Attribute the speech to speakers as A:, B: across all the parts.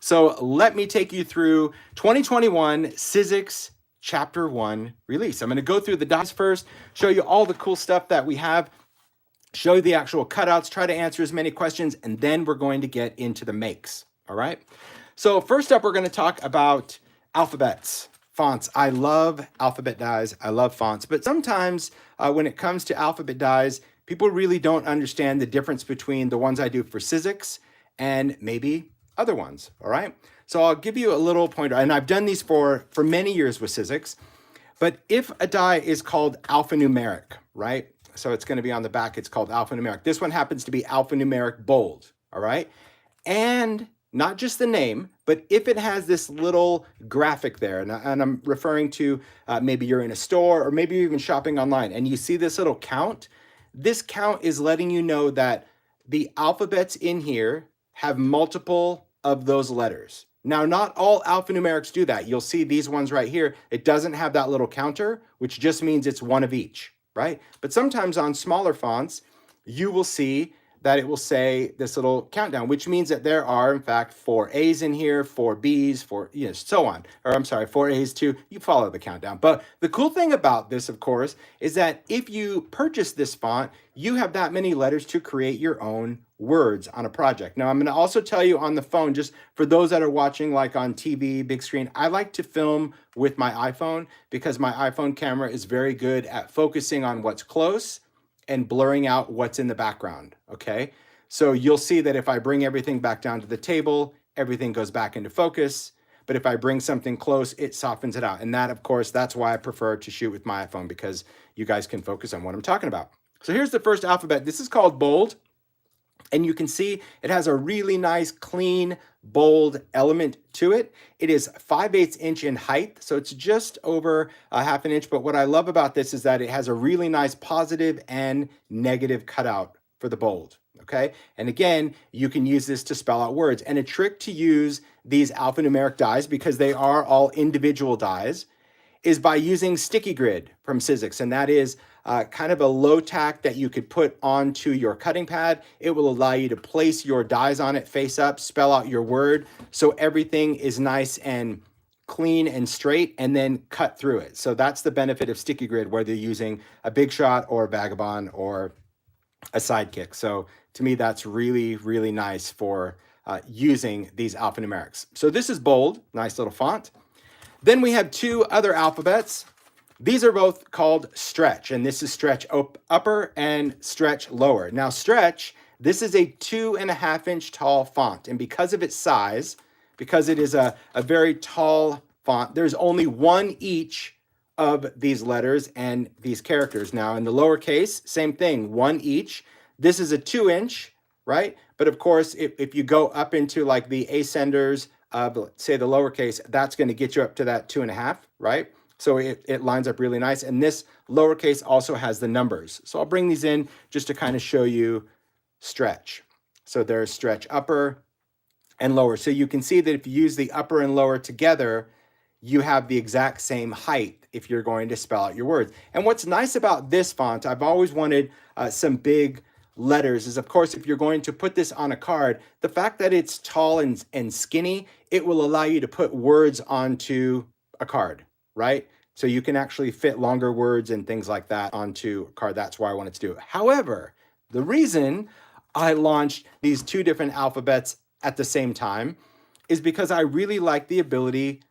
A: So let me take you through 2021 Sizzix Chapter 1 release. I'm going to go through the dies first, show you all the cool stuff that we have, show you the actual cutouts, try to answer as many questions, and then we're going to get into the makes, all right? So first up, we're going to talk about alphabets, fonts. I love alphabet dies. I love fonts, but sometimes when it comes to alphabet dies, people really don't understand the difference between the ones I do for Sizzix and maybe other ones, all right? So I'll give you a little pointer, and I've done these for many years with Sizzix, but if a die is called alphanumeric, right? So it's going to be on the back, it's called alphanumeric. This one happens to be alphanumeric bold, all right? And not just the name, but if it has this little graphic there, and I'm referring to maybe you're in a store or maybe you're even shopping online and you see this little count, this count is letting you know that the alphabets in here have multiple of those letters. Now, not all alphanumerics do that. You'll see these ones right here. It doesn't have that little counter, which just means it's one of each, right? But sometimes on smaller fonts, you will see that it will say this little countdown, which means that there are, in fact, 4 A's in here, 4 B's, 4, so on. Or I'm sorry, 4 A's too. You follow the countdown. But the cool thing about this, of course, is that if you purchase this font, you have that many letters to create your own words on a project. Now, I'm going to also tell you on the phone, just for those that are watching like on TV, big screen, I like to film with my iPhone because my iPhone camera is very good at focusing on what's close and blurring out what's in the background, okay? So you'll see that if I bring everything back down to the table, everything goes back into focus. But if I bring something close, it softens it out. And that, of course, that's why I prefer to shoot with my iPhone, because you guys can focus on what I'm talking about. So here's the first alphabet. This is called bold. And you can see it has a really nice, clean, bold element to it. It is 5/8 inch in height, so it's just over a half an inch. But what I love about this is that it has a really nice positive and negative cutout for the bold, okay? And again, you can use this to spell out words. And a trick to use these alphanumeric dies, because they are all individual dies, is by using sticky grid from Sizzix, and that is kind of a low tack that you could put onto your cutting pad. It will allow you to place your dies on it face up, spell out your word, so everything is nice and clean and straight, and then cut through it. So that's the benefit of sticky grid, whether you're using a Big Shot or a Vagabond or a Sidekick. So to me, that's really, really nice for using these alphanumerics. So this is bold, nice little font. Then we have 2 other alphabets. These are both called stretch, and this is stretch upper and stretch lower. Now stretch, this is a 2.5 inch tall font, and because of its size, because it is a very tall font, there's only one each of these letters and these characters. Now in the lowercase, same thing, one each. This is a 2 inch, right? But of course, if you go up into like the ascenders of, say, the lowercase, that's going to get you up to that 2.5, right? So it lines up really nice. And this lowercase also has the numbers. So I'll bring these in just to kind of show you stretch. So there's stretch upper and lower. So you can see that if you use the upper and lower together, you have the exact same height if you're going to spell out your words. And what's nice about this font, I've always wanted some big letters, is of course, if you're going to put this on a card, the fact that it's tall and skinny, it will allow you to put words onto a card, right? So you can actually fit longer words and things like that onto a card. That's why I wanted to do it. However, the reason I launched these 2 different alphabets at the same time is because I really like the ability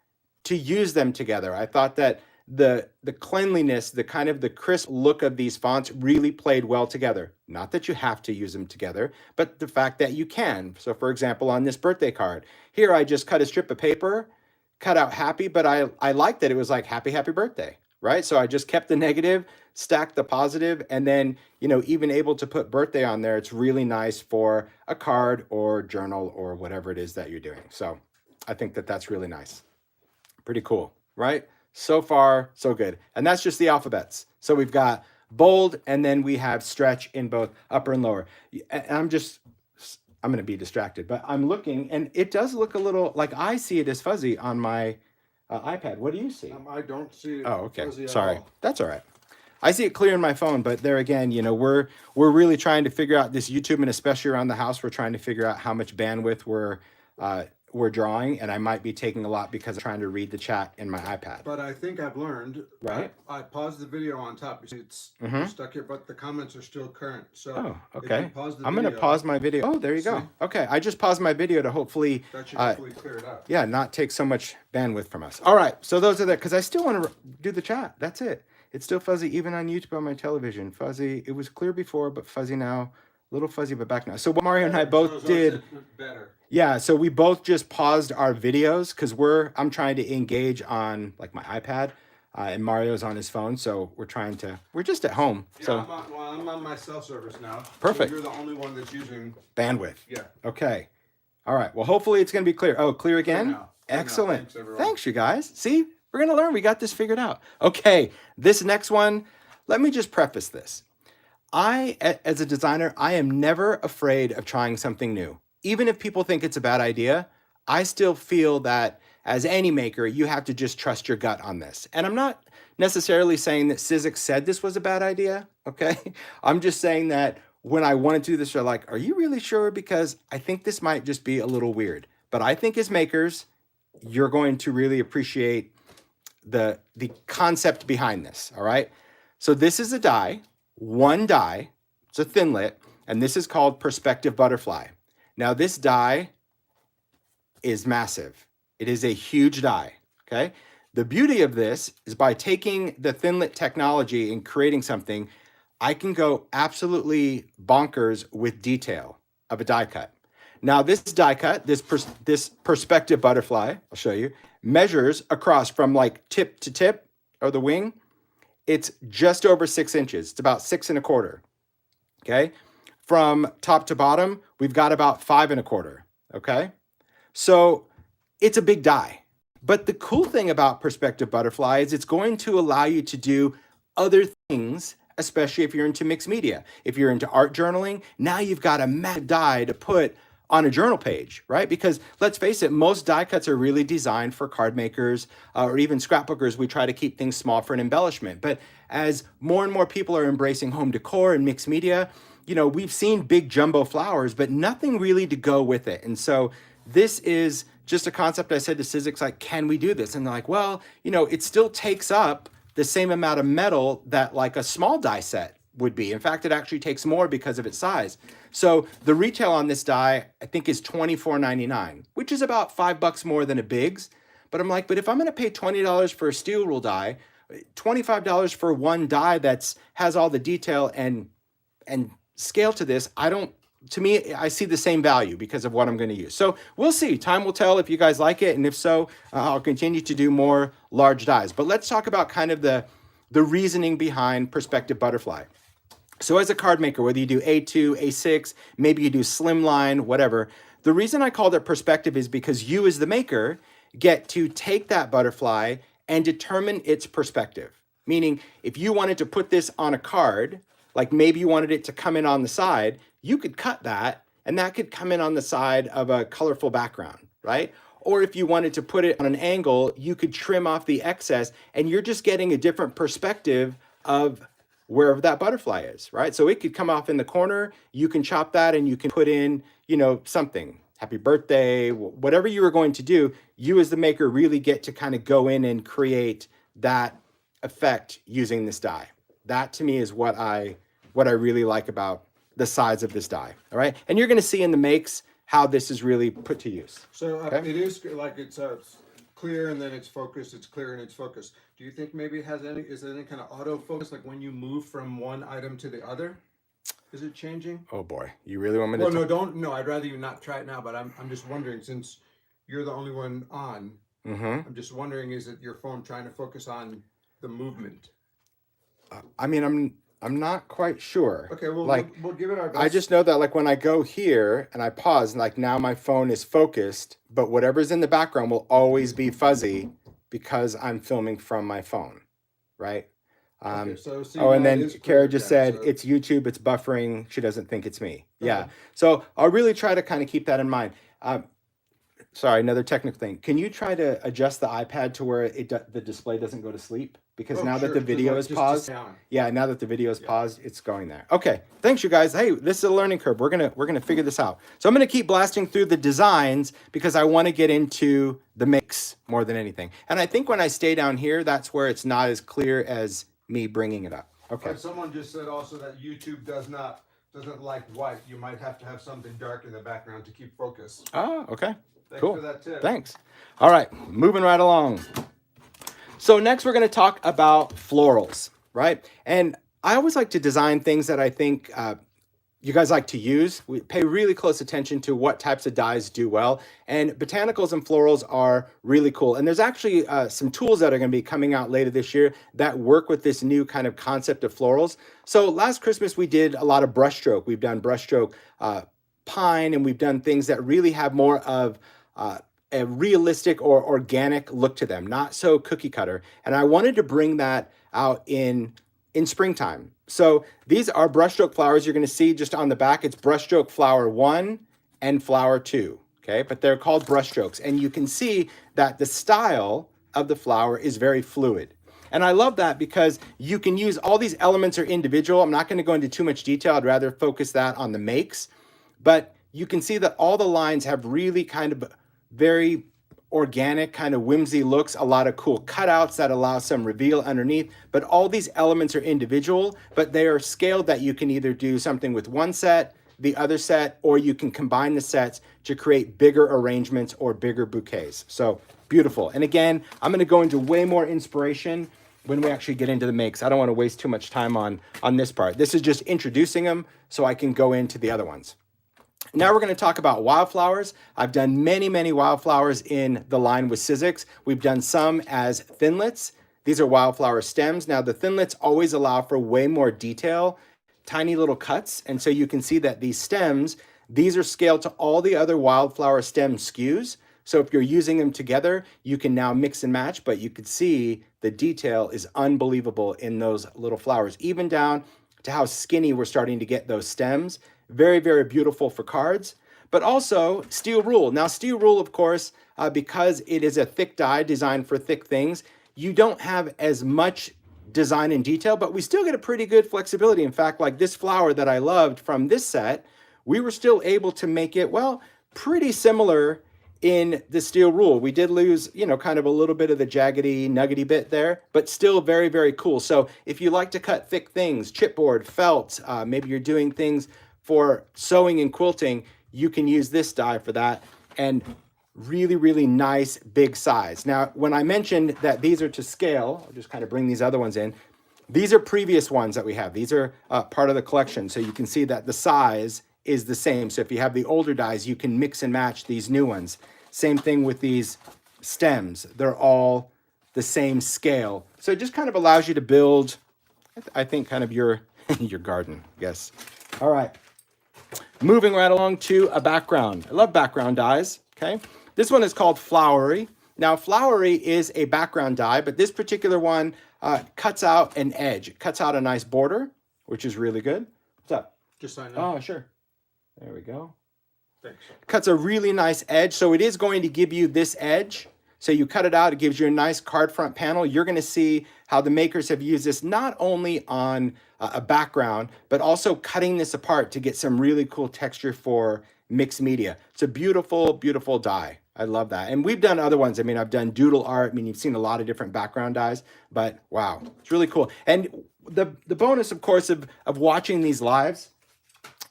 A: to use them together. I thought that the cleanliness, the kind of the crisp look of these fonts really played well together. Not that you have to use them together, but the fact that you can. So for example, on this birthday card, here I just cut a strip of paper, cut out happy, but I liked that it was like happy birthday, right? So I just kept the negative, stacked the positive, and then, even able to put birthday on there. It's really nice for a card or journal or whatever it is that you're doing. So I think that that's really nice. Pretty cool, right? So far, so good. And that's just the alphabets. So we've got bold, and then we have stretch in both upper and lower. And I'm going to be distracted, but I'm looking, and it does look a little like I see it as fuzzy on my iPad. What do you see?
B: I don't see it.
A: Oh, okay.
B: Fuzzy at
A: Sorry.
B: all.
A: That's all right. I see it clear in my phone, but there again, we're really trying to figure out this YouTube, and especially around the house, we're trying to figure out how much bandwidth we're drawing, and I might be taking a lot because I'm trying to read the chat in my iPad.
B: But I think I've learned.
A: Right.
B: I paused the video on top. You see, it's stuck here, but the comments are still current. So
A: Oh, okay.
B: Pause the
A: I'm going to pause my video. Oh, there you go. Okay, I just paused my video to hopefully,
B: that should hopefully clear it out.
A: Yeah, not take so much bandwidth from us. All right, so those are the, because I still want to do the chat. That's it. It's still fuzzy even on YouTube on my television. Fuzzy. It was clear before, but fuzzy now. A little fuzzy, but back now. So what Mario and I both did.
B: Better.
A: Yeah, so we both just paused our videos because I'm trying to engage on like my iPad, and Mario's on his phone. So we're just at home.
B: Yeah,
A: so
B: I'm on my cell service now.
A: Perfect.
B: So you're the only one that's using
A: bandwidth.
B: Yeah.
A: Okay. All right. Well, hopefully it's going to be clear. Oh, clear again?
B: Clear now.
A: Excellent.
B: Thanks,
A: Thanks, you guys. See, we're going to learn. We got this figured out. Okay. This next one, let me just preface this. As a designer, I am never afraid of trying something new. Even if people think it's a bad idea, I still feel that as any maker, you have to just trust your gut on this. And I'm not necessarily saying that Sizzix said this was a bad idea, okay? I'm just saying that when I wanted to do this, they're like, are you really sure? Because I think this might just be a little weird. But I think as makers, you're going to really appreciate the concept behind this, all right? So this is a die. One die, it's a thinlit, and this is called Perspective Butterfly. Now this die is massive. It is a huge die, okay? The beauty of this is by taking the thinlit technology and creating something, I can go absolutely bonkers with detail of a die cut. Now this die cut, this Perspective Butterfly, I'll show you, measures across from like tip to tip of the wing. It's just over 6 inches. It's about 6 1/4. Okay. From top to bottom, we've got about 5 1/4. Okay. So it's a big die. But the cool thing about Perspective Butterfly is it's going to allow you to do other things, especially if you're into mixed media. If you're into art journaling, now you've got a massive die to put on a journal page, right? Because let's face it, most die cuts are really designed for card makers or even scrapbookers. We try to keep things small for an embellishment. But as more and more people are embracing home decor and mixed media, you know, we've seen big jumbo flowers, but nothing really to go with it. And so this is just a concept. I said to Sizzix, like, can we do this? And they're like, well, you know, it still takes up the same amount of metal that like a small die set would be. In fact, it actually takes more because of its size. So the retail on this die, I think, is $24.99, which is about $5 more than a Biggs. But I'm like, but if I'm going to pay $20 for a steel rule die, $25 for one die that's has all the detail and scale to this, to me, I see the same value because of what I'm going to use. So we'll see. Time will tell if you guys like it. And if so, I'll continue to do more large dies. But let's talk about kind of the reasoning behind Perspective Butterfly. So as a card maker, whether you do A2, A6, maybe you do slimline, whatever, the reason I called it perspective is because you as the maker get to take that butterfly and determine its perspective. Meaning, if you wanted to put this on a card, like maybe you wanted it to come in on the side, you could cut that, and that could come in on the side of a colorful background, right? Or if you wanted to put it on an angle, you could trim off the excess, and you're just getting a different perspective of wherever that butterfly is, right? So it could come off in the corner, you can chop that, and you can put in, you know, something, happy birthday, whatever you were going to do, you as the maker really get to kind of go in and create that effect using this die. That to me is what I really like about the size of this die, all right? And you're gonna see in the makes how this is really put to use.
B: So okay? It is like it's clear and then it's focused, it's clear and it's focused. Do you think maybe it has is there any kind of autofocus, like when you move from one item to the other? Is it changing?
A: Oh boy, you really want me to?
B: Well, no, I'd rather you not try it now, but I'm just wondering, since you're the only one on, I'm just wondering, is it your phone trying to focus on the movement?
A: I mean, I'm not quite sure.
B: Okay, well,
A: like,
B: we'll give it our best.
A: I just know that like when I go here and I pause, and like now my phone is focused, but whatever's in the background will always be fuzzy because I'm filming from my phone, right?
B: Okay,
A: and then Kara just said, it's YouTube, it's buffering. She doesn't think it's me. Yeah. So I'll really try to kind of keep that in mind. Sorry, another technical thing. Can you try to adjust the iPad to where the display doesn't go to sleep? Because now that the video is paused, yeah, now that the video is paused, it's going there. Okay, thanks you guys. Hey, this is a learning curve. We're gonna figure this out. So I'm gonna keep blasting through the designs because I want to get into the makes more than anything. And I think when I stay down here, that's where it's not as clear as me bringing it up. Okay.
B: But someone just said also that YouTube doesn't like white. You might have to have something dark in the background to keep focus.
A: Oh, okay.
B: Thanks
A: Cool.
B: for that tip.
A: Thanks. All right, moving right along. So next we're going to talk about florals, right? And I always like to design things that I think you guys like to use. We pay really close attention to what types of dyes do well. And botanicals and florals are really cool. And there's actually some tools that are going to be coming out later this year that work with this new kind of concept of florals. So last Christmas we did a lot of brushstroke. We've done brushstroke pine, and we've done things that really have more of a realistic or organic look to them, not so cookie cutter. And I wanted to bring that out in springtime. So these are brushstroke flowers. You're going to see just on the back, it's brushstroke flower 1 and flower 2. Okay, but they're called brushstrokes. And you can see that the style of the flower is very fluid. And I love that because you can use all these elements are individual. I'm not going to go into too much detail. I'd rather focus that on the makes. But you can see that all the lines have really kind of very organic, kind of whimsy looks, a lot of cool cutouts that allow some reveal underneath. But all these elements are individual, but they are scaled that you can either do something with one set, the other set, or you can combine the sets to create bigger arrangements or bigger bouquets. So beautiful. And again, I'm going to go into way more inspiration when we actually get into the makes. I don't want to waste too much time on this part. This is just introducing them so I can go into the other ones. Now we're going to talk about wildflowers. I've done many, many wildflowers in the line with Sizzix. We've done some as thinlets. These are wildflower stems. Now the thinlets always allow for way more detail, tiny little cuts. And so you can see that these stems, these are scaled to all the other wildflower stem skews. So if you're using them together, you can now mix and match, but you could see the detail is unbelievable in those little flowers, even down to how skinny we're starting to get those stems. Very, very beautiful for cards, but also steel rule. Now, steel rule, of course, because it is a thick die designed for thick things, you don't have as much design in detail, but we still get a pretty good flexibility. In fact, like this flower that I loved from this set, we were still able to make it, well, pretty similar in the steel rule. We did lose, kind of a little bit of the jaggedy, nuggety bit there, but still very, very cool. So if you like to cut thick things, chipboard, felt, maybe you're doing things for sewing and quilting, you can use this die for that, and really, really nice big size. Now, when I mentioned that these are to scale, I'll just kind of bring these other ones in. These are previous ones that we have. These are part of the collection. So you can see that the size is the same. So if you have the older dies, you can mix and match these new ones. Same thing with these stems. They're all the same scale. So it just kind of allows you to build, I think, kind of your garden, I guess. All right. Moving right along to a background. I love background dies, okay? This one is called Flowery. Now, Flowery is a background die, but this particular one cuts out an edge. It cuts out a nice border, which is really good. What's up?
B: Just sign up.
A: Oh, sure. There we go.
B: Thanks.
A: Cuts a really nice edge. So it is going to give you this edge. So you cut it out, it gives you a nice card front panel. You're going to see how the makers have used this not only on a background, but also cutting this apart to get some really cool texture for mixed media. It's a beautiful, beautiful die. I love that. And we've done other ones. I mean, I've done doodle art. I mean, you've seen a lot of different background dies, but wow, it's really cool. And the bonus, of course, of watching these lives,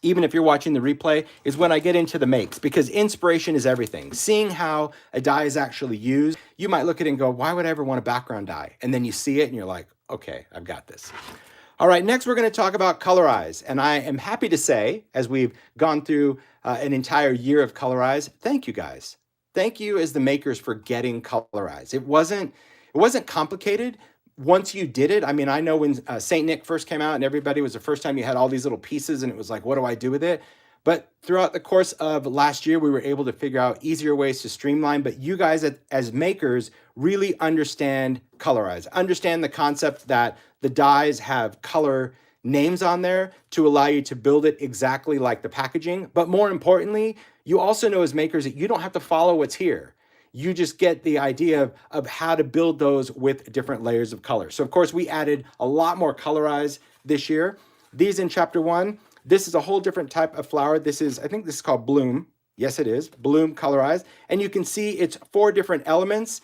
A: even if you're watching the replay, is when I get into the makes, because inspiration is everything. Seeing how a die is actually used, you might look at it and go, why would I ever want a background die? And then you see it and you're like, okay, I've got this. All right, next we're going to talk about Colorize. And I am happy to say, as we've gone through an entire year of Colorize, thank you guys. Thank you as the makers for getting Colorize. It wasn't complicated. Once you did it, I mean, I know when St. Nick first came out and everybody was the first time you had all these little pieces and it was like, what do I do with it? But throughout the course of last year, we were able to figure out easier ways to streamline. But you guys as makers really understand Colorize, understand the concept that the dies have color names on there to allow you to build it exactly like the packaging. But more importantly, you also know as makers that you don't have to follow what's here. You just get the idea of how to build those with different layers of color. So of course we added a lot more Colorize this year. These in chapter 1, this is a whole different type of flower. This is, I think this is called Bloom. Yes, it is. Bloom Colorize. And you can see it's 4 different elements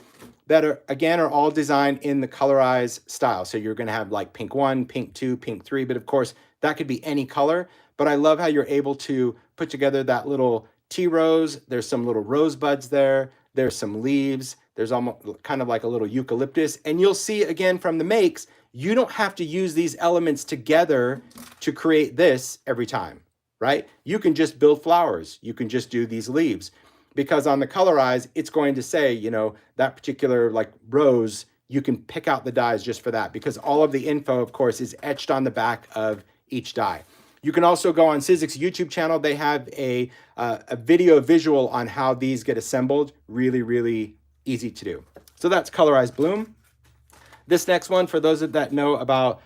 A: that are, again, are all designed in the Colorize style. So you're gonna have like pink 1, pink 2, pink 3, but of course that could be any color. But I love how you're able to put together that little tea rose. There's some little rose buds there. There's some leaves. There's almost kind of like a little eucalyptus. And you'll see again from the makes, you don't have to use these elements together to create this every time, right? You can just build flowers. You can just do these leaves. Because on the Colorize, it's going to say, you know, that particular like rose, you can pick out the dyes just for that, because all of the info, of course, is etched on the back of each dye. You can also go on Sizzix YouTube channel. They have a video visual on how these get assembled. Really, really easy to do. So that's Colorize Bloom. This next one, for those that know about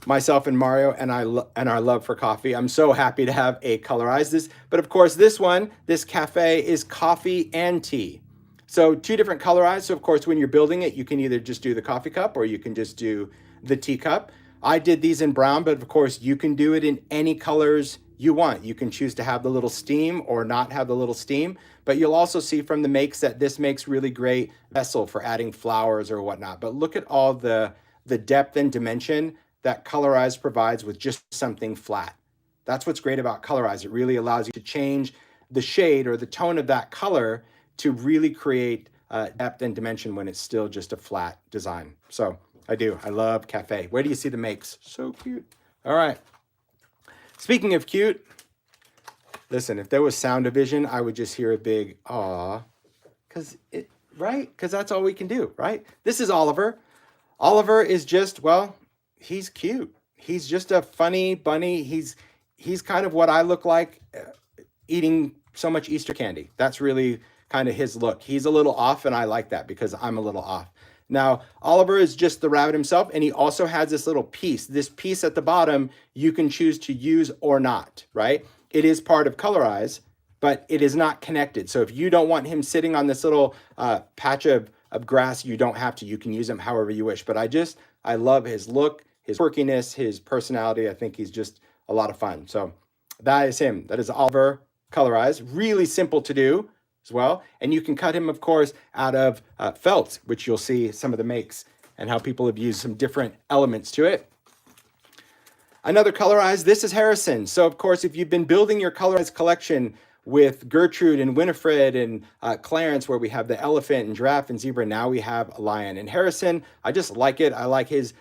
A: myself and Mario and our love for coffee, I'm so happy to have a Colorize this. But of course, this one, this cafe, is coffee and tea. So 2 different Colorize. So of course, when you're building it, you can either just do the coffee cup or you can just do the teacup. I did these in brown, but of course you can do it in any colors you want. You can choose to have the little steam or not have the little steam, but you'll also see from the makes that this makes really great vessel for adding flowers or whatnot. But look at all the depth and dimension that Colorize provides with just something flat. That's what's great about Colorize. It really allows you to change the shade or the tone of that color to really create depth and dimension when it's still just a flat design. So I love cafe. Where do you see the makes? So cute. All right. Speaking of cute, listen, if there was sound division, I would just hear a big aw, right? Because that's all we can do, right? This is Oliver. Oliver is just, well, he's cute. He's just a funny bunny. He's kind of what I look like eating so much Easter candy. That's really kind of his look. He's a little off, and I like that because I'm a little off. Now, Oliver is just the rabbit himself, and he also has this little piece. This piece at the bottom, you can choose to use or not, right? It is part of Colorize, but it is not connected. So if you don't want him sitting on this little patch of grass, you don't have to. You can use him however you wish. But I love his look, his quirkiness, his personality. I think he's just a lot of fun. So that is him. That is Oliver Colorize. Really simple to do as well. And you can cut him, of course, out of felt, which you'll see some of the makes and how people have used some different elements to it. Another Colorize, this is Harrison. So of course, if you've been building your Colorize collection with Gertrude and Winifred and Clarence, where we have the elephant and giraffe and zebra, now we have a lion. And Harrison, I just like it. I like his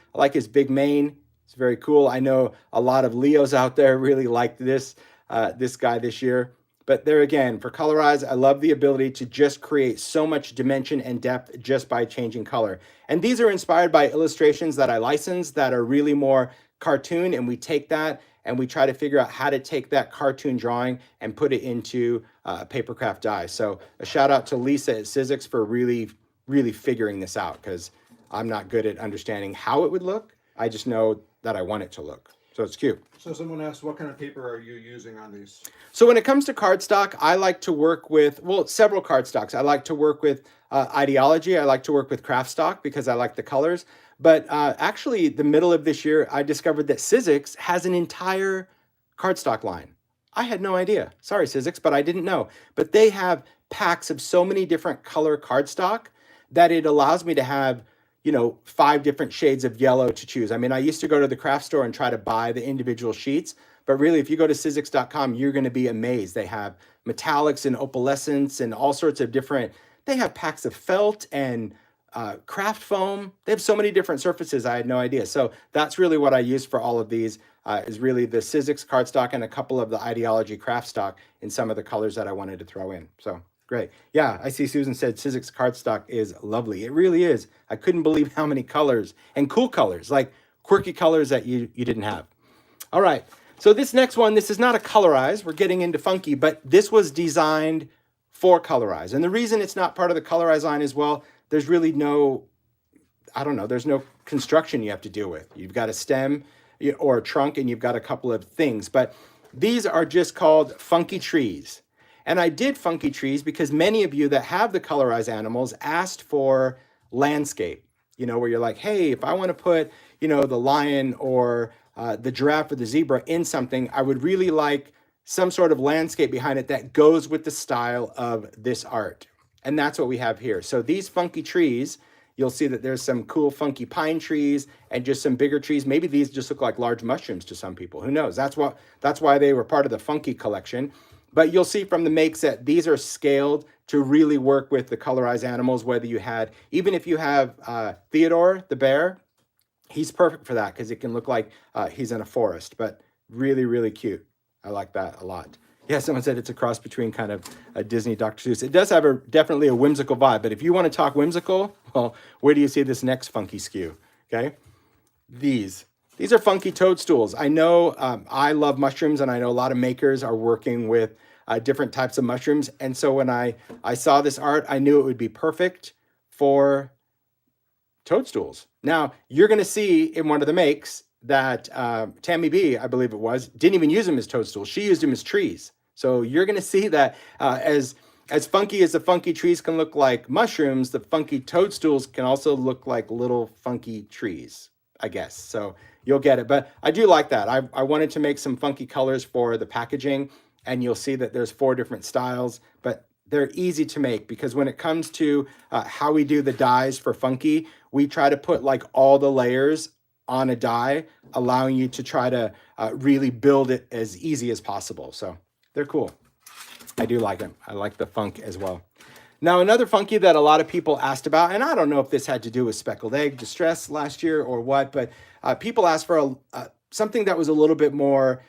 A: big mane. It's very cool. I know a lot of Leos out there really liked this guy this year. But there again, for Colorize, I love the ability to just create so much dimension and depth just by changing color. And these are inspired by illustrations that I license that are really more cartoon, and we take that and we try to figure out how to take that cartoon drawing and put it into paper craft die. So a shout out to Lisa at Sizzix for really, really figuring this out, because I'm not good at understanding how it would look. I just know that I want it to look. So it's cute.
B: So someone asked, what kind of paper are you using on these?
A: So when it comes to cardstock, I like to work with, well, several cardstocks. I like to work with Ideology. I like to work with craft stock because I like the colors. But actually, the middle of this year, I discovered that Sizzix has an entire cardstock line. I had no idea. Sorry, Sizzix, but I didn't know. But they have packs of so many different color cardstock that it allows me to have, 5 different shades of yellow to choose. I mean, I used to go to the craft store and try to buy the individual sheets, but really, if you go to Sizzix.com, you're going to be amazed. They have metallics and opalescence and all sorts of different, they have packs of felt and craft foam. They have so many different surfaces. I had no idea. So that's really what I use for all of these is really the Sizzix cardstock and a couple of the Ideology craft stock in some of the colors that I wanted to throw in. So great. Yeah, I see Susan said Sizzix cardstock is lovely. It really is. I couldn't believe how many colors and cool colors, like quirky colors that you didn't have. All right. So this next one, this is not a Colorize. We're getting into funky, but this was designed for Colorize. And the reason it's not part of the Colorize line as well, there's really no, there's no construction you have to deal with. You've got a stem or a trunk and you've got a couple of things, but these are just called funky trees. And I did funky trees because many of you that have the Colorize animals asked for landscape, you know, where you're like, hey, if I want to put, you know, the lion or the giraffe or the zebra in something, I would really like some sort of landscape behind it that goes with the style of this art. And that's what we have here. So these funky trees, you'll see that there's some cool funky pine trees and just some bigger trees. Maybe these just look like large mushrooms to some people. Who knows? That's why they were part of the funky collection. But you'll see from the makes that these are scaled to really work with the Colorize animals, whether you had, even if you have Theodore, the bear, he's perfect for that because it can look like he's in a forest, but really, really cute. I like that a lot. Yeah, someone said it's a cross between kind of a Disney Dr. Seuss. It does have definitely a whimsical vibe, but if you want to talk whimsical, well, where do you see this next funky skew? Okay, these are funky toadstools. I know I love mushrooms, and I know a lot of makers are working with different types of mushrooms. And so when I saw this art, I knew it would be perfect for toadstools. Now, you're going to see in one of the makes that Tammy B, I believe it was, didn't even use them as toadstools. She used them as trees. So you're going to see that as funky as the funky trees can look like mushrooms, the funky toadstools can also look like little funky trees, I guess. So you'll get it. But I do like that. I wanted to make some funky colors for the packaging, and you'll see that there's 4 different styles, but they're easy to make because when it comes to how we do the dies for funky, we try to put like all the layers on a die, allowing you to try to really build it as easy as possible. So they're cool. I do like them. I like the funk as well. Now, another funky that a lot of people asked about, and I don't know if this had to do with speckled egg distress last year or what, but people asked for something that was a little bit more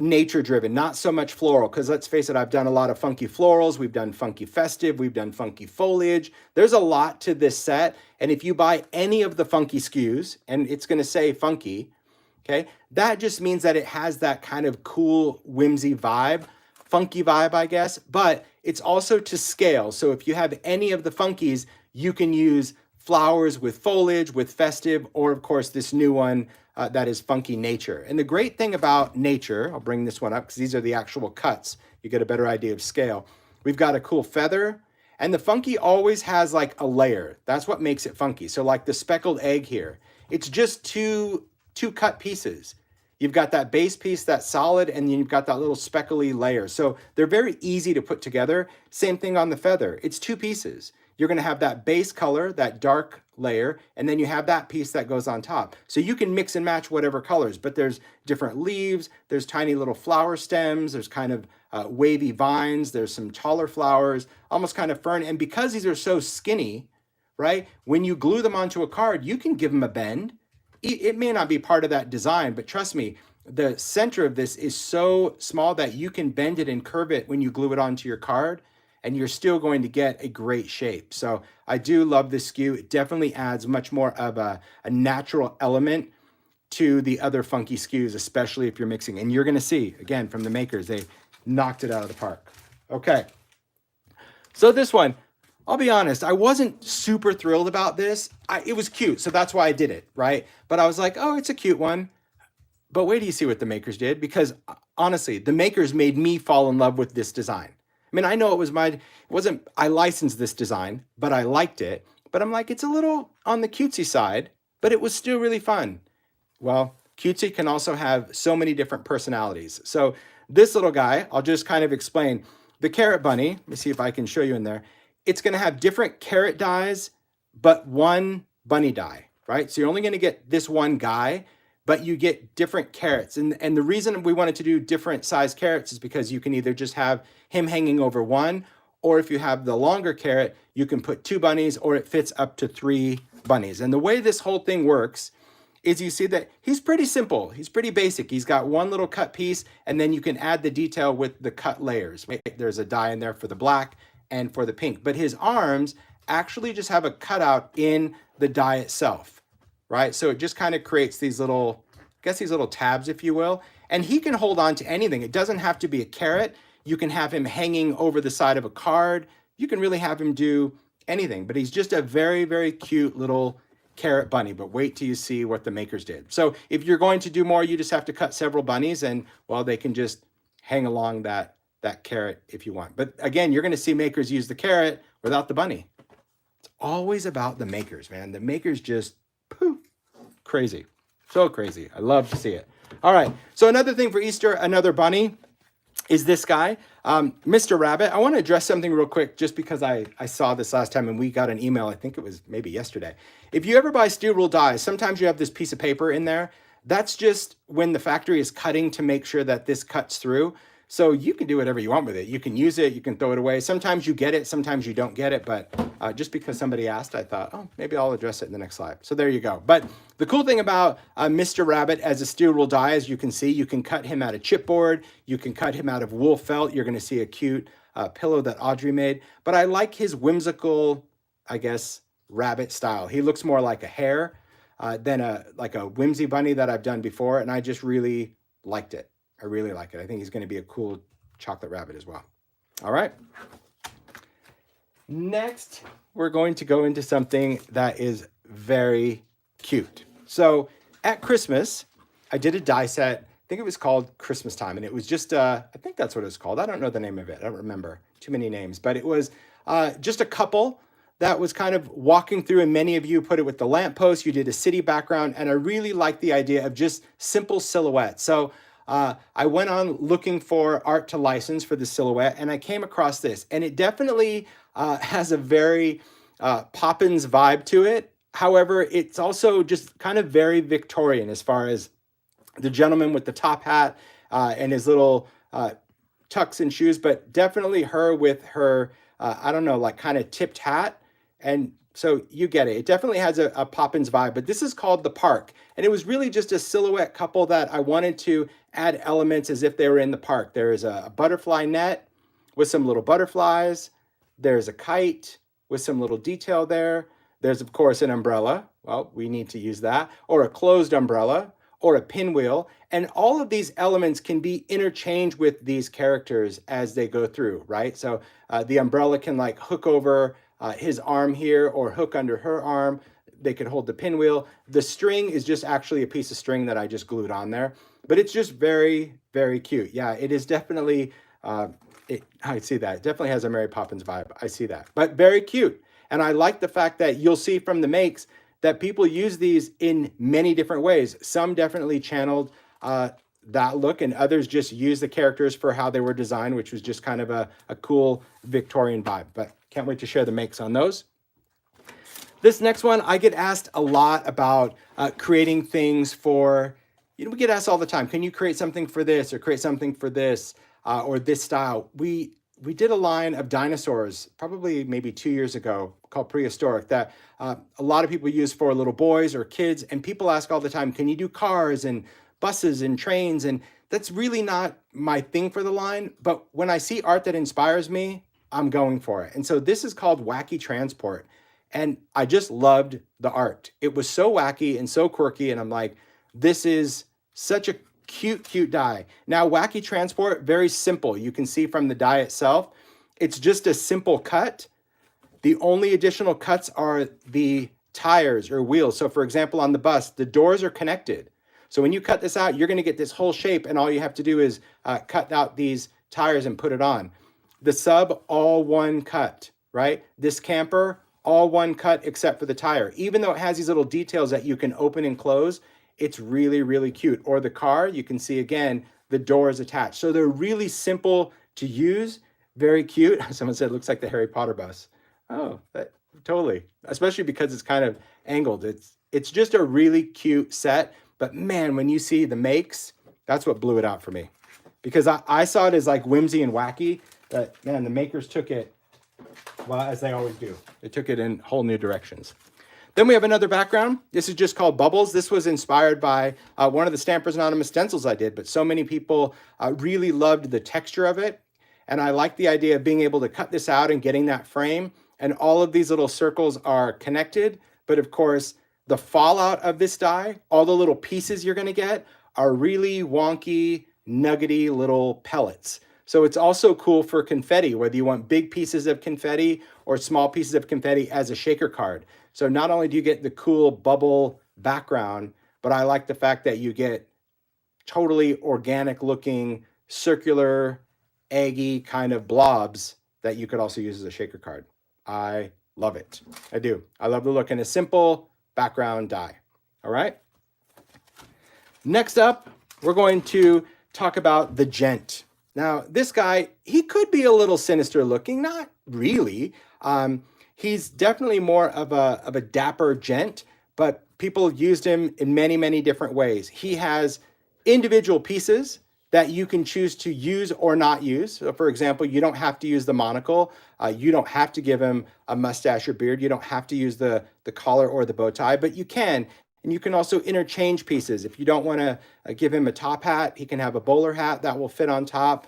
A: nature driven, not so much floral, because let's face it, I've done a lot of funky florals, we've done funky festive, we've done funky foliage. There's a lot to this set, and if you buy any of the funky SKUs, and it's going to say funky, okay, that just means that it has that kind of cool whimsy vibe, funky vibe, I guess, but it's also to scale. So if you have any of the funkies, you can use flowers with foliage, with festive, or of course this new one that is funky nature. And the great thing about nature, I'll bring this one up because these are the actual cuts. You get a better idea of scale. We've got a cool feather, and the funky always has like a layer. That's what makes it funky. So like the speckled egg here, it's just two cut pieces. You've got that base piece that's solid, and then you've got that little speckly layer. So they're very easy to put together. Same thing on the feather. It's 2 pieces. You're going to have that base color, that dark layer, and then you have that piece that goes on top. So you can mix and match whatever colors, but there's different leaves, there's tiny little flower stems, there's kind of wavy vines, there's some taller flowers, almost kind of fern. And because these are so skinny, right, when you glue them onto a card, you can give them a bend. It may not be part of that design, but trust me, the center of this is so small that you can bend it and curve it when you glue it onto your card, and you're still going to get a great shape. So I do love this SKU. It definitely adds much more of a natural element to the other funky SKUs, especially if you're mixing. And you're gonna see, again, from the makers, they knocked it out of the park. Okay, so this one, I'll be honest, I wasn't super thrilled about this. It was cute, so that's why I did it, right? But I was like, oh, it's a cute one. But wait till you see what the makers did, because honestly, the makers made me fall in love with this design. I mean, I know I licensed this design, but I liked it. But I'm like, it's a little on the cutesy side, but it was still really fun. Well, cutesy can also have so many different personalities. So this little guy, I'll just kind of explain. The carrot bunny, let me see if I can show you in there. It's going to have different carrot dies, but one bunny die, right? So you're only going to get this one guy, but you get different carrots. And the reason we wanted to do different size carrots is because you can either just have him hanging over one, or if you have the longer carrot, you can put 2 bunnies, or it fits up to 3 bunnies. And the way this whole thing works is you see that he's pretty simple. He's pretty basic. He's got one little cut piece, and then you can add the detail with the cut layers. There's a die in there for the black and for the pink, but his arms actually just have a cutout in the die itself, right? So it just kind of creates these little, I guess these little tabs, if you will, and he can hold on to anything. It doesn't have to be a carrot. You can have him hanging over the side of a card. You can really have him do anything, but he's just a very, very cute little carrot bunny. But wait till you see what the makers did. So if you're going to do more, you just have to cut several bunnies, and well, they can just hang along that that carrot if you want. But again, you're going to see makers use the carrot without the bunny. It's always about the makers, man. The makers just, poof, crazy. So crazy. I love to see it. All right. So another thing for Easter, another bunny, is this guy, Mr. Rabbit. I want to address something real quick just because I saw this last time and we got an email, I think it was maybe yesterday. If you ever buy steel rule dies, sometimes you have this piece of paper in there. That's just when the factory is cutting to make sure that this cuts through. So you can do whatever you want with it. You can use it, you can throw it away. Sometimes you get it, sometimes you don't get it. But just because somebody asked, I thought, oh, maybe I'll address it in the next slide. So there you go. But the cool thing about Mr. Rabbit as a steel rule die, as you can see, you can cut him out of chipboard. You can cut him out of wool felt. You're going to see a cute pillow that Audrey made. But I like his whimsical, I guess, rabbit style. He looks more like a hare than like a whimsy bunny that I've done before. And I just really liked it. I really like it. I think he's going to be a cool chocolate rabbit as well. All right. Next, we're going to go into something that is very cute. So at Christmas, I did a die set. I think it was called Christmas Time. And it was just, I think that's what it's called. I don't know the name of it. I don't remember too many names. But it was just a couple that was kind of walking through. And many of you put it with the lamppost. You did a city background. And I really like the idea of just simple silhouettes. So I went on looking for art to license for the silhouette, and I came across this, and it definitely has a very Poppins vibe to it. However, it's also just kind of very Victorian as far as the gentleman with the top hat and his little tucks and shoes, but definitely her with her, I don't know, like kind of tipped hat. And so you get it. It definitely has a Poppins vibe, but this is called The Park. And it was really just a silhouette couple that I wanted to add elements as if they were in the park. There is a butterfly net with some little butterflies. There's a kite with some little detail there. There's, of course, an umbrella. Well, we need to use that. Or a closed umbrella, or a pinwheel. And all of these elements can be interchanged with these characters as they go through, right? So the umbrella can like hook over his arm here or hook under her arm. They could hold the pinwheel. The string is just actually a piece of string that I just glued on there. But it's just very, very cute. Yeah, it is definitely, I see that. It definitely has a Mary Poppins vibe. I see that. But very cute. And I like the fact that you'll see from the makes that people use these in many different ways. Some definitely channeled that look, and others just use the characters for how they were designed, which was just kind of a cool Victorian vibe. But can't wait to share the makes on those. This next one, I get asked a lot about creating things for, we get asked all the time, can you create something for this or create something for this or this style? We did a line of dinosaurs probably maybe 2 years ago called Prehistoric that a lot of people use for little boys or kids. And people ask all the time, can you do cars and buses and trains? And that's really not my thing for the line. But when I see art that inspires me, I'm going for it. And so this is called Wacky Transport. And I just loved the art. It was so wacky and so quirky. And I'm like, this is such a cute, cute die. Now, Wacky Transport, very simple. You can see from the die itself, it's just a simple cut. The only additional cuts are the tires or wheels. So for example, on the bus, the doors are connected. So when you cut this out, you're going to get this whole shape. And all you have to do is cut out these tires and put it on. The sub, all one cut, right? This camper, all one cut except for the tire. Even though it has these little details that you can open and close, it's really, really cute. Or the car, you can see again, the door is attached. So they're really simple to use, very cute. Someone said, looks like the Harry Potter bus. Oh, totally. Especially because it's kind of angled. It's just a really cute set. But man, when you see the makes, that's what blew it out for me. Because I saw it as like whimsy and wacky. But man, the makers took it, well, as they always do. They took it in whole new directions. Then we have another background. This is just called Bubbles. This was inspired by one of the Stampers Anonymous stencils I did, but so many people really loved the texture of it. And I like the idea of being able to cut this out and getting that frame. And all of these little circles are connected. But of course, the fallout of this die, all the little pieces you're gonna get are really wonky, nuggety little pellets. So it's also cool for confetti, whether you want big pieces of confetti or small pieces of confetti as a shaker card. So not only do you get the cool bubble background, but I like the fact that you get totally organic looking circular eggy kind of blobs that you could also use as a shaker card. I love it. I do. I love the look in a simple background die. All right. Next up, we're going to talk about the Gent. Now, this guy, he could be a little sinister looking, not really. He's definitely more of a dapper gent, but people used him in many, many different ways. He has individual pieces that you can choose to use or not use. So for example, you don't have to use the monocle. You don't have to give him a mustache or beard. You don't have to use the collar or the bow tie, but you can. And you can also interchange pieces. If you don't want to give him a top hat, he can have a bowler hat that will fit on top.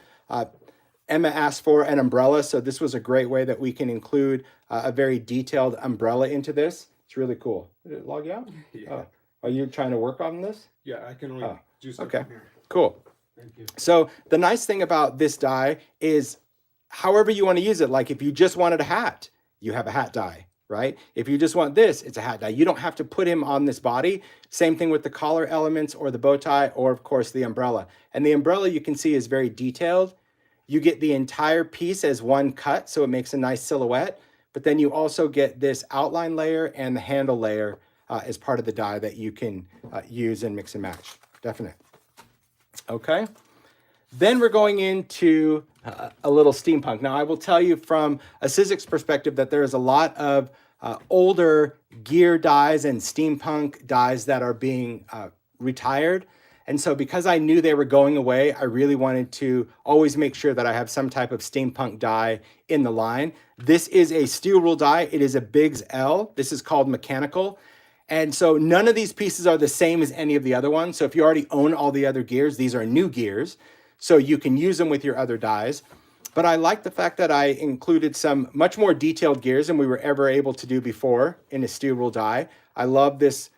A: Emma asked for an umbrella, so this was a great way that we can include a very detailed umbrella into this. It's really cool. Did it log you out?
B: Yeah.
A: Oh. Are you trying to work on this?
B: Yeah, I can only do something
A: Okay,
B: here.
A: cool.
B: Thank you.
A: So the nice thing about this die is however you want to use it. Like if you just wanted a hat, you have a hat die, right? If you just want this, it's a hat die. You don't have to put him on this body. Same thing with the collar elements or the bow tie or of course the umbrella. And the umbrella you can see is very detailed. You get the entire piece as one cut, so it makes a nice silhouette. But then you also get this outline layer and the handle layer as part of the die that you can use and mix and match. Definite. Okay. Then we're going into a little steampunk. Now, I will tell you from a Sizzix perspective that there is a lot of older gear dies and steampunk dies that are being retired. And so because I knew they were going away, I really wanted to always make sure that I have some type of steampunk die in the line. This is a steel rule die. It is a Biggs L. This is called mechanical. And so none of these pieces are the same as any of the other ones. So if you already own all the other gears, these are new gears. So you can use them with your other dies. But I like the fact that I included some much more detailed gears than we were ever able to do before in a steel rule die. I love this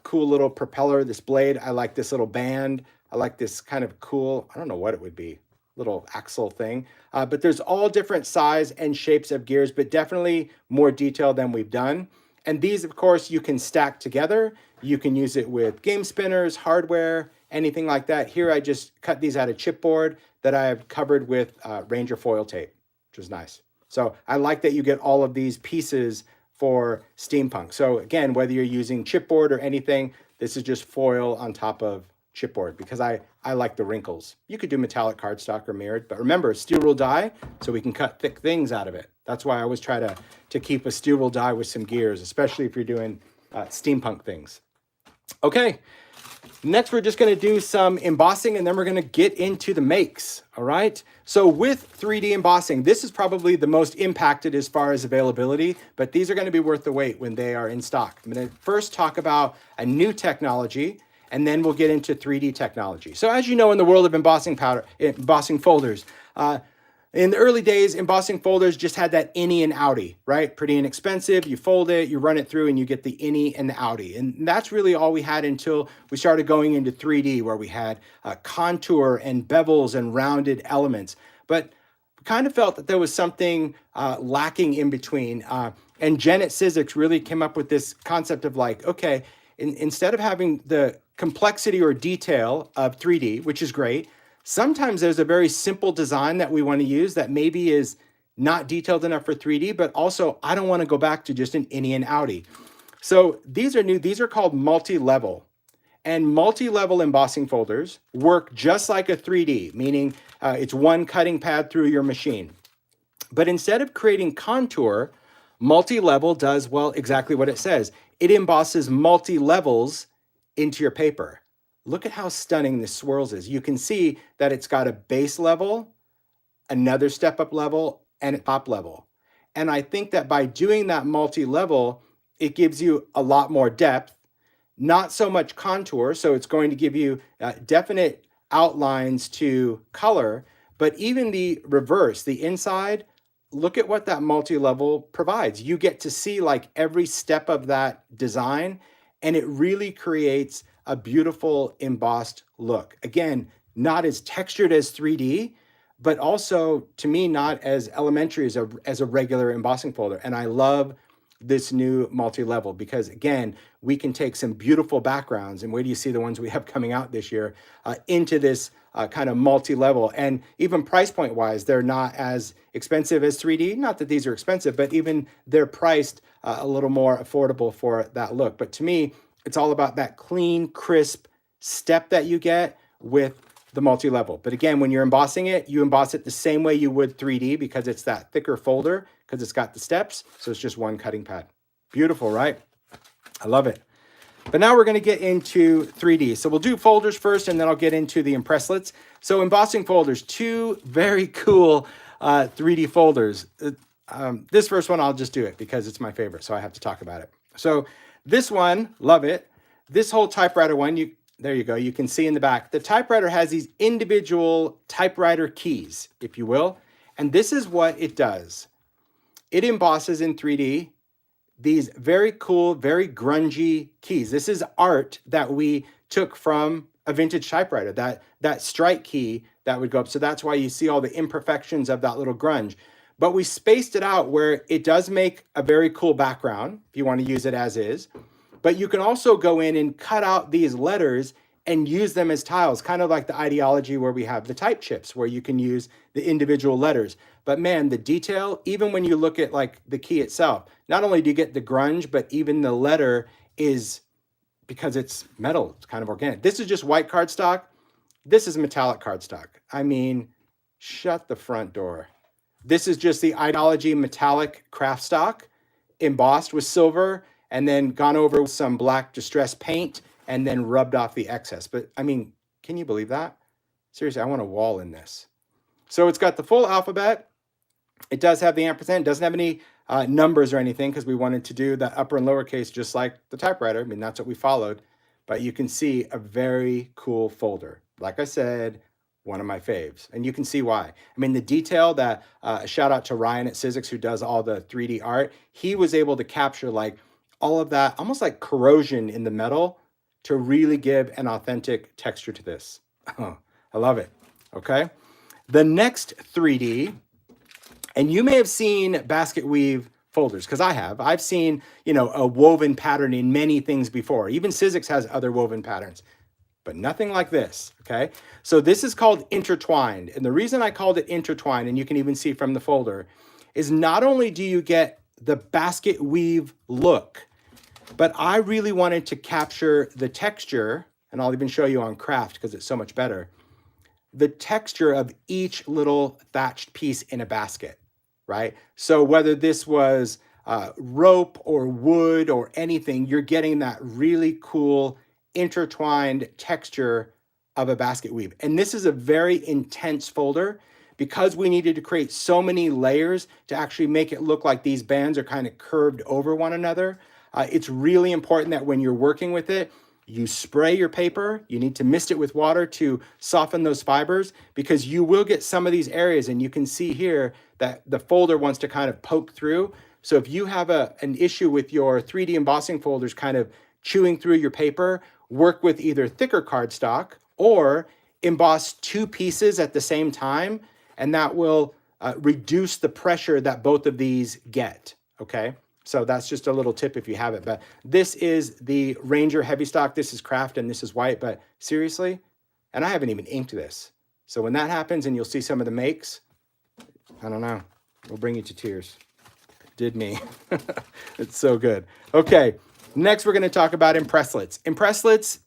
A: cool little propeller, this blade. I like this little band. I like this kind of cool, I don't know what it would be, little axle thing. But there's all different size and shapes of gears, but definitely more detail than we've done. And these, of course, you can stack together. You can use it with game spinners, hardware, anything like that. Here, I just cut these out of chipboard that I have covered with Ranger foil tape, which is nice. So I like that you get all of these pieces for steampunk. So again, whether you're using chipboard or anything, this is just foil on top of chipboard because I like the wrinkles. You could do metallic cardstock or mirrored, but remember, steel rule die, so we can cut thick things out of it. That's why I always try to keep a steel rule die with some gears, especially if you're doing steampunk things. Okay, next we're just going to do some embossing and then we're going to get into the makes. All right, so with 3D embossing, this is probably the most impacted as far as availability, but these are going to be worth the wait when they are in stock. I'm going to first talk about a new technology and then we'll get into 3D technology. So as you know, in the world of embossing folders, in the early days, embossing folders just had that innie and outie, right? Pretty inexpensive. You fold it, you run it through, and you get the innie and the outie. And that's really all we had until we started going into 3D, where we had contour and bevels and rounded elements. But we kind of felt that there was something lacking in between. And Jen at Sizzix really came up with this concept of like, okay, instead of having the complexity or detail of 3D, which is great, sometimes there's a very simple design that we want to use that maybe is not detailed enough for 3D, but also I don't want to go back to just an innie and outie. So these are new. These are called multi-level. And multi-level embossing folders work just like a 3D, meaning it's one cutting pad through your machine. But instead of creating contour, multi-level does, well, exactly what it says. It embosses multi-levels into your paper. Look at how stunning this swirls is. You can see that it's got a base level, another step up level, and a top level. And I think that by doing that multi-level, it gives you a lot more depth, not so much contour. So it's going to give you definite outlines to color, but even the reverse, the inside, look at what that multi-level provides. You get to see like every step of that design, and it really creates a beautiful embossed look. Again, not as textured as 3D, but also to me, not as elementary as a regular embossing folder. And I love this new multi-level because again, we can take some beautiful backgrounds, and where do you see the ones we have coming out this year, into this kind of multi-level. And even price point wise, they're not as expensive as 3D. Not that these are expensive, but even they're priced a little more affordable for that look. But to me, it's all about that clean, crisp step that you get with the multi-level. But again, when you're embossing it, you emboss it the same way you would 3D because it's that thicker folder because it's got the steps. So it's just one cutting pad. Beautiful, right? I love it. But now we're going to get into 3D. So we'll do folders first, and then I'll get into the impresslets. So embossing folders, two very cool 3D folders. This first one, I'll just do it because it's my favorite, so I have to talk about it. So this one, love it. This whole typewriter one, there you go. You can see in the back, the typewriter has these individual typewriter keys, if you will. And this is what it does. It embosses in 3D these very cool, very grungy keys. This is art that we took from a vintage typewriter, that strike key that would go up. So that's why you see all the imperfections of that little grunge. But we spaced it out where it does make a very cool background if you want to use it as is. But you can also go in and cut out these letters and use them as tiles, kind of like the ideology where we have the type chips, where you can use the individual letters. But man, the detail, even when you look at like the key itself, not only do you get the grunge, but even the letter is, because it's metal, it's kind of organic. This is just white cardstock. This is metallic cardstock. I mean, shut the front door. This is just the ideology metallic craft stock, embossed with silver, and then gone over with some black distress paint, and then rubbed off the excess. But I mean, can you believe that? Seriously, I want a wall in this. So it's got the full alphabet. It does have the ampersand. It doesn't have any numbers or anything because we wanted to do the upper and lowercase just like the typewriter. I mean, that's what we followed. But you can see a very cool folder. Like I said, one of my faves. And you can see why. I mean, the detail that, shout out to Ryan at Sizzix who does all the 3D art. He was able to capture like all of that, almost like corrosion in the metal, to really give an authentic texture to this. Oh, I love it. Okay. The next 3D, and you may have seen basket weave folders because I have. I've seen, you know, a woven pattern in many things before. Even Sizzix has other woven patterns, but nothing like this. Okay. So this is called intertwined. And the reason I called it intertwined, and you can even see from the folder, is not only do you get the basket weave look, but I really wanted to capture the texture, and I'll even show you on craft because it's so much better, the texture of each little thatched piece in a basket, right? So whether this was rope or wood or anything, you're getting that really cool intertwined texture of a basket weave. And this is a very intense folder because we needed to create so many layers to actually make it look like these bands are kind of curved over one another. It's really important that when you're working with it, you spray your paper. You need to mist it with water to soften those fibers because you will get some of these areas, and you can see here that the folder wants to kind of poke through. So if you have an issue with your 3D embossing folders kind of chewing through your paper, work with either thicker cardstock or emboss two pieces at the same time, and that will reduce the pressure that both of these get, okay? So that's just a little tip if you have it. But this is the Ranger Heavy Stock. This is craft and this is white. But seriously, and I haven't even inked this. So when that happens and you'll see some of the makes, I don't know. It'll bring you to tears. Did me. It's so good. Okay, next we're going to talk about impresslets. Impresslets,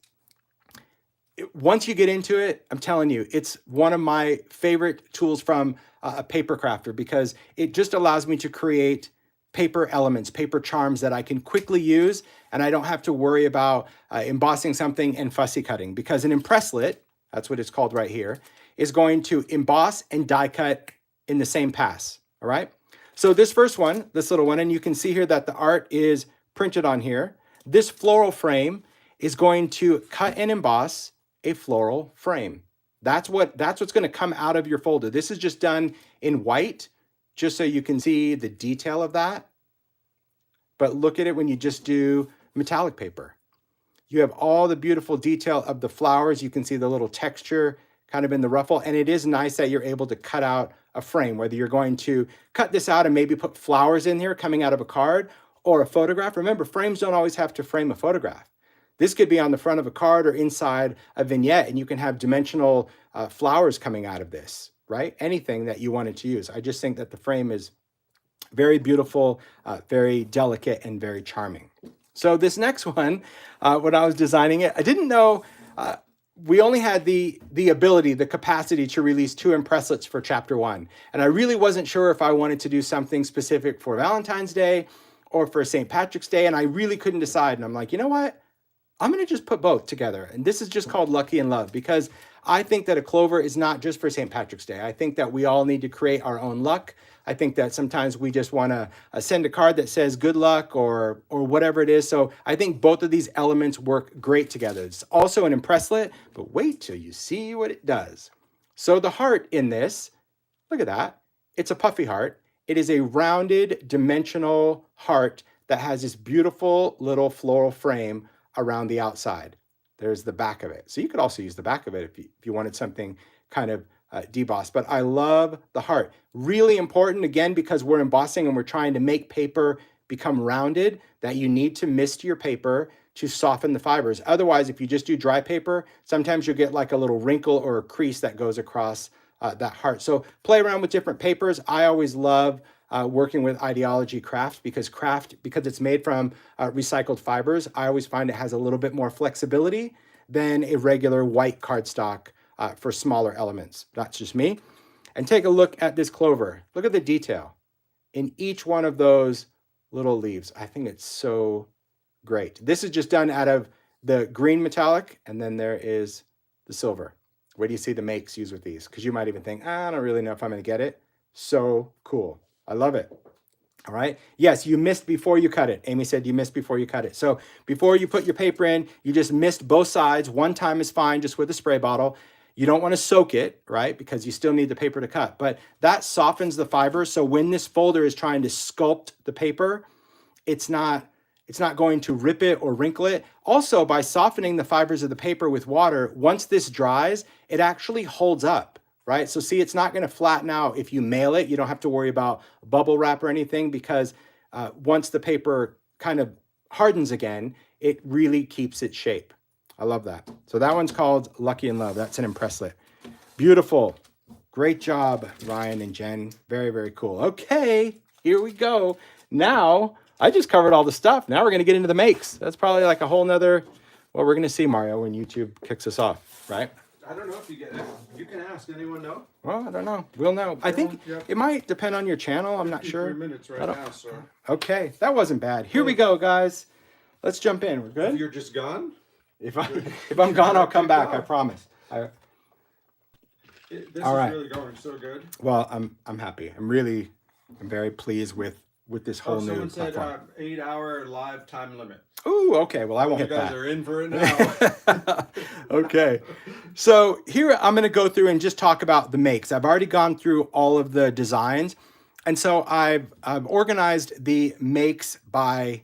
A: once you get into it, I'm telling you, it's one of my favorite tools from a paper crafter because it just allows me to create paper elements, paper charms that I can quickly use, and I don't have to worry about embossing something and fussy cutting because an impresslet, that's what it's called right here, is going to emboss and die cut in the same pass, all right? So this first one, this little one, and you can see here that the art is printed on here. This floral frame is going to cut and emboss a floral frame. That's what's going to come out of your folder. This is just done in white, just so you can see the detail of that. But look at it when you just do metallic paper. You have all the beautiful detail of the flowers. You can see the little texture kind of in the ruffle. And it is nice that you're able to cut out a frame, whether you're going to cut this out and maybe put flowers in here coming out of a card or a photograph. Remember, frames don't always have to frame a photograph. This could be on the front of a card or inside a vignette, and you can have dimensional flowers coming out of this, right? Anything that you wanted to use. I just think that the frame is very beautiful, very delicate, and very charming. So this next one, when I was designing it, I didn't know we only had the ability, the capacity to release 2 impresslets for chapter 1. And I really wasn't sure if I wanted to do something specific for Valentine's Day or for St. Patrick's Day. And I really couldn't decide. And I'm like, you know what? I'm going to just put both together. And this is just called Lucky in Love, because I think that a clover is not just for St. Patrick's Day. I think that we all need to create our own luck. I think that sometimes we just want to send a card that says good luck or whatever it is. So I think both of these elements work great together. It's also an impresslet, but wait till you see what it does. So the heart in this, look at that. It's a puffy heart. It is a rounded dimensional heart that has this beautiful little floral frame around the outside. There's the back of it. So you could also use the back of it if you wanted something kind of debossed. But I love the heart. Really important, again, because we're embossing and we're trying to make paper become rounded, that you need to mist your paper to soften the fibers. Otherwise, if you just do dry paper, sometimes you'll get like a little wrinkle or a crease that goes across that heart. So play around with different papers. I always love working with Ideology Craft, because it's made from recycled fibers, I always find it has a little bit more flexibility than a regular white cardstock for smaller elements. That's just me. And take a look at this clover. Look at the detail in each one of those little leaves. I think it's so great. This is just done out of the green metallic, and then there is the silver. Where do you see the makes used with these? Because you might even think, I don't really know if I'm going to get it. So cool. I love it. All right. Yes, you missed before you cut it. Amy said you missed before you cut it. So before you put your paper in, you just missed both sides. One time is fine, just with a spray bottle. You don't want to soak it, right? Because you still need the paper to cut. But that softens the fiber. So when this folder is trying to sculpt the paper, it's not going to rip it or wrinkle it. Also, by softening the fibers of the paper with water, once this dries, it actually holds up. Right? So see, it's not going to flatten out if you mail it. You don't have to worry about bubble wrap or anything, because once the paper kind of hardens again, it really keeps its shape. I love that. So that one's called Lucky in Love. That's an impresslet. Beautiful. Great job, Ryan and Jen. Very, very cool. Okay, here we go. Now, I just covered all the stuff. Now we're going to get into the makes. That's probably like a whole nother, well, we're going to see, Mario, when YouTube kicks us off, right?
B: I don't know if you get it. You can ask. Anyone know?
A: Well, I don't know. We'll know. I think it might depend on your channel. I'm not sure.
B: 3 minutes right now, sir.
A: Okay, that wasn't bad. Here we go, guys. Let's jump in. We're good?
B: You're just gone?
A: If I'm gone, I'll come back. I promise.
B: This is
A: right.
B: really going so good.
A: Well, I'm happy. I'm very pleased with this whole new
B: someone
A: platform.
B: said 8-hour live time limit.
A: Ooh, okay. Well, I won't hit that.
B: You guys are in for it now.
A: Okay. So here I'm going to go through and just talk about the makes. I've already gone through all of the designs. And so I've organized the makes by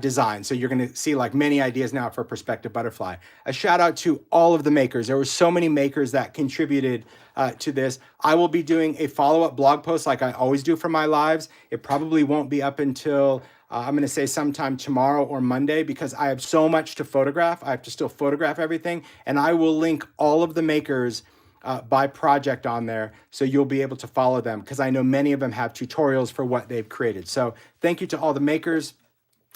A: design. So you're going to see like many ideas now for Perspective Butterfly. A shout out to all of the makers. There were so many makers that contributed to this. I will be doing a follow-up blog post like I always do for my lives. It probably won't be up until I'm going to say sometime tomorrow or Monday, because I have so much to photograph. I have to still photograph everything, and I will link all of the makers by project on there, so you'll be able to follow them, because I know many of them have tutorials for what they've created. So thank you to all the makers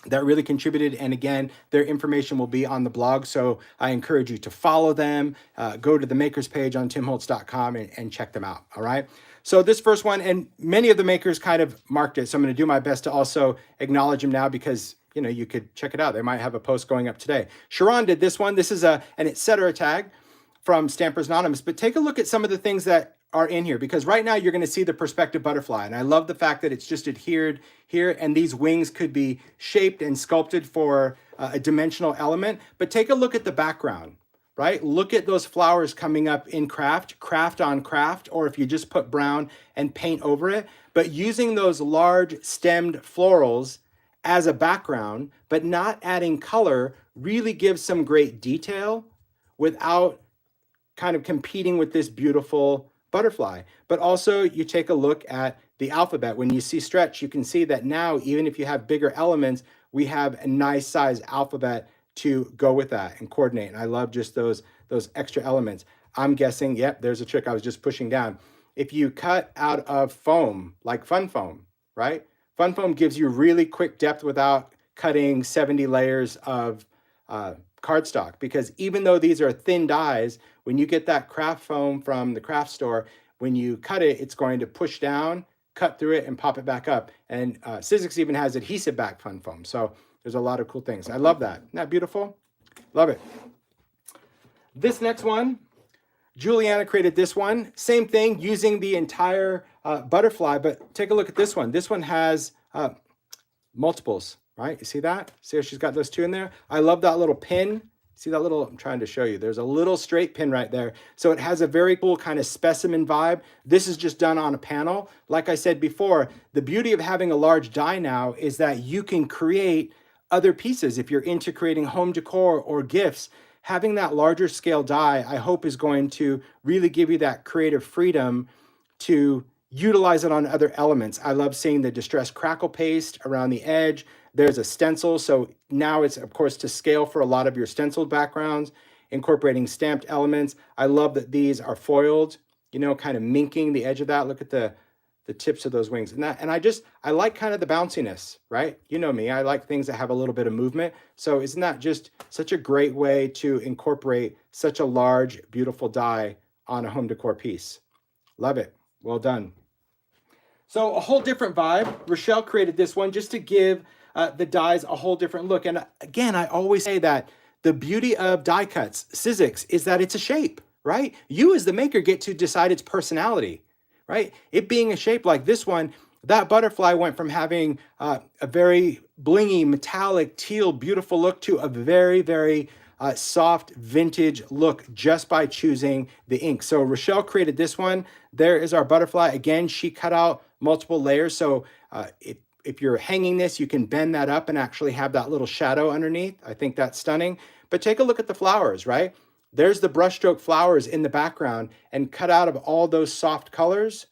A: that really contributed. And again, their information will be on the blog. So I encourage you to follow them, go to the makers page on timholtz.com and check them out. All right. So this first one, and many of the makers kind of marked it. So I'm going to do my best to also acknowledge them now, because, you know, you could check it out. They might have a post going up today. Sharon did this one. This is an etc. tag from Stampers Anonymous, but take a look at some of the things that are in here, because right now you're going to see the Perspective Butterfly. And I love the fact that it's just adhered here, and these wings could be shaped and sculpted for a dimensional element. But take a look at the background, right? Look at those flowers coming up in craft on craft, or if you just put brown and paint over it, but using those large stemmed florals as a background, but not adding color, really gives some great detail without kind of competing with this beautiful butterfly. But also you take a look at the alphabet. When you see stretch, you can see that now, even if you have bigger elements, we have a nice size alphabet to go with that and coordinate. And I love just those extra elements. I'm guessing, yep, there's a trick I was just pushing down. If you cut out of foam, like Fun Foam, right? Fun Foam gives you really quick depth without cutting 70 layers of cardstock, because even though these are thin dies, when you get that craft foam from the craft store, when you cut it, it's going to push down, cut through it, and pop it back up. And Sizzix even has adhesive back Fun Foam. So there's a lot of cool things. I love that. Isn't that beautiful? Love it. This next one, Juliana created this one. Same thing, using the entire butterfly, but take a look at this one. This one has multiples, right? You see that? See how she's got those two in there? I love that little pin. See that little, I'm trying to show you. There's a little straight pin right there. So it has a very cool kind of specimen vibe. This is just done on a panel. Like I said before, the beauty of having a large die now is that you can create other pieces. If you're into creating home decor or gifts, having that larger scale die, I hope, is going to really give you that creative freedom to utilize it on other elements. I love seeing the distressed crackle paste around the edge. There's a stencil, so now it's, of course, to scale for a lot of your stenciled backgrounds, incorporating stamped elements. I love that these are foiled, you know, kind of minking the edge of that. Look at the tips of those wings. And I like kind of the bounciness, right? You know me, I like things that have a little bit of movement. So isn't that just such a great way to incorporate such a large, beautiful die on a home decor piece? Love it. Well done. So a whole different vibe. Rochelle created this one just to give the dies a whole different look. And again, I always say that the beauty of die cuts, Sizzix, is that it's a shape, right? You as the maker get to decide its personality, right? It being a shape like this one, that butterfly went from having a very blingy, metallic, teal, beautiful look to a very, very soft vintage look just by choosing the ink. So Rochelle created this one. There is our butterfly. Again, she cut out multiple layers. So if you're hanging this, you can bend that up and actually have that little shadow underneath. I think that's stunning. But take a look at the flowers, right? There's the brushstroke flowers in the background and cut out of all those soft colors.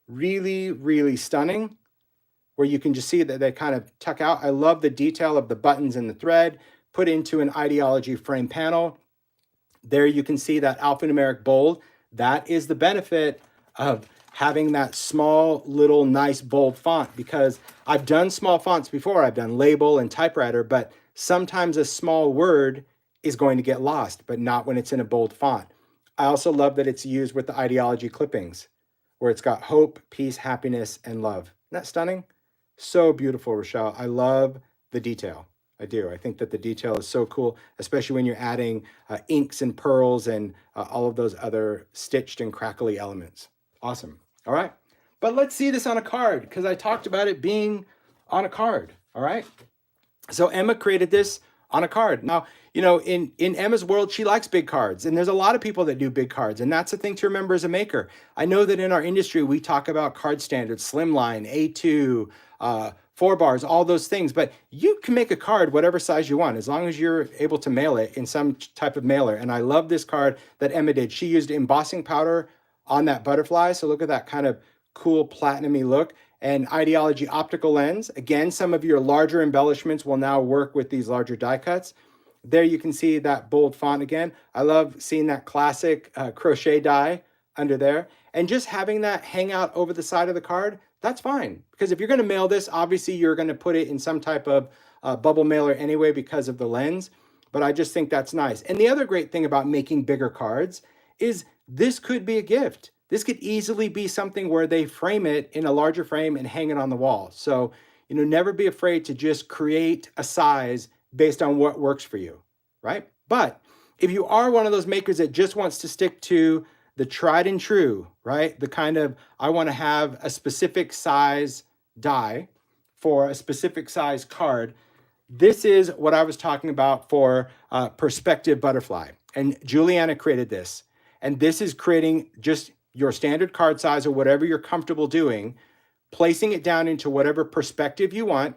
A: Really, really stunning, where you can just see that they kind of tuck out. I love the detail of the buttons in the thread put into an ideology frame panel. There you can see that alphanumeric bold. That is the benefit of having that small, little, nice, bold font, because I've done small fonts before. I've done label and typewriter, but sometimes a small word is going to get lost, but not when it's in a bold font. I also love that it's used with the ideology clippings, where it's got hope, peace, happiness, and love. Isn't that stunning? So beautiful, Rochelle. I love the detail. I do. I think that the detail is so cool, especially when you're adding inks and pearls and all of those other stitched and crackly elements. Awesome. All right. But let's see this on a card, because I talked about it being on a card. All right. So Emma created this on a card. Now, you know, in Emma's world, she likes big cards, and there's a lot of people that do big cards, and that's the thing to remember as a maker. I know that in our industry, we talk about card standards, slimline, A2, 4 bars, all those things, but you can make a card whatever size you want, as long as you're able to mail it in some type of mailer. And I love this card that Emma did. She used embossing powder on that butterfly, so look at that kind of cool platinum-y look. And ideology optical lens. Again, some of your larger embellishments will now work with these larger die cuts. There you can see that bold font again. I love seeing that classic crochet die under there. And just having that hang out over the side of the card, that's fine. Because if you're going to mail this, obviously you're going to put it in some type of bubble mailer anyway because of the lens. But I just think that's nice. And the other great thing about making bigger cards is this could be a gift. This could easily be something where they frame it in a larger frame and hang it on the wall. So, you know, never be afraid to just create a size based on what works for you, right? But if you are one of those makers that just wants to stick to the tried and true, right? The kind of, I want to have a specific size die for a specific size card. This is what I was talking about for Perspective Butterfly. And Juliana created this. And this is creating just your standard card size or whatever you're comfortable doing, placing it down into whatever perspective you want,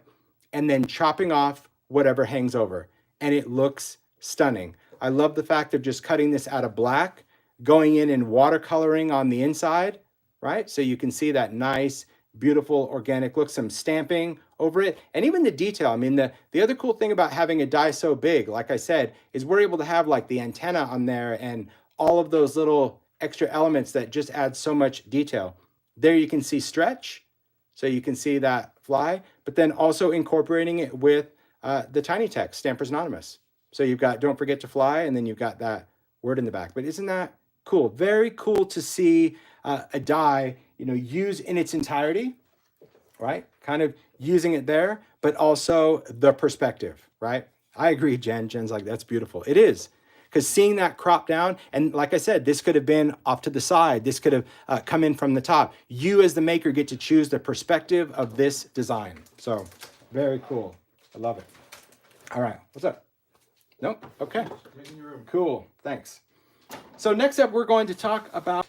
A: and then chopping off whatever hangs over. And it looks stunning. I love the fact of just cutting this out of black, going in and watercoloring on the inside, right? So you can see that nice, beautiful organic look, some stamping over it, and even the detail. I mean, the other cool thing about having a die so big, like I said, is we're able to have like the antenna on there and all of those little extra elements that just add so much detail. There you can see stretch, so you can see that fly, but then also incorporating it with the tiny text, Stampers Anonymous. So you've got don't forget to fly, and then you've got that word in the back. But isn't that cool? Very cool to see a die, used in its entirety, right? Kind of using it there, but also the perspective, right? I agree, Jen. Jen's like, that's beautiful. It is. Because seeing that crop down, and like I said, this could have been off to the side. This could have come in from the top. You as the maker get to choose the perspective of this design. So very cool. I love it. All right, what's up? Nope, okay. Cool, thanks. So next up, we're going to talk about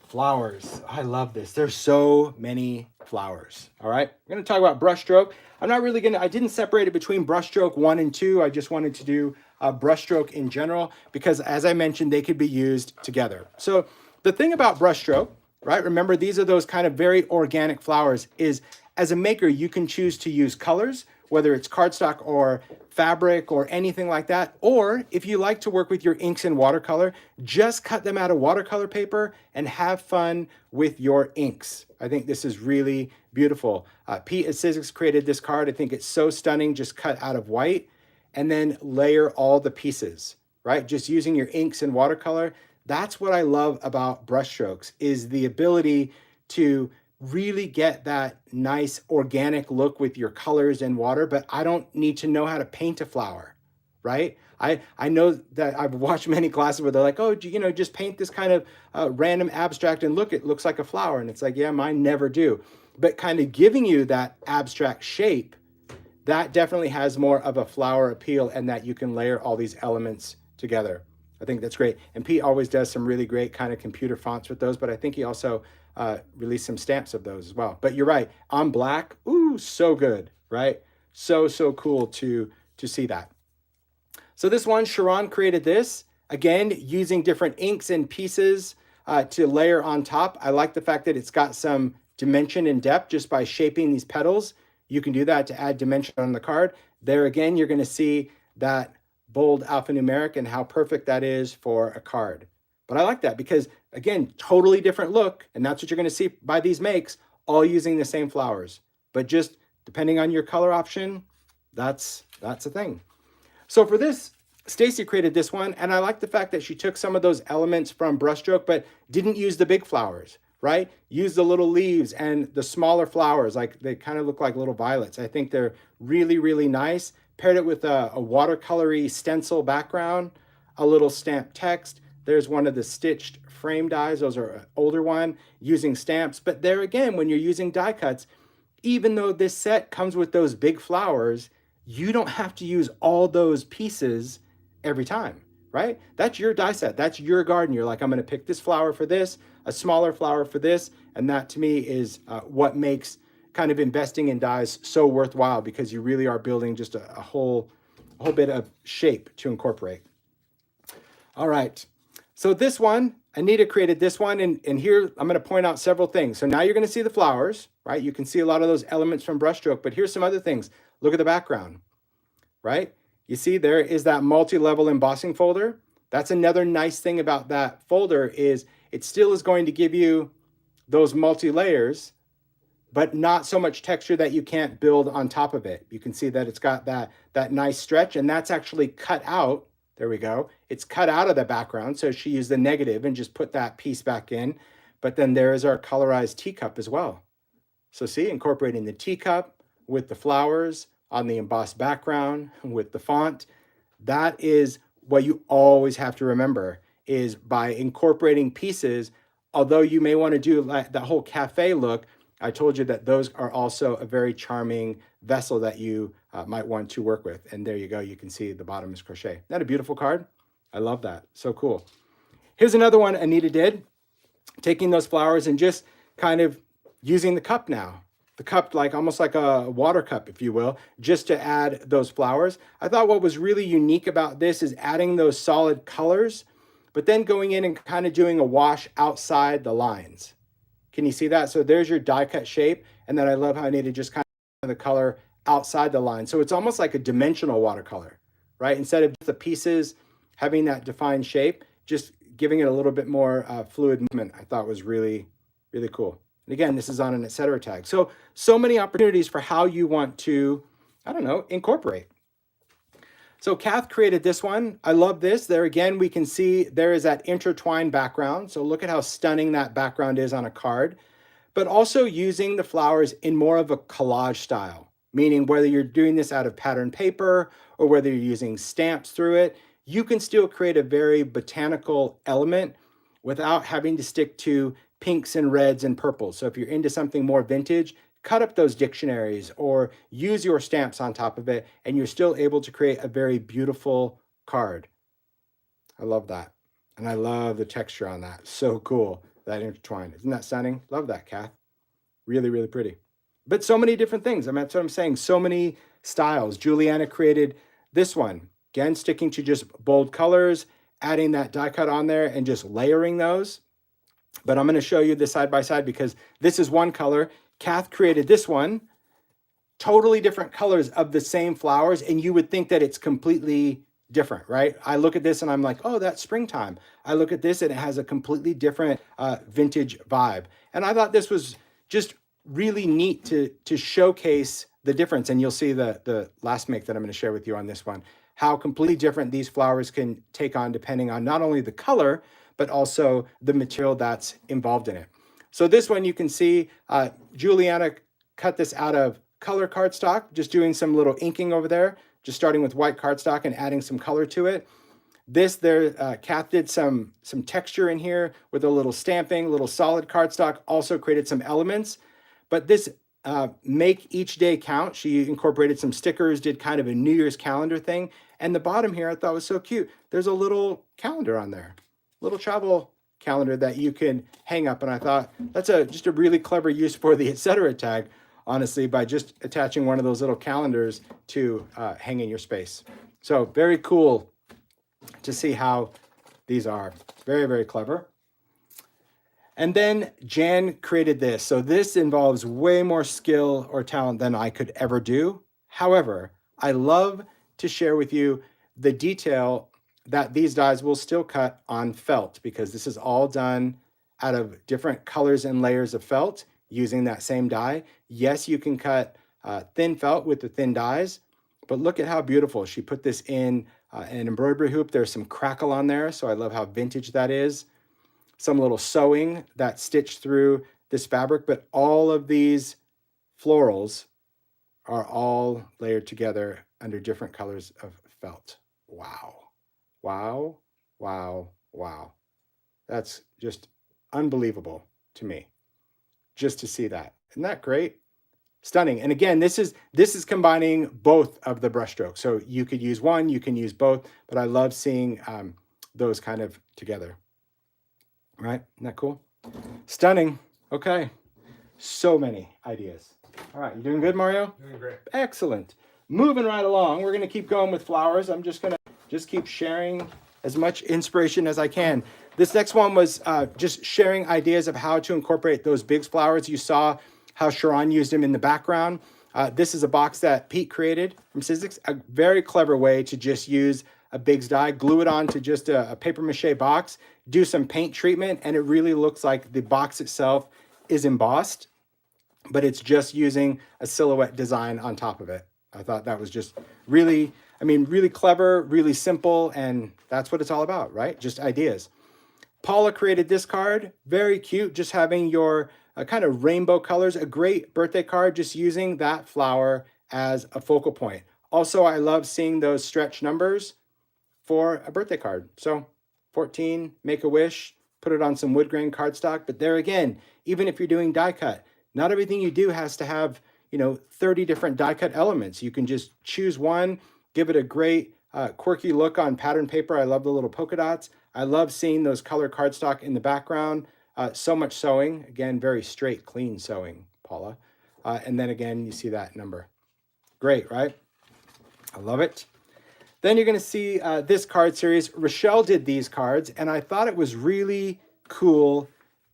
A: flowers. I love this. There's so many flowers. All right, we're going to talk about brushstroke. I'm not really I didn't separate it between brushstroke 1 and 2. I just wanted to do brushstroke in general because, as I mentioned, they could be used together. So the thing about brushstroke, right? Remember, these are those kind of very organic flowers. Is as a maker, you can choose to use colors, whether it's cardstock or fabric or anything like that. Or if you like to work with your inks in watercolor, just cut them out of watercolor paper and have fun with your inks. I think this is really beautiful. Pete at Sizzix created this card. I think it's so stunning, just cut out of white and then layer all the pieces, right? Just using your inks in watercolor. That's what I love about brushstrokes, is the ability to really get that nice organic look with your colors and water, but I don't need to know how to paint a flower, right? I know that I've watched many classes where they're like, oh, just paint this kind of random abstract and look, it looks like a flower. And it's like, yeah, mine never do. But kind of giving you that abstract shape, that definitely has more of a flower appeal, and that you can layer all these elements together. I think that's great. And Pete always does some really great kind of computer fonts with those, but I think he also released some stamps of those as well. But you're right, on black, ooh, so good, right? So cool to see that. So this one, Sharon created this, again, using different inks and pieces to layer on top. I like the fact that it's got some dimension and depth just by shaping these petals. You can do that to add dimension on the card. There again, you're gonna see that bold alphanumeric and how perfect that is for a card. But I like that because, again, totally different look, and that's what you're gonna see by these makes, all using the same flowers. But just depending on your color option, that's a thing. So for this, Stacy created this one, and I like the fact that she took some of those elements from brushstroke, but didn't use the big flowers, right? Use the little leaves and the smaller flowers, like they kind of look like little violets. I think they're really, really nice. Paired it with a watercolory stencil background, a little stamped text. There's one of the stitched frame dies. Those are an older one using stamps. But there again, when you're using die cuts, even though this set comes with those big flowers, you don't have to use all those pieces every time, right? That's your die set. That's your garden. You're like, I'm going to pick this flower for this, a smaller flower for this. And that to me is what makes kind of investing in dies so worthwhile, because you really are building just a whole bit of shape to incorporate. All right. So this one, Anita created this one, and here I'm going to point out several things. So now you're going to see the flowers, right? You can see a lot of those elements from brushstroke, but here's some other things. Look at the background, right? You see there is that multi-level embossing folder. That's another nice thing about that folder, is it still is going to give you those multi-layers, but not so much texture that you can't build on top of it. You can see that it's got that nice stretch, and that's actually cut out. There we go. It's cut out of the background. So she used the negative and just put that piece back in. But then there is our colorized teacup as well. So see, incorporating the teacup with the flowers on the embossed background with the font. That is what you always have to remember, is by incorporating pieces, although you may want to do that whole cafe look, I told you that those are also a very charming vessel that you might want to work with. And there you go. You can see the bottom is crochet. Isn't that a beautiful card? I love that. So cool. Here's another one Anita did, taking those flowers and just kind of using the cup now. The cup, like almost like a water cup, if you will, just to add those flowers. I thought what was really unique about this is adding those solid colors, but then going in and kind of doing a wash outside the lines. Can you see that? So there's your die cut shape. And then I love how I needed just kind of the color outside the line. So it's almost like a dimensional watercolor, right? Instead of just the pieces having that defined shape, just giving it a little bit more fluid movement, I thought was really, really cool. And again, this is on an etc. tag. So many opportunities for how you want to, I don't know, incorporate. So Kath created this one. I love this. There again, we can see there is that intertwined background. So look at how stunning that background is on a card, but also using the flowers in more of a collage style, meaning whether you're doing this out of pattern paper or whether you're using stamps through it, you can still create a very botanical element without having to stick to pinks and reds and purples. So if you're into something more vintage, cut up those dictionaries or use your stamps on top of it, and you're still able to create a very beautiful card. I love that. And I love the texture on that. So cool, that intertwined. Isn't that stunning? Love that, Kath. Really, really pretty. But so many different things. I mean, that's what I'm saying. So many styles. Juliana created this one. Again, sticking to just bold colors, adding that die cut on there and just layering those. But I'm going to show you this side by side because this is one color. Kath created this one, totally different colors of the same flowers, and you would think that it's completely different, right? I look at this and I'm like, oh, that's springtime. I look at this and it has a completely different vintage vibe. And I thought this was just really neat to showcase the difference. And you'll see the last make that I'm going to share with you on this one, how completely different these flowers can take on depending on not only the color, but also the material that's involved in it. So this one you can see Juliana cut this out of color cardstock, just doing some little inking over there, just starting with white cardstock and adding some color to it. This there, Kath did some texture in here with a little stamping, little solid cardstock, also created some elements. But this make each day count, she incorporated some stickers, did kind of a New Year's calendar thing. And the bottom here I thought was so cute. There's a little calendar on there, little travel calendar that you can hang up. And I thought that's just a really clever use for the etc. tag, honestly, by just attaching one of those little calendars to hang in your space. So very cool to see how these are. Very, very clever. And then Jan created this. So this involves way more skill or talent than I could ever do. However, I love to share with you the detail that these dies will still cut on felt, because this is all done out of different colors and layers of felt using that same die. Yes, you can cut thin felt with the thin dies, but look at how beautiful. She put this in an embroidery hoop. There's some crackle on there, so I love how vintage that is. Some little sewing that stitched through this fabric, but all of these florals are all layered together under different colors of felt. Wow. Wow, wow, wow. That's just unbelievable to me, just to see that. Isn't that great? Stunning. And again, this is combining both of the brush strokes. So you could use one, you can use both, but I love seeing those kind of together. Right? Isn't that cool? Stunning. Okay. So many ideas. All right. You doing good, Mario?
B: Doing great.
A: Excellent. Moving right along. We're going to keep going with flowers. I'm just going to keep sharing as much inspiration as I can. This next one was just sharing ideas of how to incorporate those big flowers. You saw how Sharon used them in the background. This is a box that Pete created from Sizzix. A very clever way to just use a Big's die, glue it onto just a paper mache box, do some paint treatment, and it really looks like the box itself is embossed, but it's just using a silhouette design on top of it. I thought that was just really, really clever, really simple, and that's what it's all about, right? Just ideas. Paula created this card, very cute, just having your kind of rainbow colors, a great birthday card, just using that flower as a focal point. Also, I love seeing those stretch numbers for a birthday card. So 14, make a wish, put it on some wood grain cardstock. But there again, even if you're doing die cut, not everything you do has to have, 30 different die cut elements. You can just choose one, give it a great quirky look on pattern paper. I love the little polka dots. I love seeing those color cardstock in the background. So much sewing. Again, very straight, clean sewing, Paula. And then again, you see that number. Great, right? I love it. Then you're going to see this card series. Rochelle did these cards, and I thought it was really cool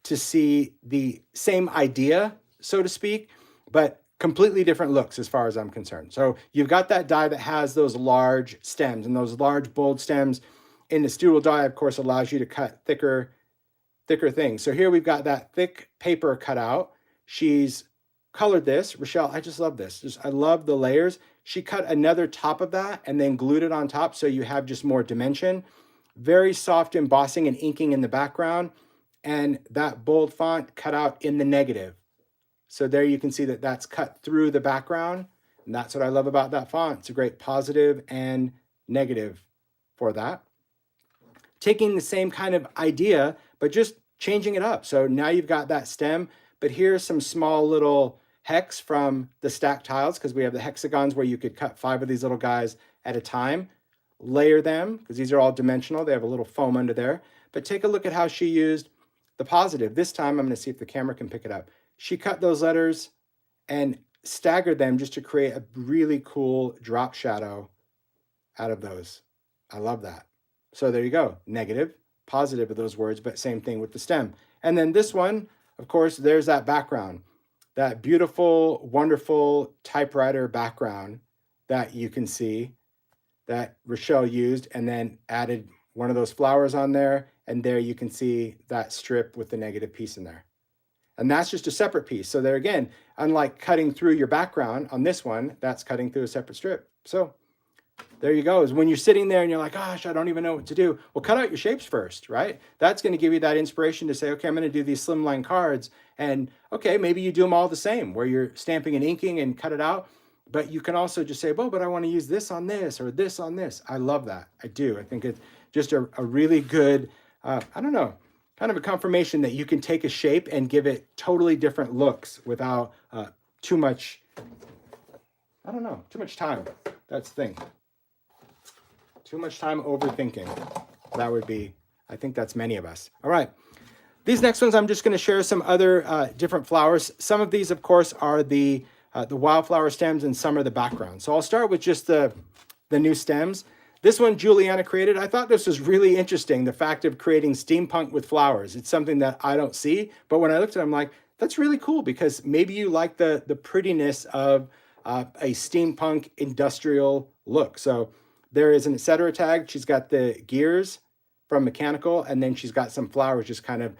A: to see the same idea, so to speak, but completely different looks as far as I'm concerned. So you've got that die that has those large stems, and those large bold stems in the studal die, of course, allows you to cut thicker things. So here we've got that thick paper cut out. She's colored this. Rochelle, I just love this. I love the layers. She cut another top of that and then glued it on top so you have just more dimension. Very soft embossing and inking in the background, and that bold font cut out in the negative. So there you can see that that's cut through the background, and that's what I love about that font. It's a great positive and negative for that. Taking the same kind of idea, but just changing it up. So now you've got that stem, but here's some small little hex from the stacked tiles, because we have the hexagons where you could cut 5 of these little guys at a time. Layer them, because these are all dimensional. They have a little foam under there. But take a look at how she used the positive. This time, I'm going to see if the camera can pick it up. She cut those letters and staggered them just to create a really cool drop shadow out of those. I love that. So there you go. Negative, positive of those words, but same thing with the stem. And then this one, of course, there's that background. That beautiful, wonderful typewriter background that you can see that Rochelle used, and then added one of those flowers on there. And there you can see that strip with the negative piece in there. And that's just a separate piece. So there again, unlike cutting through your background on this one, that's cutting through a separate strip. So there you go. Is when you're sitting there and you're like, gosh, I don't even know what to do. Well, cut out your shapes first, right? That's going to give you that inspiration to say, okay, I'm going to do these slimline cards. And okay, maybe you do them all the same, where you're stamping and inking and cut it out. But you can also just say, well, but I want to use this on this or this on this. I love that. I do. I think it's just a really good, I don't know, kind of a confirmation that you can take a shape and give it totally different looks without too much, I don't know, too much time. That's the thing. Too much time overthinking. That would be, I think that's many of us. All right. These next ones, I'm just going to share some other different flowers. Some of these, of course, are the wildflower stems, and some are the background. So I'll start with just the new stems. This one Juliana created. I thought this was really interesting, the fact of creating steampunk with flowers. It's something that I don't see, but when I looked at it, I'm like, that's really cool, because maybe you like the prettiness of a steampunk industrial look. So there is an etc. tag. She's got the gears from mechanical, and then she's got some flowers, just kind of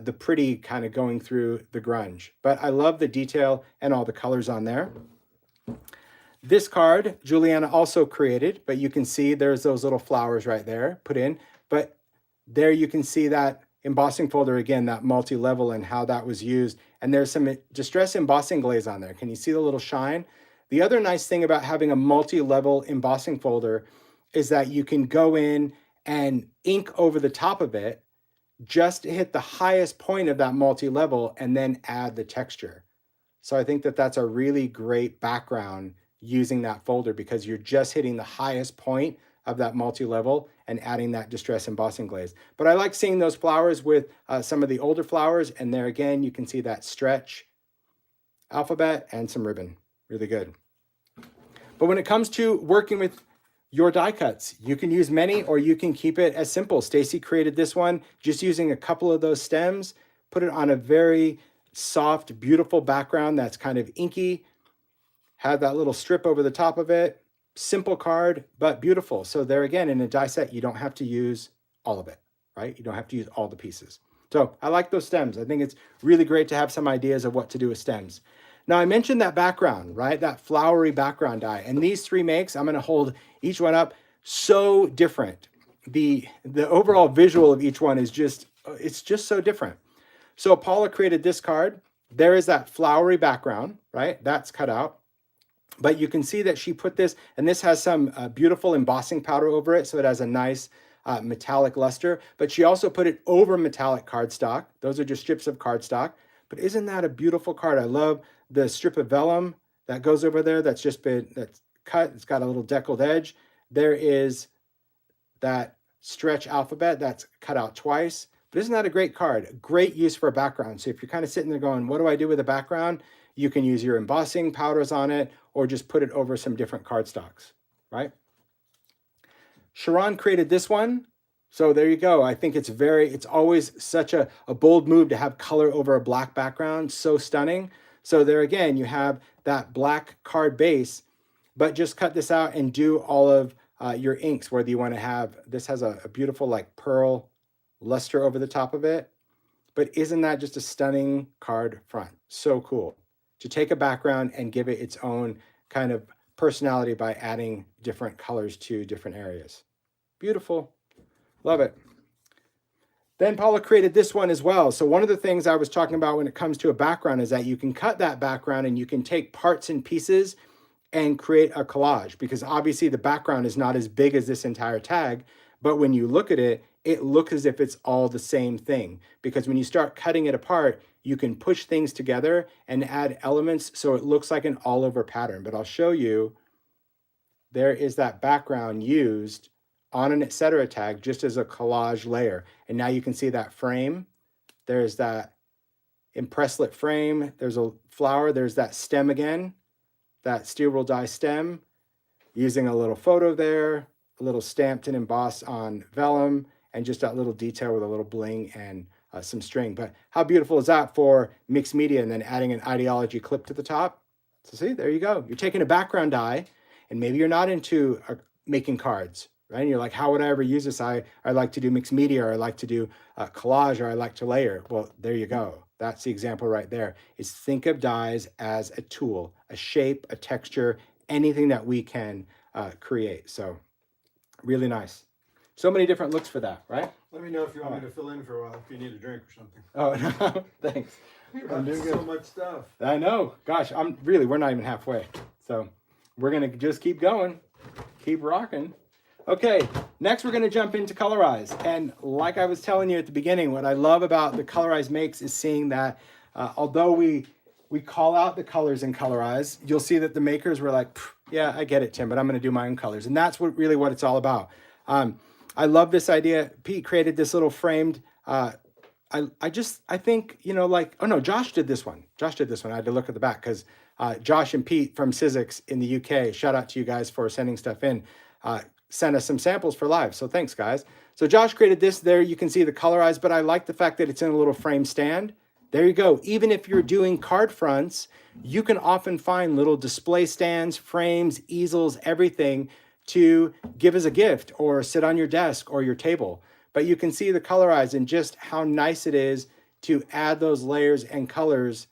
A: the pretty kind of going through the grunge. But I love the detail and all the colors on there. This card, Juliana also created, but you can see there's those little flowers right there put in. But there you can see that embossing folder again, that multi-level, and how that was used. And there's some distress embossing glaze on there. Can you see the little shine? The other nice thing about having a multi-level embossing folder is that you can go in and ink over the top of it, just to hit the highest point of that multi-level and then add the texture. So I think that that's a really great background using that folder, because you're just hitting the highest point of that multi-level and adding that distress embossing glaze. But I like seeing those flowers with some of the older flowers, and there again, you can see that stretch alphabet and some ribbon. Really good. But when it comes to working with your die cuts, you can use many, or you can keep it as simple. Stacy created this one just using a couple of those stems, put it on a very soft, beautiful background that's kind of inky, had that little strip over the top of it. Simple card, but beautiful. So there again, in a die set, you don't have to use all of it, right? You don't have to use all the pieces. So I like those stems. I think it's really great to have some ideas of what to do with stems. Now, I mentioned that background, right? That flowery background die. And these 3 makes, I'm going to hold each one up. So different. The overall visual of each one is just, it's just so different. So Paula created this card. There is that flowery background, right? That's cut out. But you can see that she put this, and this has some beautiful embossing powder over it, so it has a nice metallic luster. But she also put it over metallic cardstock. Those are just strips of cardstock. But isn't that a beautiful card? I love the strip of vellum that goes over there that's just been cut. It's got a little deckled edge. There is that stretch alphabet that's cut out twice. But isn't that a great card? Great use for a background. So if you're kind of sitting there going, what do I do with a background? You can use your embossing powders on it, or just put it over some different cardstocks, right? Sharon created this one. So there you go. I think it's always such a bold move to have color over a black background. So stunning. So there again, you have that black card base, but just cut this out and do all of your inks, whether you want to have, this has a beautiful like pearl luster over the top of it. But isn't that just a stunning card front? So cool to take a background and give it its own kind of personality by adding different colors to different areas. Beautiful. Love it. Then Paula created this one as well. So one of the things I was talking about when it comes to a background is that you can cut that background and you can take parts and pieces and create a collage, because obviously the background is not as big as this entire tag, but when you look at it, it looks as if it's all the same thing, because when you start cutting it apart, you can push things together and add elements so it looks like an all over pattern. But I'll show you, there is that background used on an etc. tag just as a collage layer. And now you can see that frame. There's that impresslet frame. There's a flower. There's that stem again, that steel wool die stem, using a little photo there, a little stamped and embossed on vellum, and just that little detail with a little bling and some string. But how beautiful is that for mixed media, and then adding an ideology clip to the top? So see, there you go. You're taking a background die, and maybe you're not into making cards, right? And you're like, how would I ever use this? I like to do mixed media, or I like to do collage, or I like to layer. Well, there you go. That's the example right there, is think of dies as a tool, a shape, a texture, anything that we can create. So really nice. So many different looks for that, right?
B: Let me know if you want me to fill in for a while, if you need a drink or something.
A: Oh, no, thanks.
B: I'm doing so much stuff.
A: I know. Gosh, we're not even halfway. So we're going to just keep going, keep rocking. Okay, next we're going to jump into Colorize. And like I was telling you at the beginning, what I love about the Colorize Makes is seeing that although we call out the colors in Colorize, you'll see that the makers were like, yeah, I get it, Tim, but I'm going to do my own colors. And that's really what it's all about. I love this idea. Pete created this little framed, I think, oh no, Josh did this one. I had to look at the back because Josh and Pete from Sizzix in the UK, shout out to you guys for sending stuff in, sent us some samples for live. So thanks, guys. So Josh created this. There you can see the Colorize, but I like the fact that it's in a little frame stand. There you go. Even if you're doing card fronts, you can often find little display stands, frames, easels, everything to give as a gift or sit on your desk or your table. But you can see the Colorize and just how nice it is to add those layers and colors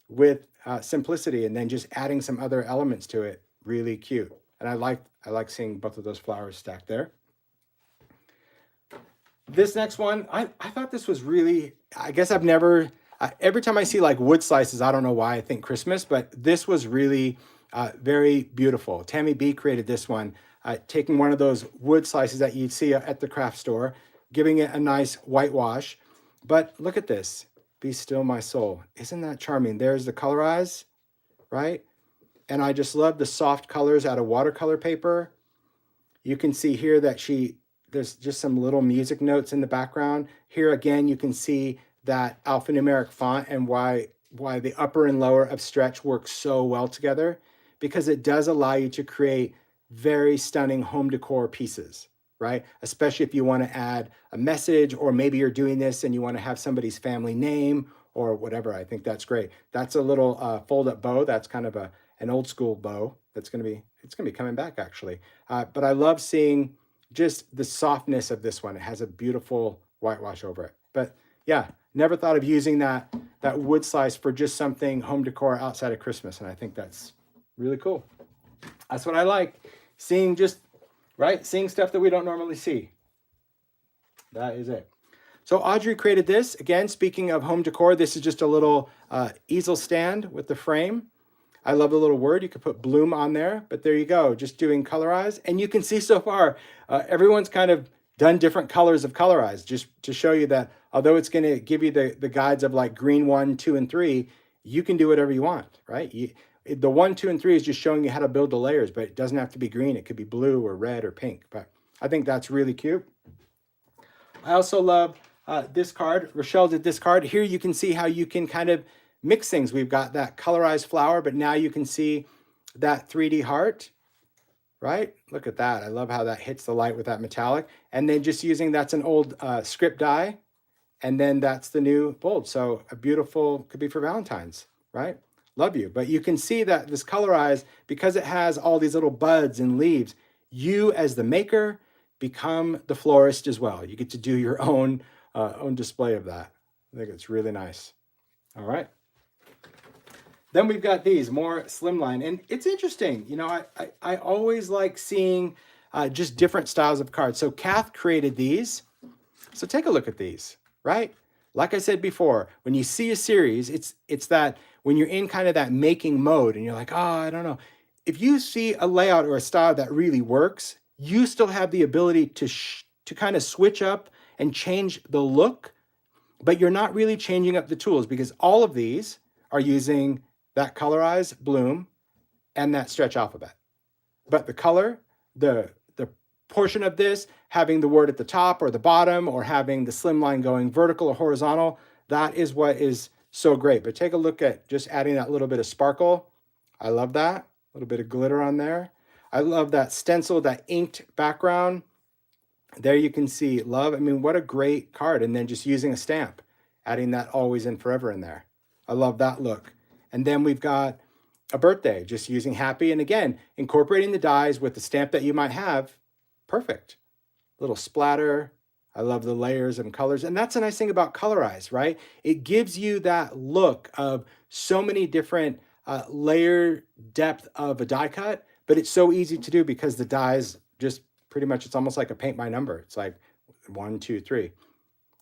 A: with simplicity, and then just adding some other elements to it. Really cute. And I like seeing both of those flowers stacked there. This next one, I thought this was really, I guess I've never, every time I see like wood slices, I don't know why I think Christmas, but this was really very beautiful. Tammy B created this one, taking one of those wood slices that you'd see at the craft store, giving it a nice whitewash. But look at this. Be still my soul. Isn't that charming? There's the Colorize, right? And I just love the soft colors out of watercolor paper. You can see here that there's just some little music notes in the background. Here again, you can see that alphanumeric font and why the upper and lower of stretch work so well together, because it does allow you to create very stunning home decor pieces, right? Especially if you want to add a message, or maybe you're doing this and you want to have somebody's family name or whatever. I think that's great. That's a little fold-up bow. That's kind of an old school bow. It's going to be coming back actually. But I love seeing just the softness of this one. It has a beautiful whitewash over it. But yeah, never thought of using that wood slice for just something home decor outside of Christmas. And I think that's really cool. That's what I like. Seeing seeing stuff that we don't normally see. That is it. So Audrey created this. Again, speaking of home decor, this is just a little easel stand with the frame. I love the little word. You could put bloom on there, but there you go. Just doing Colorize. And you can see so far, everyone's kind of done different colors of Colorize, just to show you that although it's going to give you the guides of like green 1, 2, and 3, you can do whatever you want, right? The 1, 2, and 3 is just showing you how to build the layers, but it doesn't have to be green. It could be blue or red or pink. But I think that's really cute. I also love this card. Rochelle did this card. Here you can see how you can kind of mix things. We've got that colorized flower, but now you can see that 3D heart. right? Look at that. I love how that hits the light with that metallic. And then just using, that's an old script die. And then that's the new bold. So a beautiful, could be for Valentine's, right? Love you. But you can see that this Colorize, because it has all these little buds and leaves, you as the maker become the florist as well. You get to do your own display of that. I think it's really nice. All right. Then we've got these more slimline, and it's interesting. You know, I always like seeing just different styles of cards. So Kath created these. So take a look at these, right? Like I said before, when you see a series, it's that when you're in kind of that making mode and you're like, oh, I don't know. If you see a layout or a style that really works, you still have the ability to kind of switch up and change the look, but you're not really changing up the tools because all of these are using that Colorize bloom and that stretch alphabet. But the color, the portion of this, having the word at the top or the bottom, or having the slim line going vertical or horizontal, that is what is so great. But take a look at just adding that little bit of sparkle. I love that. A little bit of glitter on there. I love that stencil, that inked background. There you can see love. I mean, what a great card. And then just using a stamp, adding that always and forever in there. I love that look. And then we've got a birthday, just using happy. And again, incorporating the dies with the stamp that you might have. Perfect. Little splatter. I love the layers and colors. And that's a nice thing about Colorize, right? It gives you that look of so many different layer depth of a die cut, but it's so easy to do because the dies just pretty much, it's almost like a paint by number. It's like 1, 2, 3.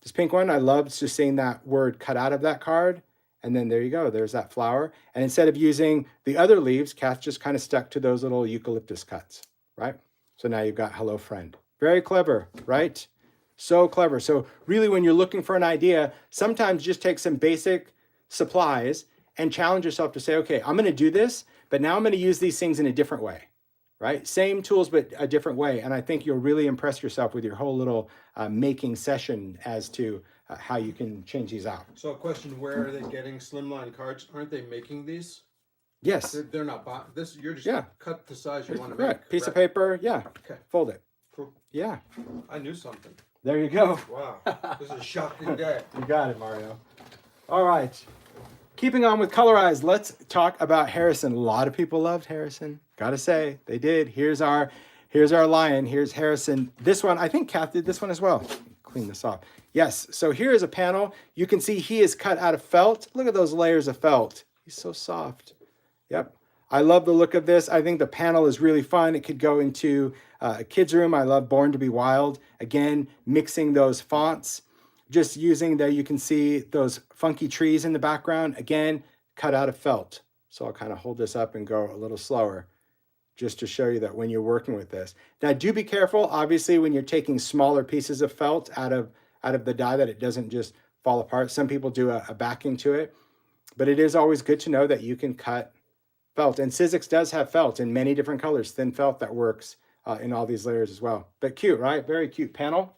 A: This pink one, I love just seeing that word cut out of that card. And then there you go, there's that flower. And instead of using the other leaves, Kath just kind of stuck to those little eucalyptus cuts, right? So now you've got Hello Friend. Very clever, right? So clever. So really when you're looking for an idea, sometimes just take some basic supplies and challenge yourself to say, okay, I'm gonna do this, but now I'm gonna use these things in a different way, right? Same tools, but a different way. And I think you'll really impress yourself with your whole little making session as to how you can change these out.
B: So a question, where are they getting slimline cards? Aren't they making these?
A: Yes.
B: They're not bought. This, you're just cut the size you want to
A: Right.
B: make.
A: Piece of paper, yeah.
B: Okay.
A: Fold it.
B: Cool.
A: Yeah.
B: I knew something.
A: There you go.
B: Wow. This is a shocking day.
A: You got it, Mario. All right. Keeping on with Colorize, let's talk about Harrison. A lot of people loved Harrison. Gotta say, they did. Here's our lion. Here's Harrison. This one, I think Kath did this one as well. Clean this off. Yes, so here is a panel. You can see he is cut out of felt. Look at those layers of felt. He's so soft. Yep. I love the look of this. I think the panel is really fun. It could go into a kid's room. I love Born to be Wild. Again, mixing those fonts. Just using there, you can see those funky trees in the background. Again, cut out of felt. So I'll kind of hold this up and go a little slower just to show you that when you're working with this. Now, do be careful, obviously, when you're taking smaller pieces of felt out of the die, that it doesn't just fall apart. Some people do a backing to it, but it is always good to know that you can cut felt. And Sizzix does have felt in many different colors, thin felt that works in all these layers as well. But cute, right? Very cute panel.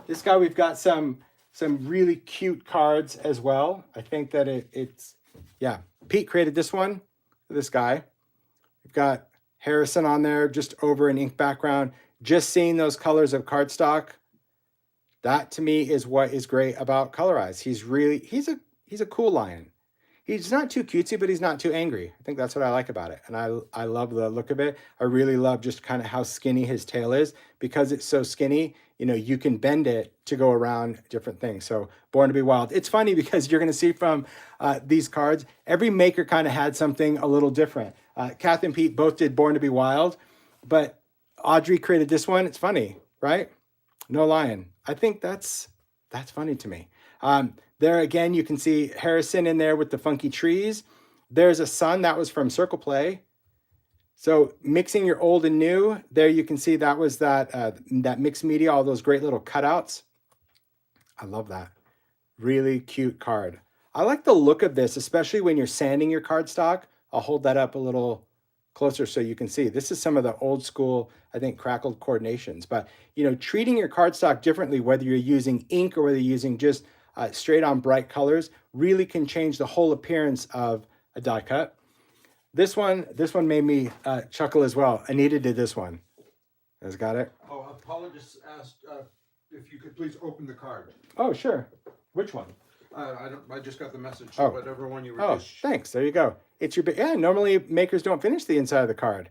A: This guy, we've got some really cute cards as well. I think that it's, yeah. Pete created this one, this guy. We've got Harrison on there, just over an ink background. Just seeing those colors of cardstock, that to me is what is great about Colorize. He's a cool lion. He's not too cutesy, but he's not too angry. I think that's what I like about it. And I love the look of it. I really love just kind of how skinny his tail is. Because it's so skinny, you know, you can bend it to go around different things. So Born to be Wild. It's funny because you're going to see from these cards, every maker kind of had something a little different. Kath and Pete both did Born to be Wild, but Audrey created this one. It's funny, right? No lion. I think that's funny to me. There again, you can see Harrison in there with the funky trees. There's a sun that was from Circle Play. So mixing your old and new, there you can see that was that mixed media, all those great little cutouts. I love that. Really cute card. I like the look of this, especially when you're sanding your cardstock. I'll hold that up a little closer so you can see. This is some of the old school, I think, crackled coordinations. But, you know, treating your cardstock differently, whether you're using ink or whether you're using just straight on bright colors, really can change the whole appearance of a die cut. This one made me chuckle as well. Anita did this one. You guys got it?
B: Oh, apologist asked if you could please open the card.
A: Oh, sure. Which one?
B: I just got the message. So whatever one you were.
A: Oh, thanks. There you go. It's your yeah. Normally makers don't finish the inside of the card.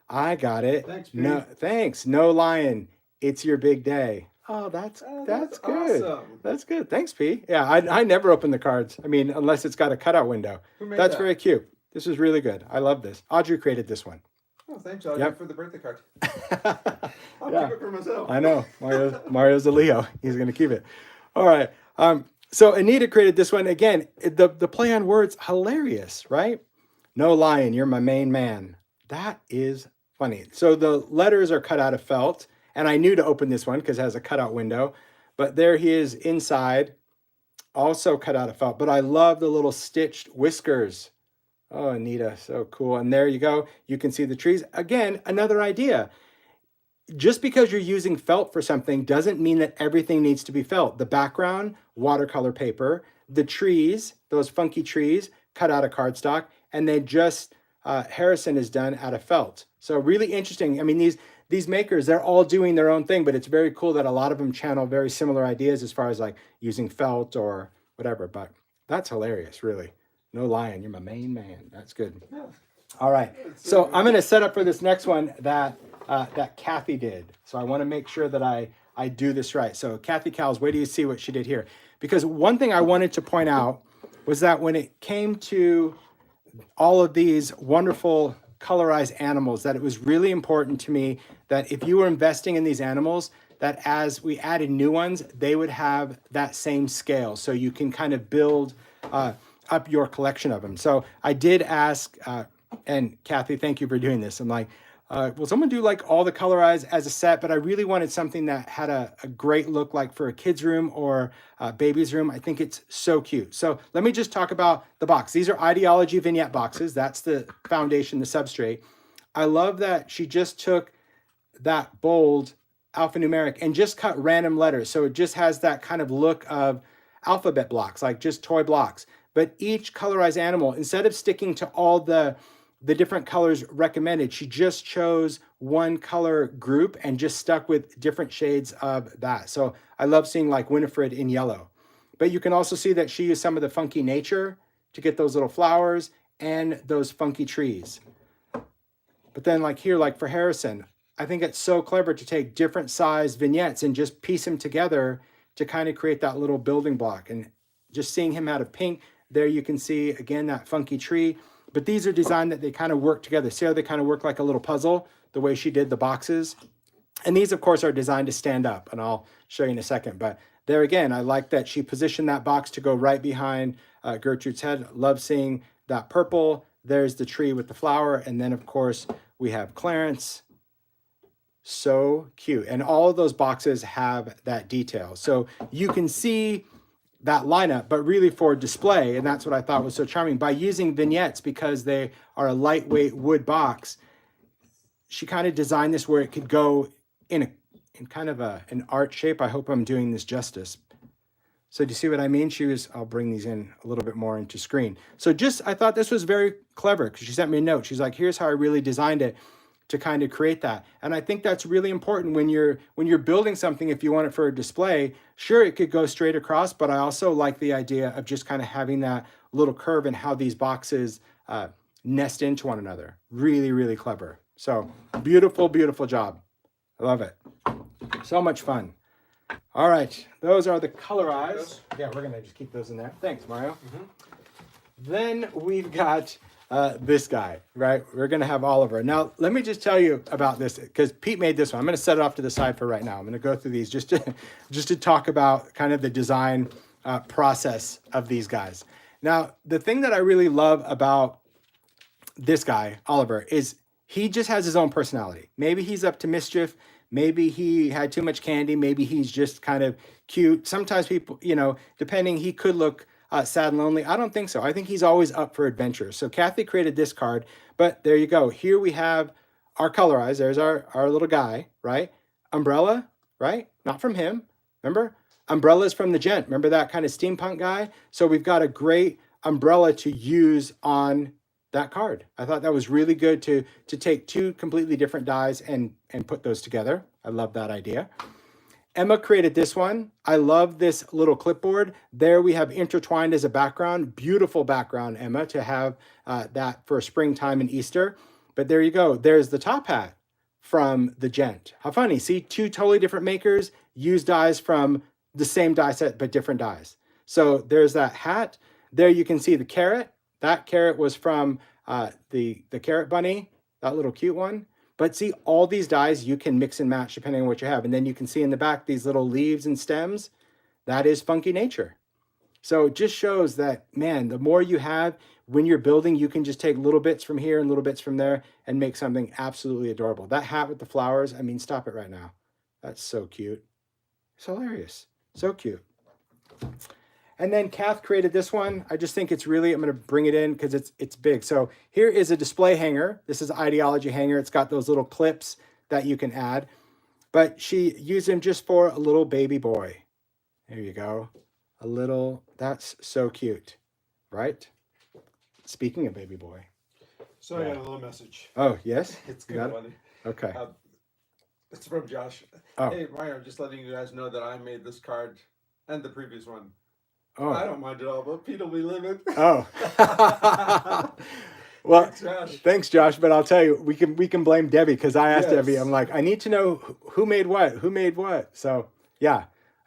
A: I got it.
B: Thanks, Pete.
A: No, thanks. No lion. It's your big day. Oh, that's good.
B: Awesome.
A: That's good. Thanks, P. Yeah, I never open the cards. I mean, unless it's got a cutout window.
B: Who made
A: That's
B: that?
A: very cute. This is really good. I love this. Audrey created this one.
B: Oh, thanks, Audrey,
A: Yep.
B: for the birthday card. I'll
A: Yeah.
B: keep it for myself.
A: I know. Mario's a Leo. He's going to keep it. All right. So Anita created this one. Again, the play on words, hilarious, right? No lion, you're my main man. That is funny. So the letters are cut out of felt, and I knew to open this one because it has a cutout window. But there he is inside, also cut out of felt. But I love the little stitched whiskers. Oh, Anita, so cool. And there you go. You can see the trees. Again, another idea. Just because you're using felt for something doesn't mean that everything needs to be felt. The background, watercolor paper, the trees, those funky trees, cut out of cardstock, and then just Harrison is done out of felt. So really interesting. I mean, these makers, they're all doing their own thing, but it's very cool that a lot of them channel very similar ideas as far as like using felt or whatever. But that's hilarious, really. No lion, you're my main man. That's good.
B: Yeah.
A: All right. So I'm going to set up for this next one that Kathy did. So I want to make sure that I do this right. So Kathy Cowles, wait till you see what she did here. Because one thing I wanted to point out was that when it came to all of these wonderful colorized animals, that it was really important to me that if you were investing in these animals, that as we added new ones, they would have that same scale. So you can kind of build up your collection of them. So I did ask, and Kathy, thank you for doing this. I'm like, will someone do like all the Colorize as a set? But I really wanted something that had a great look like for a kid's room or a baby's room. I think it's so cute. So let me just talk about the box. These are ideology vignette boxes. That's the foundation, the substrate. I love that she just took that bold alphanumeric and just cut random letters. So it just has that kind of look of alphabet blocks, like just toy blocks. But each colorized animal, instead of sticking to all the different colors recommended, she just chose one color group and just stuck with different shades of that. So I love seeing like Winifred in yellow. But you can also see that she used some of the funky nature to get those little flowers and those funky trees. But then like here, like for Harrison, I think it's so clever to take different size vignettes and just piece them together to kind of create that little building block. And just seeing him out of pink, there you can see, again, that funky tree. But these are designed that they kind of work together. See how they kind of work like a little puzzle, the way she did the boxes? And these, of course, are designed to stand up, and I'll show you in a second. But there again, I like that she positioned that box to go right behind Gertrude's head. Love seeing that purple. There's the tree with the flower. And then, of course, we have Clarence. So cute. And all of those boxes have that detail. So you can see that lineup, but really for display, and that's what I thought was so charming. By using vignettes, because they are a lightweight wood box, she kind of designed this where it could go in kind of an art shape. I hope I'm doing this justice. So do you see what I mean? I'll bring these in a little bit more into screen. So I thought this was very clever because she sent me a note. She's like, here's how I really designed it to kind of create that. And I think that's really important when you're building something. If you want it for a display, sure, it could go straight across, but I also like the idea of just kind of having that little curve and how these boxes nest into one another. Really, really clever. So beautiful, beautiful job. I love it. So much fun. All right, those are the Colorize. Yeah, we're gonna just keep those in there. Thanks, Mario. Then we've got this guy, right? We're going to have Oliver. Now, let me just tell you about this because Pete made this one. I'm going to set it off to the side for right now. I'm going to go through these just to talk about kind of the design process of these guys. Now, the thing that I really love about this guy, Oliver, is he just has his own personality. Maybe he's up to mischief. Maybe he had too much candy. Maybe he's just kind of cute. Sometimes people, depending, he could look sad and lonely. I don't think so. I think he's always up for adventure. So Kathy created this card, but there you go. Here we have our Colorize. There's our little guy, right? Umbrella, right? Not from him. Remember? Umbrella's from the Gent. Remember that kind of steampunk guy? So we've got a great umbrella to use on that card. I thought that was really good to take two completely different dies and put those together. I love that idea. Emma created this one. I love this little clipboard. There we have intertwined as a background. Beautiful background, Emma, to have that for springtime and Easter. But there you go. There's the top hat from the Gent. How funny. See, two totally different makers use dies from the same die set, but different dies. So there's that hat. There you can see the carrot. That carrot was from the carrot bunny, that little cute one. But see, all these dies you can mix and match depending on what you have. And then you can see in the back these little leaves and stems. That is funky nature. So it just shows that, man, the more you have when you're building, you can just take little bits from here and little bits from there and make something absolutely adorable. That hat with the flowers, I mean, stop it right now. That's so cute. It's hilarious. So cute. And then Kath created this one. I just think it's really, I'm going to bring it in because it's big. So here is a display hanger. This is an ideology hanger. It's got those little clips that you can add. But she used them just for a little baby boy. There you go. A little, that's so cute, right? Speaking of baby boy.
B: So I got a little message.
A: Oh, yes?
B: It's kind of funny.
A: Okay.
B: It's from Josh.
A: Oh.
B: Hey, Ryan, I'm just letting you guys know that I made this card and the previous one.
A: Oh.
B: I don't mind at all, but Pete will be living.
A: Oh. Well,
B: thanks,
A: Josh. But I'll tell you, we can blame Debbie because I asked
B: Yes.
A: Debbie. I'm like, I need to know who made what. So yeah,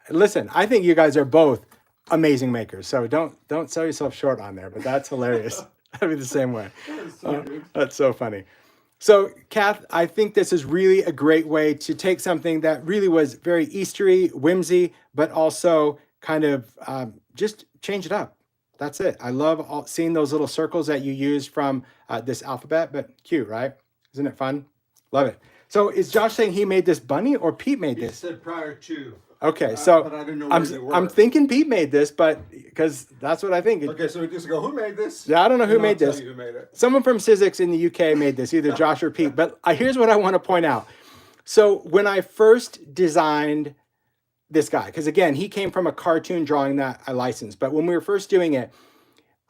A: listen, I think you guys are both amazing makers. So don't sell yourself short on there. But that's hilarious. I'd be the same way. That's so funny. So, Kath, I think this is really a great way to take something that really was very Eastery, whimsy, but also kind of just change it up. That's it. I love seeing those little circles that you used from this alphabet, but cute, right? Isn't it fun? Love it. So is Josh saying he made this bunny or Pete made this?
B: He said prior to.
A: Okay, so
B: but I didn't know where they were.
A: I'm thinking Pete made this, but because that's what I think.
B: Okay, so we just go, who made this?
A: Yeah, I don't know who
B: And
A: made
B: I'll
A: this.
B: tell you who made it.
A: Someone from Sizzix in the UK made this, either Josh or Pete. But here's what I want to point out. So when I first designed this guy, because again, he came from a cartoon drawing that I licensed. But when we were first doing it,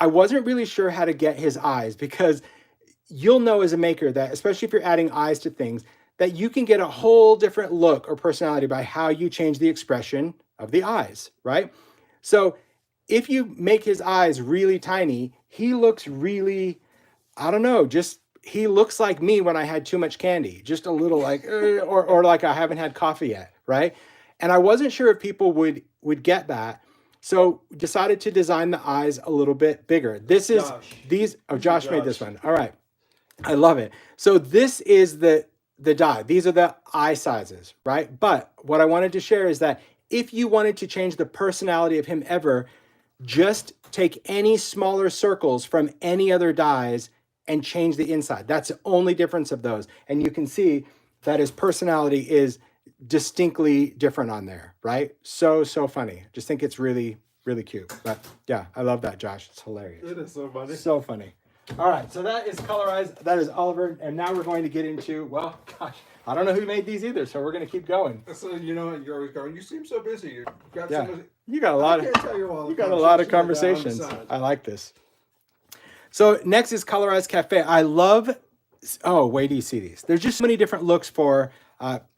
A: I wasn't really sure how to get his eyes, because you'll know as a maker that, especially if you're adding eyes to things, that you can get a whole different look or personality by how you change the expression of the eyes, right? So if you make his eyes really tiny, he looks really, I don't know, just he looks like me when I had too much candy, just a little like, or like I haven't had coffee yet, right? And I wasn't sure if people would get that. So decided to design the eyes a little bit bigger. This is Josh made this one. All right. I love it. So this is the die. These are the eye sizes, right? But what I wanted to share is that if you wanted to change the personality of him ever, just take any smaller circles from any other dies and change the inside. That's the only difference of those. And you can see that his personality is distinctly different on there, right? So funny. Just think it's really, really cute. But yeah, I love that, Josh. It's hilarious.
B: It is so funny.
A: So funny. All right, so that is Colorize. That is Oliver. And now we're going to get into, well, gosh, I don't know who made these either, so we're going to keep going.
B: So, you know, you're always going, you seem so busy. You've got
A: Yeah,
B: so much.
A: you got a lot
B: I
A: of,
B: can't tell you all the
A: you got a lot of
B: conversations
A: conversations.
B: down
A: I like this. So next is Colorize Cafe. I love, oh, wait do you see these? There's just so many different looks for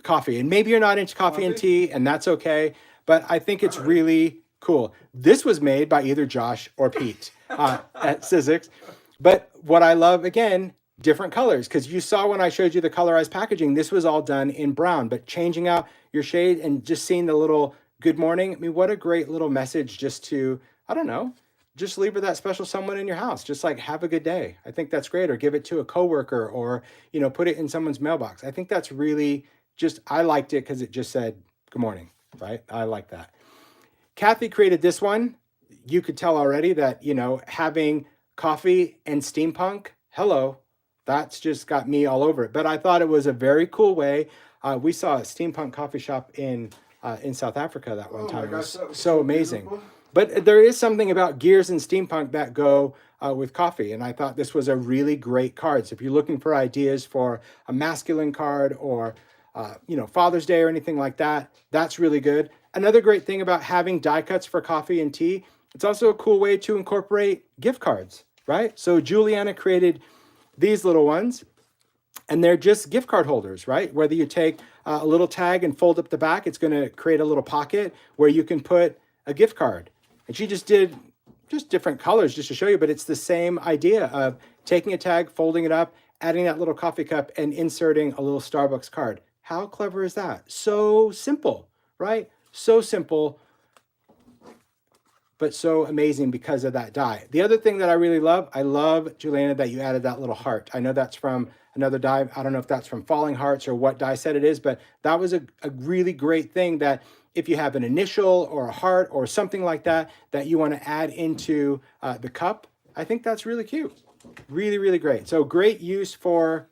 A: coffee. And maybe you're not into coffee and tea, and that's okay. But I think it's really cool. This was made by either Josh or Pete at Sizzix. But what I love, again, different colors, because you saw when I showed you the colorized packaging, this was all done in brown, but changing out your shade and just seeing the little good morning. I mean, what a great little message just to, I don't know, just leave with that special someone in your house. Just like, have a good day. I think that's great. Or give it to a coworker, or, you know, put it in someone's mailbox. I think that's really just, I liked it because it just said, good morning, right? I like that. Kathy created this one. You could tell already that, you know, having coffee and steampunk, hello, that's just got me all over it. But I thought it was a very cool way. We saw a steampunk coffee shop in South Africa that one time. It was so amazing. Beautiful. But there is something about gears and steampunk that go with coffee. And I thought this was a really great card. So if you're looking for ideas for a masculine card or, you know, Father's Day or anything like that, that's really good. Another great thing about having die cuts for coffee and tea, it's also a cool way to incorporate gift cards. right? So Juliana created these little ones, and they're just gift card holders, right? Whether you take a little tag and fold up the back, it's going to create a little pocket where you can put a gift card. And she just did just different colors just to show you, but it's the same idea of taking a tag, folding it up, adding that little coffee cup, and inserting a little Starbucks card. How clever is that? So simple, right? So simple, but so amazing because of that die. The other thing that I love, Juliana, that you added that little heart. I know that's from another die. I don't know if that's from Falling Hearts or what die set it is, but that was a really great thing that if you have an initial or a heart or something like that, that you want to add into the cup, I think that's really cute. Really, really great. So great use for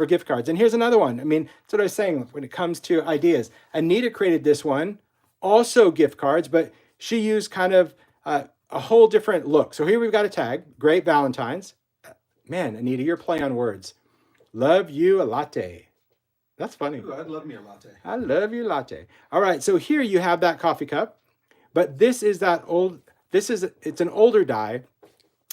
A: gift cards. And here's another one. I mean, that's what I was saying when it comes to ideas. Anita created this one, also gift cards, but she used kind of a whole different look. So here we've got a tag, Great Valentines. Man, Anita, you're playing on words. Love you a latte. That's funny.
B: Ooh, I'd love me a latte.
A: I love you latte. All right, so here you have that coffee cup, but this is that old, it's an older die,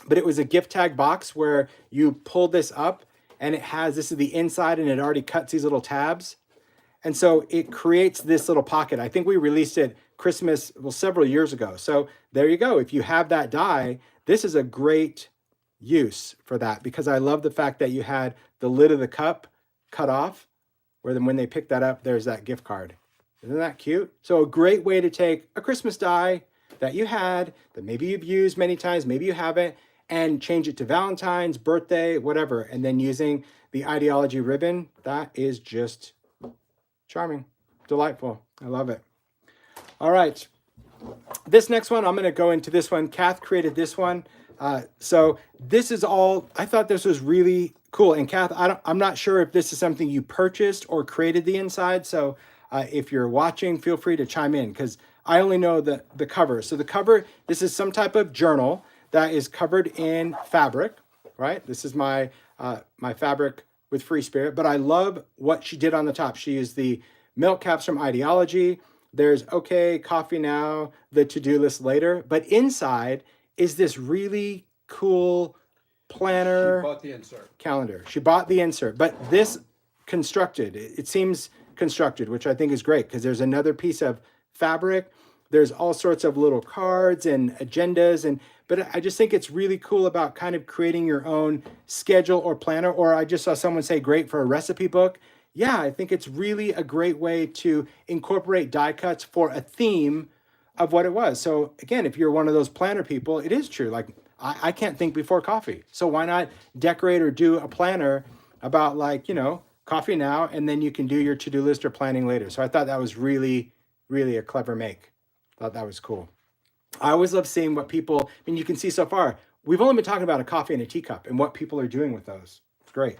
A: but it was a gift tag box where you pull this up and this is the inside and it already cuts these little tabs. And so it creates this little pocket. I think we released it Christmas, well, several years ago. So there you go. If you have that die, this is a great use for that because I love the fact that you had the lid of the cup cut off, where then when they pick that up, there's that gift card. Isn't that cute? So a great way to take a Christmas die that you had, that maybe you've used many times, maybe you haven't, and change it to Valentine's, birthday, whatever. And then using the ideology ribbon, that is just charming, delightful. I love it. All right. This next one, I'm going to go into this one. Kath created this one. So this is all, I thought this was really cool. And Kath, I'm not sure if this is something you purchased or created the inside. So if you're watching, feel free to chime in because I only know the cover. So the cover, this is some type of journal that is covered in fabric, right? This is my fabric with Free Spirit, but I love what she did on the top. She used the milk caps from Ideology. There's okay, coffee now, the to-do list later. But inside is this really cool planner.
B: She bought the insert.
A: Calendar. She bought the insert, but this constructed, it seems constructed, which I think is great because there's another piece of fabric. There's all sorts of little cards and agendas, but I just think it's really cool about kind of creating your own schedule or planner. Or I just saw someone say great for a recipe book. Yeah, I think it's really a great way to incorporate die cuts for a theme of what it was. So again, if you're one of those planner people, it is true. Like I can't think before coffee. So why not decorate or do a planner about like, coffee now, and then you can do your to-do list or planning later. So I thought that was really, really a clever make. Thought that was cool. I always love seeing what people, you can see so far, we've only been talking about a coffee and a teacup and what people are doing with those. It's great.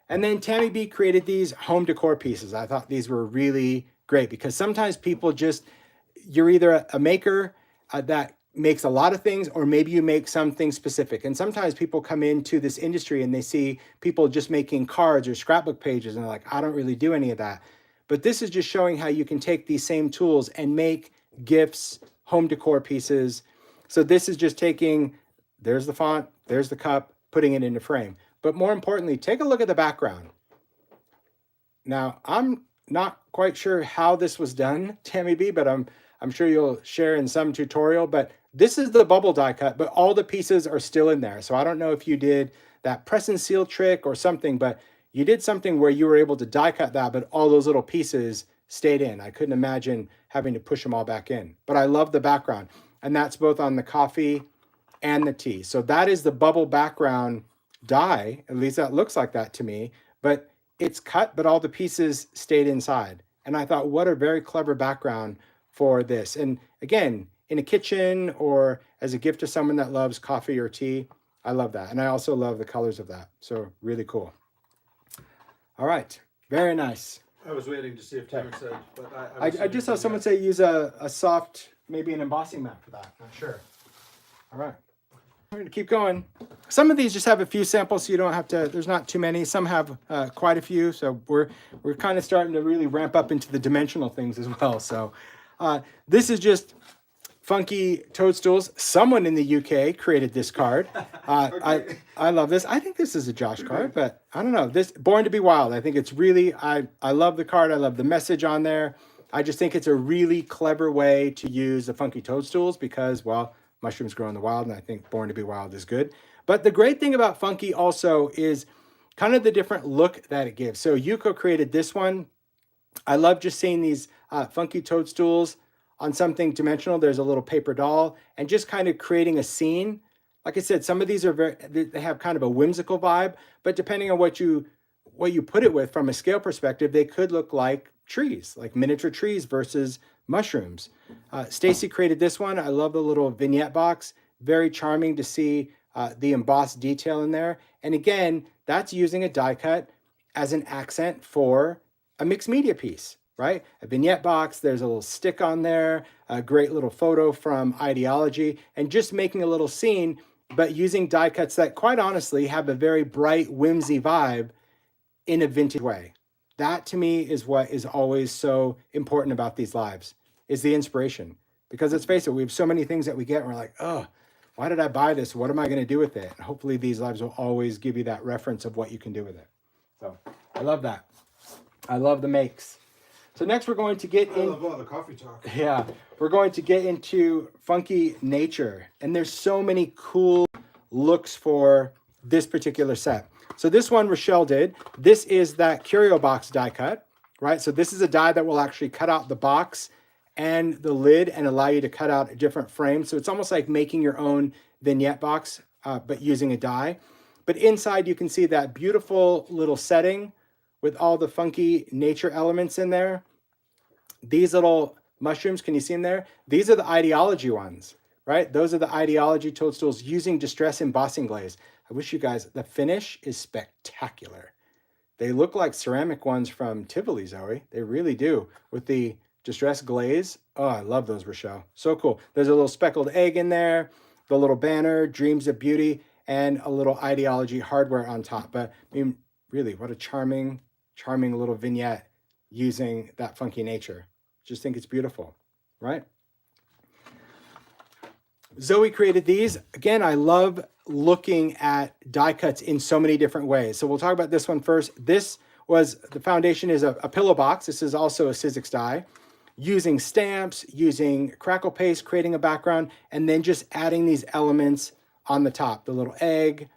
A: And then Tammy B created these home decor pieces. I thought these were really great because sometimes people you're either a maker that makes a lot of things, or maybe you make something specific. And sometimes people come into this industry and they see people just making cards or scrapbook pages and they're like, I don't really do any of that. But this is just showing how you can take these same tools and make gifts, home decor pieces. So this is just taking, there's the font, there's the cup, putting it in a frame. But more importantly, take a look at the background. Now, I'm not quite sure how this was done, Tammy B, but I'm sure you'll share in some tutorial. But this is the bubble die cut, but all the pieces are still in there. So I don't know if you did that press and seal trick or something, but you did something where you were able to die cut that, but all those little pieces stayed in. I couldn't imagine having to push them all back in. But I love the background. And that's both on the coffee and the tea. So that is the bubble background die. At least that looks like that to me. But it's cut, but all the pieces stayed inside. And I thought, what a very clever background for this. And again, in a kitchen or as a gift to someone that loves coffee or tea, I love that. And I also love the colors of that. So really cool. All right. Very nice.
B: I was waiting to see if Tammy said, but
A: I just saw someone say use a soft, maybe an embossing mat for that. Not sure. All right. We're going to keep going. Some of these just have a few samples, so you don't have to, there's not too many. Some have quite a few. So we're kind of starting to really ramp up into the dimensional things as well. So this is just funky toadstools. Someone in the UK created this card.
B: Okay.
A: I love this. I think this is a Josh card, but I don't know. This Born to be Wild. I think it's really, I love the card. I love the message on there. I just think it's a really clever way to use the funky toadstools because, well, mushrooms grow in the wild, and I think Born to be Wild is good. But the great thing about funky also is kind of the different look that it gives. So Yuko created this one. I love just seeing these funky toadstools on something dimensional. There's a little paper doll and just kind of creating a scene. Like I said, some of these are they have kind of a whimsical vibe, but depending on what you put it with from a scale perspective, they could look like trees, like miniature trees versus mushrooms. Stacy created this one. I love the little vignette box. Very charming to see the embossed detail in there. And again, that's using a die cut as an accent for a mixed media piece, right? A vignette box, there's a little stick on there, a great little photo from Ideology, and just making a little scene, but using die cuts that quite honestly have a very bright, whimsy vibe in a vintage way. That to me is what is always so important about these lives, is the inspiration. Because let's face it, we have so many things that we get and we're like, oh, why did I buy this? What am I going to do with it? And hopefully these lives will always give you that reference of what you can do with it. So I love that. I love the makes. So next we're going to get in.
B: I love all the coffee talk.
A: Yeah, we're going to get into funky nature. And there's so many cool looks for this particular set. So this one Rochelle did. This is that curio box die cut, right? So this is a die that will actually cut out the box and the lid and allow you to cut out a different frame. So it's almost like making your own vignette box, but using a die. But inside you can see that beautiful little setting with all the funky nature elements in there. These little mushrooms, can you see them there? These are the Ideology ones, right? Those are the Ideology toadstools using distress embossing glaze. I wish you guys, the finish is spectacular. They look like ceramic ones from Tivoli, Zoe. They really do, with the distress glaze. Oh, I love those, Rochelle. So cool. There's a little speckled egg in there, the little banner, Dreams of Beauty, and a little Ideology hardware on top. But I mean, really, what a charming little vignette using that funky nature. Just think it's beautiful, right? Zoe created these. Again, I love looking at die cuts in so many different ways. So we'll talk about this one first. This was, the foundation is a pillow box. This is also a Sizzix die. Using stamps, using crackle paste, creating a background, and then just adding these elements on the top. The little egg.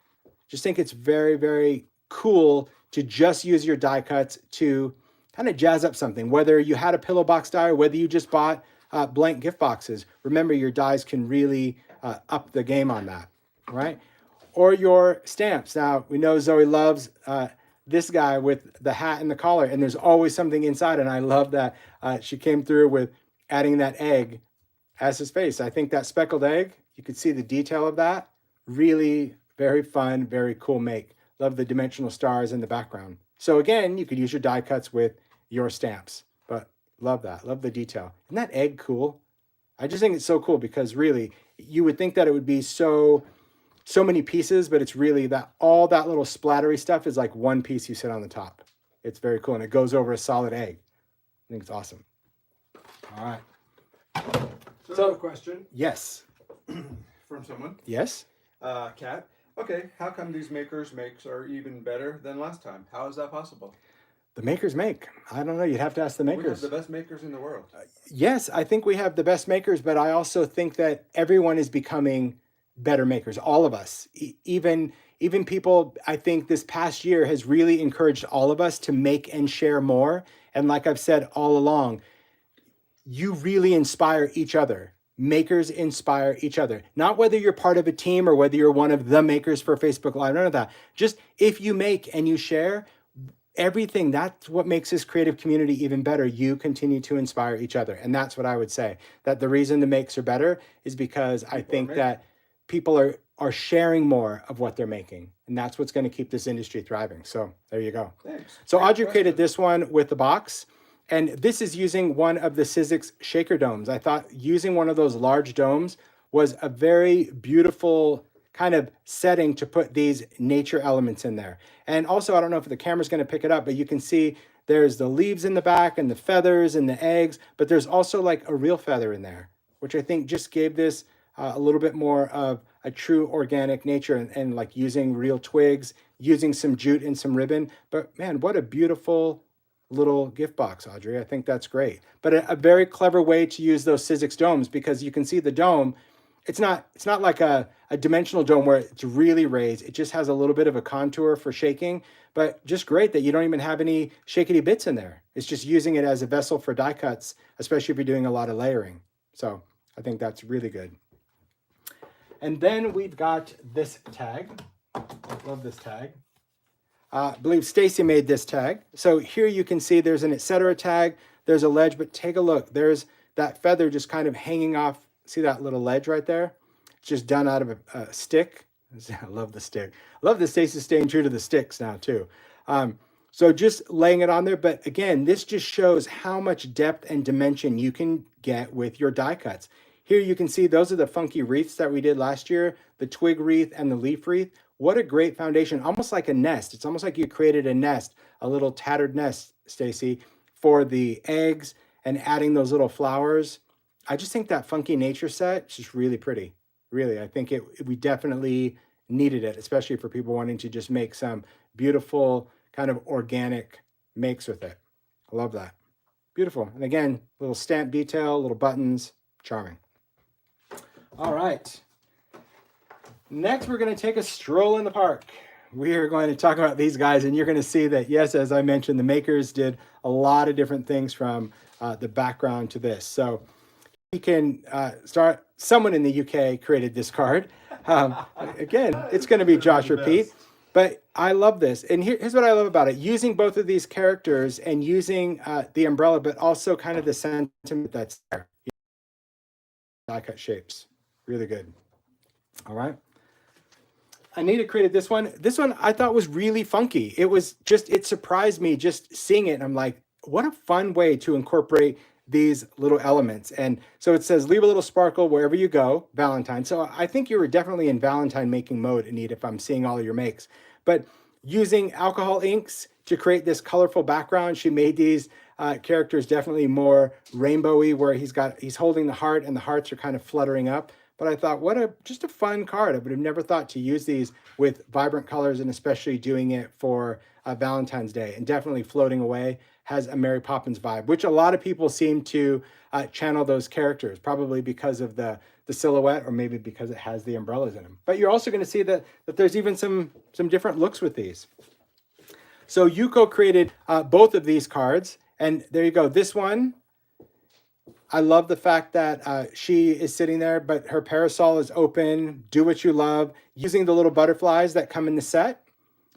A: Just think it's very, very cool to just use your die cuts to kind of jazz up something. Whether you had a pillow box die or whether you just bought blank gift boxes. Remember, your dies can really up the game on that, right? Or your stamps. Now, we know Zoe loves this guy with the hat and the collar, and there's always something inside, and I love that she came through with adding that egg as his face. I think that speckled egg, you could see the detail of that. Really very fun, very cool make. Love the dimensional stars in the background. So again, you could use your die cuts with your stamps, but love that. Love the detail. Isn't that egg cool? I just think it's so cool because really you would think that it would be so many pieces, but it's really that all that little splattery stuff is like one piece you sit on the top. It's very cool. And it goes over a solid egg. I think it's awesome. All right.
B: So a question
A: Yes.
B: from someone.
A: Yes.
B: Kat. Okay, how come these makes are even better than last time? How is that possible?
A: The makers make. I don't know. You'd have to ask the makers.
B: We have the best makers in the world.
A: Yes, I think we have the best makers, but I also think that everyone is becoming better makers. All of us, even people. I think this past year has really encouraged all of us to make and share more. And like I've said all along, you really inspire each other. Makers inspire each other. Not whether you're part of a team or whether you're one of the makers for Facebook Live, none of that. Just if you make and you share everything, that's what makes this creative community even better. You continue to inspire each other. And that's what I would say, that the reason the makes are better is because I think that people are sharing more of what they're making. And that's what's going to keep this industry thriving. So there you go.
B: Thanks.
A: So Audrey created this one with the box. And this is using one of the Sizzix shaker domes. I thought using one of those large domes was a very beautiful kind of setting to put these nature elements in there. And also, I don't know if the camera's going to pick it up, but you can see there's the leaves in the back and the feathers and the eggs, but there's also like a real feather in there. which I think just gave this a little bit more of a true organic nature, and like using real twigs, using some jute and some ribbon. But man, what a beautiful little gift box, Audrey. I think that's great. But a very clever way to use those Sizzix domes, because you can see the dome. It's not like a dimensional dome where it's really raised. It just has a little bit of a contour for shaking, but just great that you don't even have any shakety bits in there. It's just using it as a vessel for die cuts, especially if you're doing a lot of layering. So I think that's really good. And then we've got this tag. I love this tag. I believe Stacy made this tag. So here you can see there's an etc. tag. There's a ledge, but take a look. There's that feather just kind of hanging off. See that little ledge right there? It's just done out of a stick. I love the stick. I love that Stacy's staying true to the sticks now too. So just laying it on there. But again, this just shows how much depth and dimension you can get with your die cuts. Here you can see those are the funky wreaths that we did last year, the twig wreath and the leaf wreath. What a great foundation, almost like a nest. It's almost like you created a nest, a little tattered nest, Stacy, for the eggs and adding those little flowers. I just think that funky nature set is just really pretty. Really, I think we definitely needed it, especially for people wanting to just make some beautiful kind of organic makes with it. I love that. Beautiful. And again, little stamp detail, little buttons, charming. All right. Next, we're going to take a stroll in the park. We are going to talk about these guys, and you're going to see that, yes, as I mentioned, the makers did a lot of different things from the background to this. So we can start. Someone in the UK created this card. Again, it's going to be Josh or Pete, but I love this. And here's what I love about it. Using both of these characters and using the umbrella, but also kind of the sentiment that's there. Die cut shapes. Really good. All right. Anita created this one. This one I thought was really funky. It surprised me just seeing it. And I'm like, what a fun way to incorporate these little elements. And so it says, leave a little sparkle wherever you go, Valentine. So I think you were definitely in Valentine making mode, Anita, if I'm seeing all of your makes. But using alcohol inks to create this colorful background, she made these characters definitely more rainbowy, where he's holding the heart and the hearts are kind of fluttering up. But I thought, just a fun card. I would have never thought to use these with vibrant colors, and especially doing it for Valentine's Day. And definitely Floating Away has a Mary Poppins vibe, which a lot of people seem to channel those characters, probably because of the silhouette, or maybe because it has the umbrellas in them. But you're also going to see that there's even some different looks with these. So Yuko created both of these cards, and there you go. This one, I love the fact that she is sitting there, but her parasol is open. Do what you love, using the little butterflies that come in the set.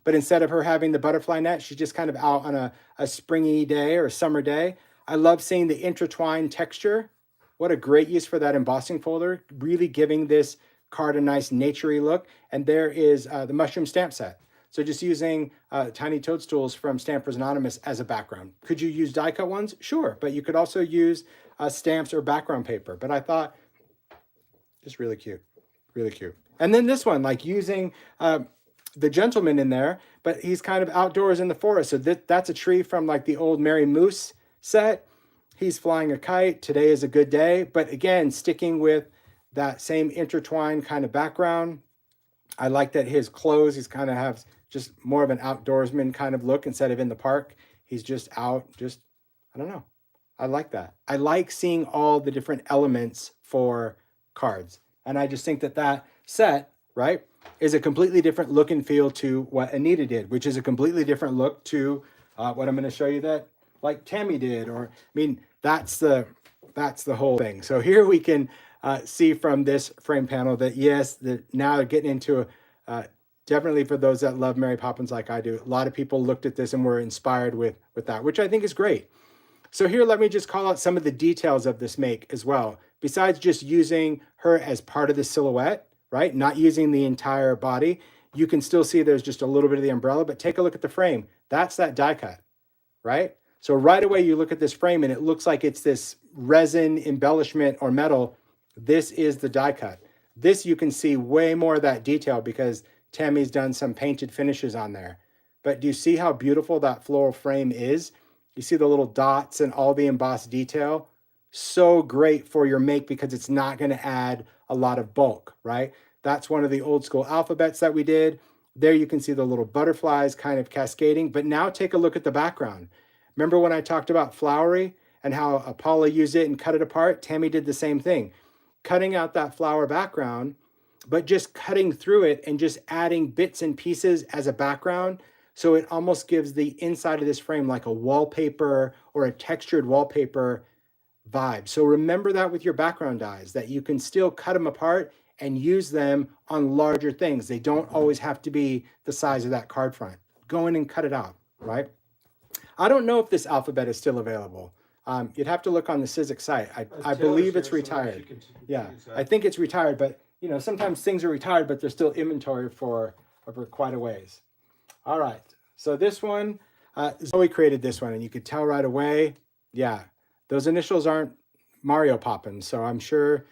A: But instead of her having the butterfly net, she's just kind of out on a springy day or a summer day. I love seeing the intertwined texture. What a great use for that embossing folder, really giving this card a nice naturey look. And there is the mushroom stamp set. So just using tiny toadstools from Stampers Anonymous as a background. Could you use die cut ones? Sure, but you could also use stamps or background paper. But I thought, just really cute, really cute. And then this one, like using the gentleman in there, but he's kind of outdoors in the forest. So that's a tree from like the old Mary Moose set. He's flying a kite. Today is a good day. But again, sticking with that same intertwined kind of background. I like that his clothes, he's kind of has just more of an outdoorsman kind of look instead of in the park. He's just out, I don't know. I like that. I like seeing all the different elements for cards. And I just think that set, right, is a completely different look and feel to what Anita did, which is a completely different look to what I'm going to show you that like Tammy did. Or, I mean, that's the whole thing. So here we can see from this frame panel that, yes, now getting into definitely for those that love Mary Poppins like I do, a lot of people looked at this and were inspired with that, which I think is great. So here, let me just call out some of the details of this make as well. Besides just using her as part of the silhouette, right? Not using the entire body, you can still see there's just a little bit of the umbrella, but take a look at the frame. That's that die cut, right? So right away you look at this frame and it looks like it's this resin embellishment or metal. This is the die cut. This you can see way more of that detail because Tammy's done some painted finishes on there. But do you see how beautiful that floral frame is? You see the little dots and all the embossed detail? so great for your make because it's not going to add a lot of bulk, right? That's one of the old school alphabets that we did. There you can see the little butterflies kind of cascading, but now take a look at the background. Remember when I talked about Flowery and how Paula used it and cut it apart? Tammy did the same thing, cutting out that flower background, but just cutting through it and just adding bits and pieces as a background. So it almost gives the inside of this frame like a wallpaper or a textured wallpaper vibe. So remember that with your background dies, that you can still cut them apart and use them on larger things. They don't always have to be the size of that card front. Go in and cut it out, right? I don't know if this alphabet is still available. You'd have to look on the Sizzix site. I believe it's retired. Yeah, I think it's retired, but you know, sometimes things are retired, but there's still inventory for quite a ways. All right, so this one, Zoe created this one, and you could tell right away, yeah, those initials aren't Mario Poppins, so I'm sure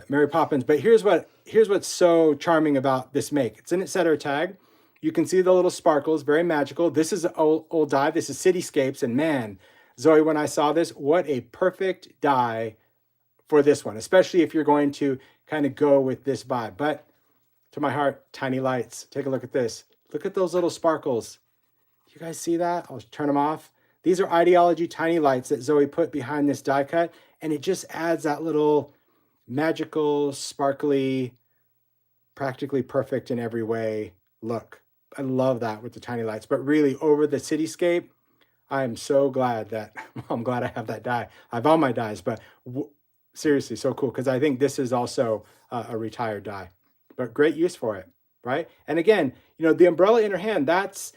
A: Mary Poppins. But here's what's so charming about this make. It's an etc. tag. You can see the little sparkles, very magical. This is an old die. This is Cityscapes, and man, Zoe, when I saw this, what a perfect die for this one, especially if you're going to kind of go with this vibe. But to my heart, tiny lights. Take a look at this. Look at those little sparkles. You guys see that? I'll turn them off. These are Ideology tiny lights that Zoe put behind this die cut, and it just adds that little magical, sparkly, practically perfect in every way look. I love that with the tiny lights. But really, over the cityscape, I'm so glad that, well, I'm glad I have that die. I have all my dies, but seriously, so cool, because I think this is also a retired die. But great use for it, right? And again, you know, the umbrella in her hand, that's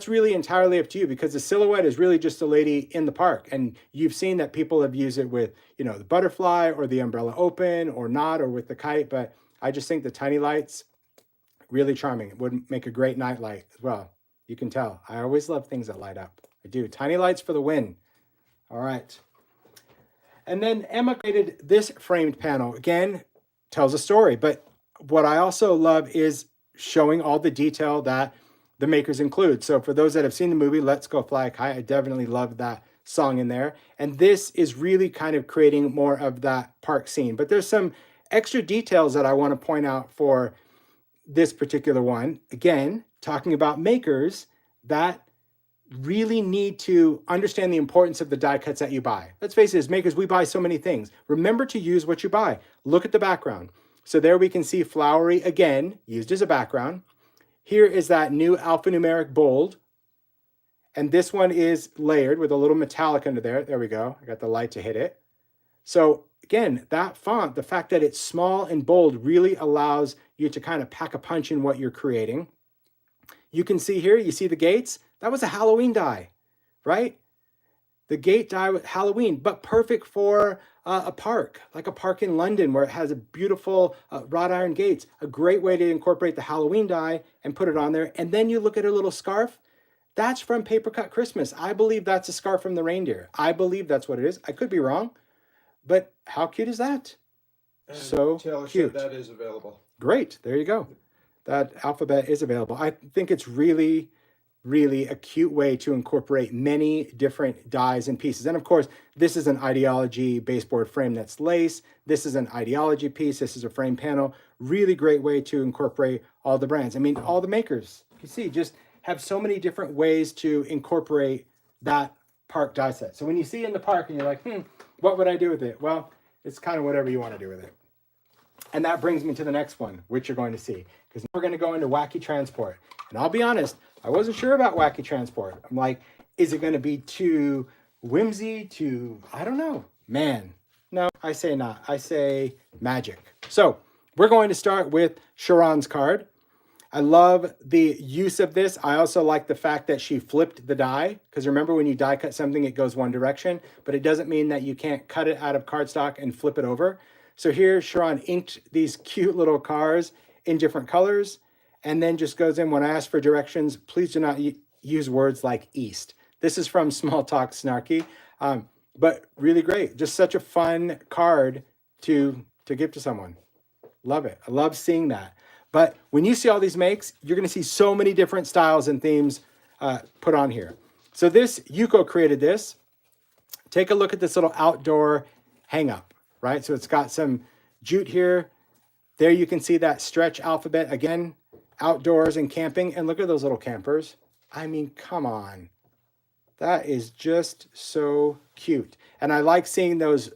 A: really entirely up to you, because the silhouette is really just a lady in the park. And you've seen that people have used it with, you know, the butterfly or the umbrella open or not, or with the kite. But I just think the tiny lights, really charming. It would make a great night light as well. You can tell. I always love things that light up. I do. Tiny lights for the win. All right. And then Emma created this framed panel. Again, tells a story. But what I also love is showing all the detail that the makers include. So for those that have seen the movie, Let's Go Fly a Kite, I definitely love that song in there. And this is really kind of creating more of that park scene. But there's some extra details that I want to point out for this particular one. Again, talking about makers that really need to understand the importance of the die cuts that you buy. Let's face it, as makers, we buy so many things. Remember to use what you buy. Look at the background. So there we can see Flowery again, used as a background. Here is that new alphanumeric bold. And this one is layered with a little metallic under there. There we go. I got the light to hit it. So again, that font, the fact that it's small and bold, really allows you to kind of pack a punch in what you're creating. You can see here, you see the gates? That was a Halloween die, right? The gate die with Halloween, but perfect for a park, like a park in London where it has a beautiful wrought iron gates. A great way to incorporate the Halloween die and put it on there. And then you look at her little scarf. That's from Paper Cut Christmas. I believe that's a scarf from the reindeer. I believe that's what it is. I could be wrong, but how cute is that?
B: And
A: so
B: Taylor
A: cute.
B: said that is available.
A: Great. There you go. That alphabet is available. I think it's really a cute way to incorporate many different dies and pieces. And of course, this is an Ideology baseboard frame that's lace. This is an Ideology piece. This is a frame panel. Really great way to incorporate all the brands. I mean, all the makers, you see, just have so many different ways to incorporate that park die set. So when you see it in the park and you're like, what would I do with it? Well, it's kind of whatever you want to do with it. And that brings me to the next one, which you're going to see, because we're going to go into Wacky Transport. And I'll be honest, I wasn't sure about Wacky Transport. I'm like, is it going to be too whimsy, I don't know. Man, no, I say not. I say magic. So we're going to start with Sharon's card. I love the use of this. I also like the fact that she flipped the die, because remember when you die cut something, it goes one direction, but it doesn't mean that you can't cut it out of cardstock and flip it over. So here, Sharon inked these cute little cars in different colors, and then just goes in, when I ask for directions, please do not use words like east. This is from Small Talk Snarky, but really great. Just such a fun card to give to someone. Love it. I love seeing that. But when you see all these makes, you're going to see so many different styles and themes put on here. So this, Yuko created this. take a look at this little outdoor hang up, right? So it's got some jute here. There you can see that stretch alphabet again, outdoors and camping. And look at those little campers. I mean, come on. That is just so cute. And I like seeing those,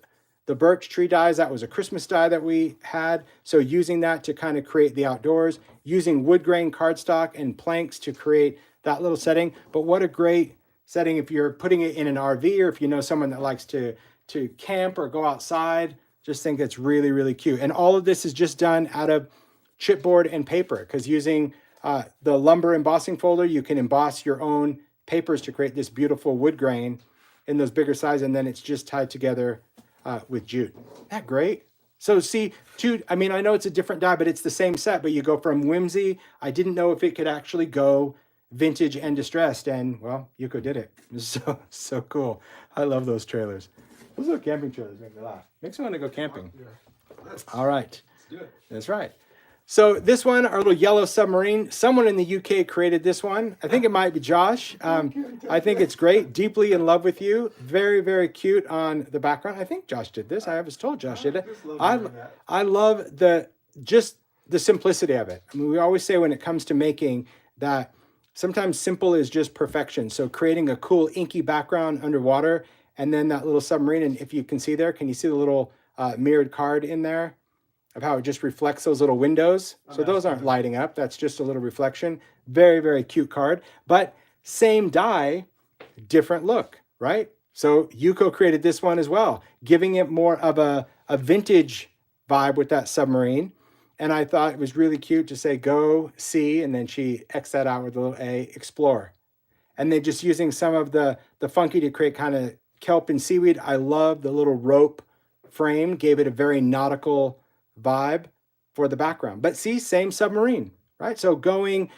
A: the birch tree dies. That was a Christmas die that we had. So using that to kind of create the outdoors, using wood grain cardstock and planks to create that little setting. But what a great setting if you're putting it in an RV, or if you know someone that likes to camp or go outside. Just think it's really, really cute. And all of this is just done out of chipboard and paper, because using the lumber embossing folder, you can emboss your own papers to create this beautiful wood grain in those bigger size, and then it's just tied together with jute. Isn't that great? So see, I mean, I know it's a different die, but it's the same set, but you go from whimsy. I didn't know if it could actually go vintage and distressed, and well, Yuko did it. It was so cool. I love those trailers. Those little camping trailers make me laugh. Makes me want to go camping.
B: Yeah.
A: All right.
B: Let's do it.
A: That's right. So this one, our little yellow submarine, someone in the UK created this one. I think it might be Josh. I think it's great. Deeply in love with you. Very, very cute on the background. I think Josh did this. I was told Josh did it. I love just the simplicity of it. I mean, we always say when it comes to making that sometimes simple is just perfection. So creating a cool inky background underwater, and then that little submarine. And if you can see there, can you see the little mirrored card in there? Of how it just reflects those little windows. So those aren't lighting up. That's just a little reflection. Very, very cute card. But same die, different look, right? So Yuko created this one as well, giving it more of a vintage vibe with that submarine. And I thought it was really cute to say, go see, and then she X that out with a little A, explore. And then just using some of the funky to create kind of kelp and seaweed. I love the little rope frame, gave it a very nautical vibe for the background. But see, same submarine, right? So going,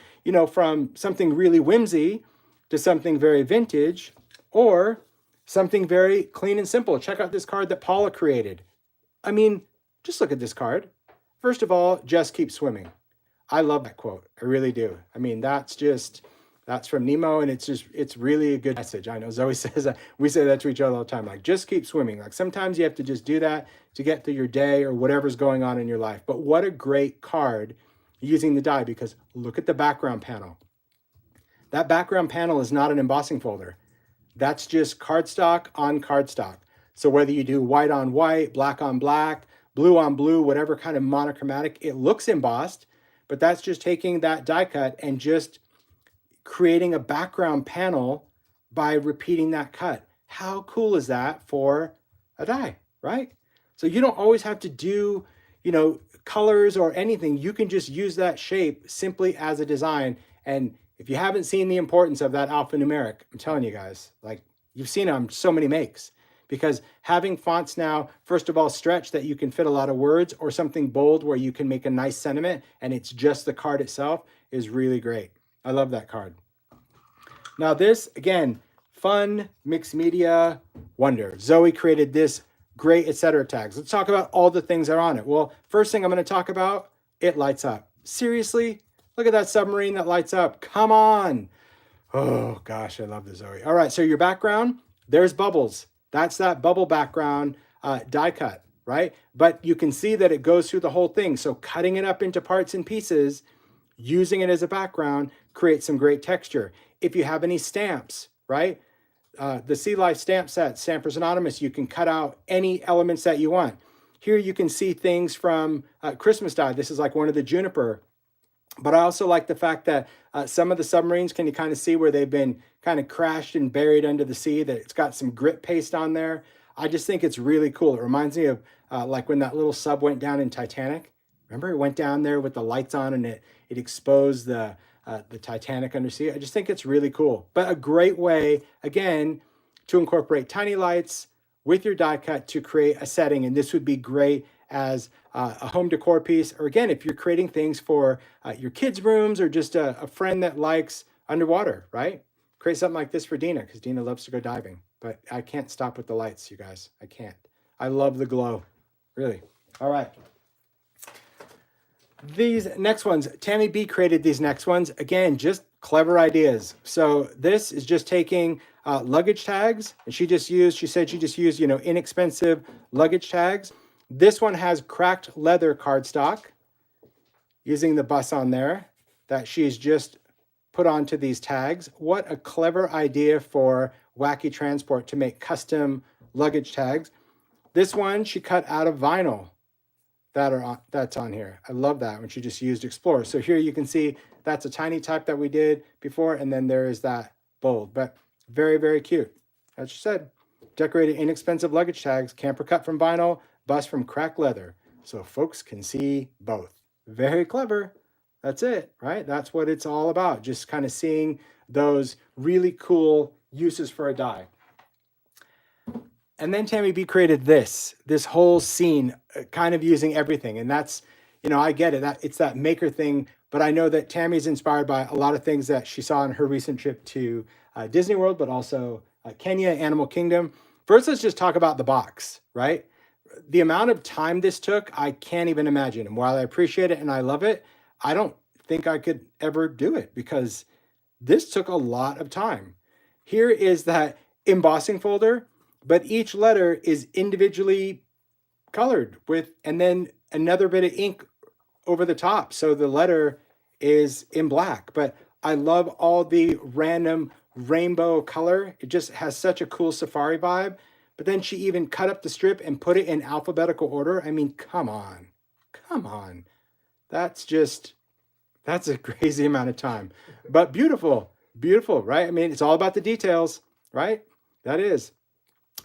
A: from something really whimsy to something very vintage, or something very clean and simple. Check out this card that Paula created. I mean, just look at this card. First of all, just keep swimming. I love that quote. I really do. I mean, that's from Nemo, and it's really a good message. I know Zoe says that. We say that to each other all the time, like, just keep swimming. Like, sometimes you have to just do that to get through your day or whatever's going on in your life. But what a great card using the die, because look at the background panel. That background panel is not an embossing folder. That's just cardstock on cardstock. So whether you do white on white, black on black, blue on blue, whatever kind of monochromatic, it looks embossed, but that's just taking that die cut and just creating a background panel by repeating that cut. How cool is that for a die, right? So you don't always have to do, colors or anything. You can just use that shape simply as a design. And if you haven't seen the importance of that alphanumeric, I'm telling you guys, like, you've seen it on so many makes, because having fonts now, first of all, stretch that you can fit a lot of words, or something bold where you can make a nice sentiment and it's just the card itself, is really great. I love that card. Now this, again, fun mixed media wonder. Zoe created this great etc. tags. Let's talk about all the things that are on it. Well, first thing I'm going to talk about, it lights up. Seriously? Look at that submarine that lights up. Come on. Oh gosh, I love the Zoe. All right, so your background, there's bubbles. That's that bubble background die cut, right? But you can see that it goes through the whole thing. So cutting it up into parts and pieces, using it as a background, creates some great texture. If you have any stamps, right? The Sea Life stamp set, Stampers Anonymous, you can cut out any elements that you want. Here you can see things from Christmas die. This is like one of the juniper. But I also like the fact that some of the submarines, can you kind of see where they've been kind of crashed and buried under the sea, that it's got some grit paste on there. I just think it's really cool. It reminds me of like when that little sub went down in Titanic. Remember, it went down there with the lights on and it exposed the Titanic undersea. I just think it's really cool. But a great way, again, to incorporate tiny lights with your die cut to create a setting. And this would be great as a home decor piece, or again, if you're creating things for your kids' rooms, or just a friend that likes underwater, right? Create something like this for Dina, because Dina loves to go diving. But I can't stop with the lights, you guys. I can't. I love the glow, really. All right. These next ones, Tammy B created these next ones. Again, just clever ideas. So this is just taking luggage tags, and she said she just used, inexpensive luggage tags. This one has cracked leather cardstock using the bus on there that she's just put onto these tags. What a clever idea for Wacky Transport to make custom luggage tags. This one she cut out of vinyl that's on here. I love that when she just used Explorer. So here you can see that's a tiny type that we did before, and then there is that bold, but very, very cute. As she said, decorated inexpensive luggage tags, camper cut from vinyl, bus from cracked leather, so folks can see both. Very clever. That's it, right? That's what it's all about. Just kind of seeing those really cool uses for a die. And then Tammy B created this whole scene, kind of using everything. And that's, I get it. It's that maker thing. But I know that Tammy's inspired by a lot of things that she saw on her recent trip to Disney World, but also Kenya, Animal Kingdom. First, let's just talk about the box, right? The amount of time this took, I can't even imagine. And while I appreciate it and I love it, I don't think I could ever do it because this took a lot of time. Here is that embossing folder, but each letter is individually colored with, and then another bit of ink over the top. So the letter is in black, but I love all the random rainbow color. It just has such a cool safari vibe. But then she even cut up the strip and put it in alphabetical order. I mean, come on. That's a crazy amount of time, but beautiful, right? I mean, it's all about the details, right? That is.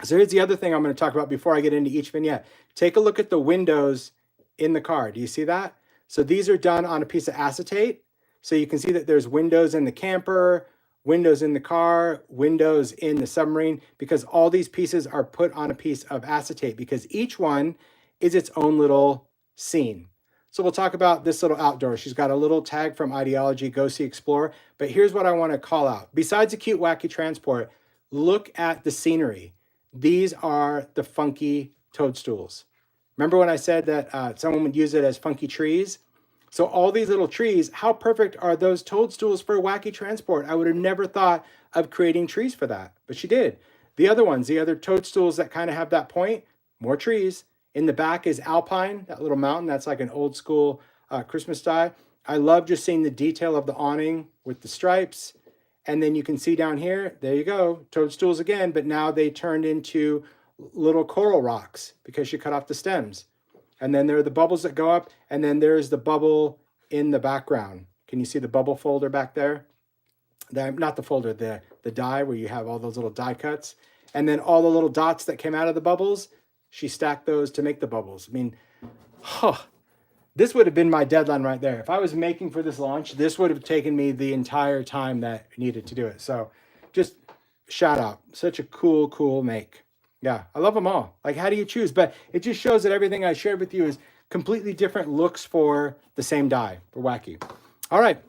A: So here's the other thing I'm going to talk about before I get into each vignette. Take a look at the windows in the car. Do you see that? So these are done on a piece of acetate. So you can see that there's windows in the camper, windows in the car, windows in the submarine, because all these pieces are put on a piece of acetate because each one is its own little scene. So we'll talk about this little outdoor. She's got a little tag from Ideology, Go See Explore. But here's what I want to call out. Besides the cute Wacky Transport, look at the scenery. These are the funky toadstools. Remember when I said that someone would use it as funky trees? So all these little trees, how perfect are those toadstools for Wacky Transport? I would have never thought of creating trees for that, but she did. The other ones, the other toadstools that kind of have that point, more trees. In the back is Alpine, that little mountain. That's like an old school Christmas die. I love just seeing the detail of the awning with the stripes. And then you can see down here, there you go, toadstools again, but now they turned into little coral rocks because she cut off the stems. And then there are the bubbles that go up, and then there's the bubble in the background. Can you see the bubble folder back there? Not the folder, the die where you have all those little die cuts. And then all the little dots that came out of the bubbles, she stacked those to make the bubbles. I mean, this would have been my deadline right there. If I was making for this launch, this would have taken me the entire time that I needed to do it. So just shout out. Such a cool make. Yeah, I love them all. Like, how do you choose? But it just shows that everything I shared with you is completely different looks for the same die, for Wacky. All right,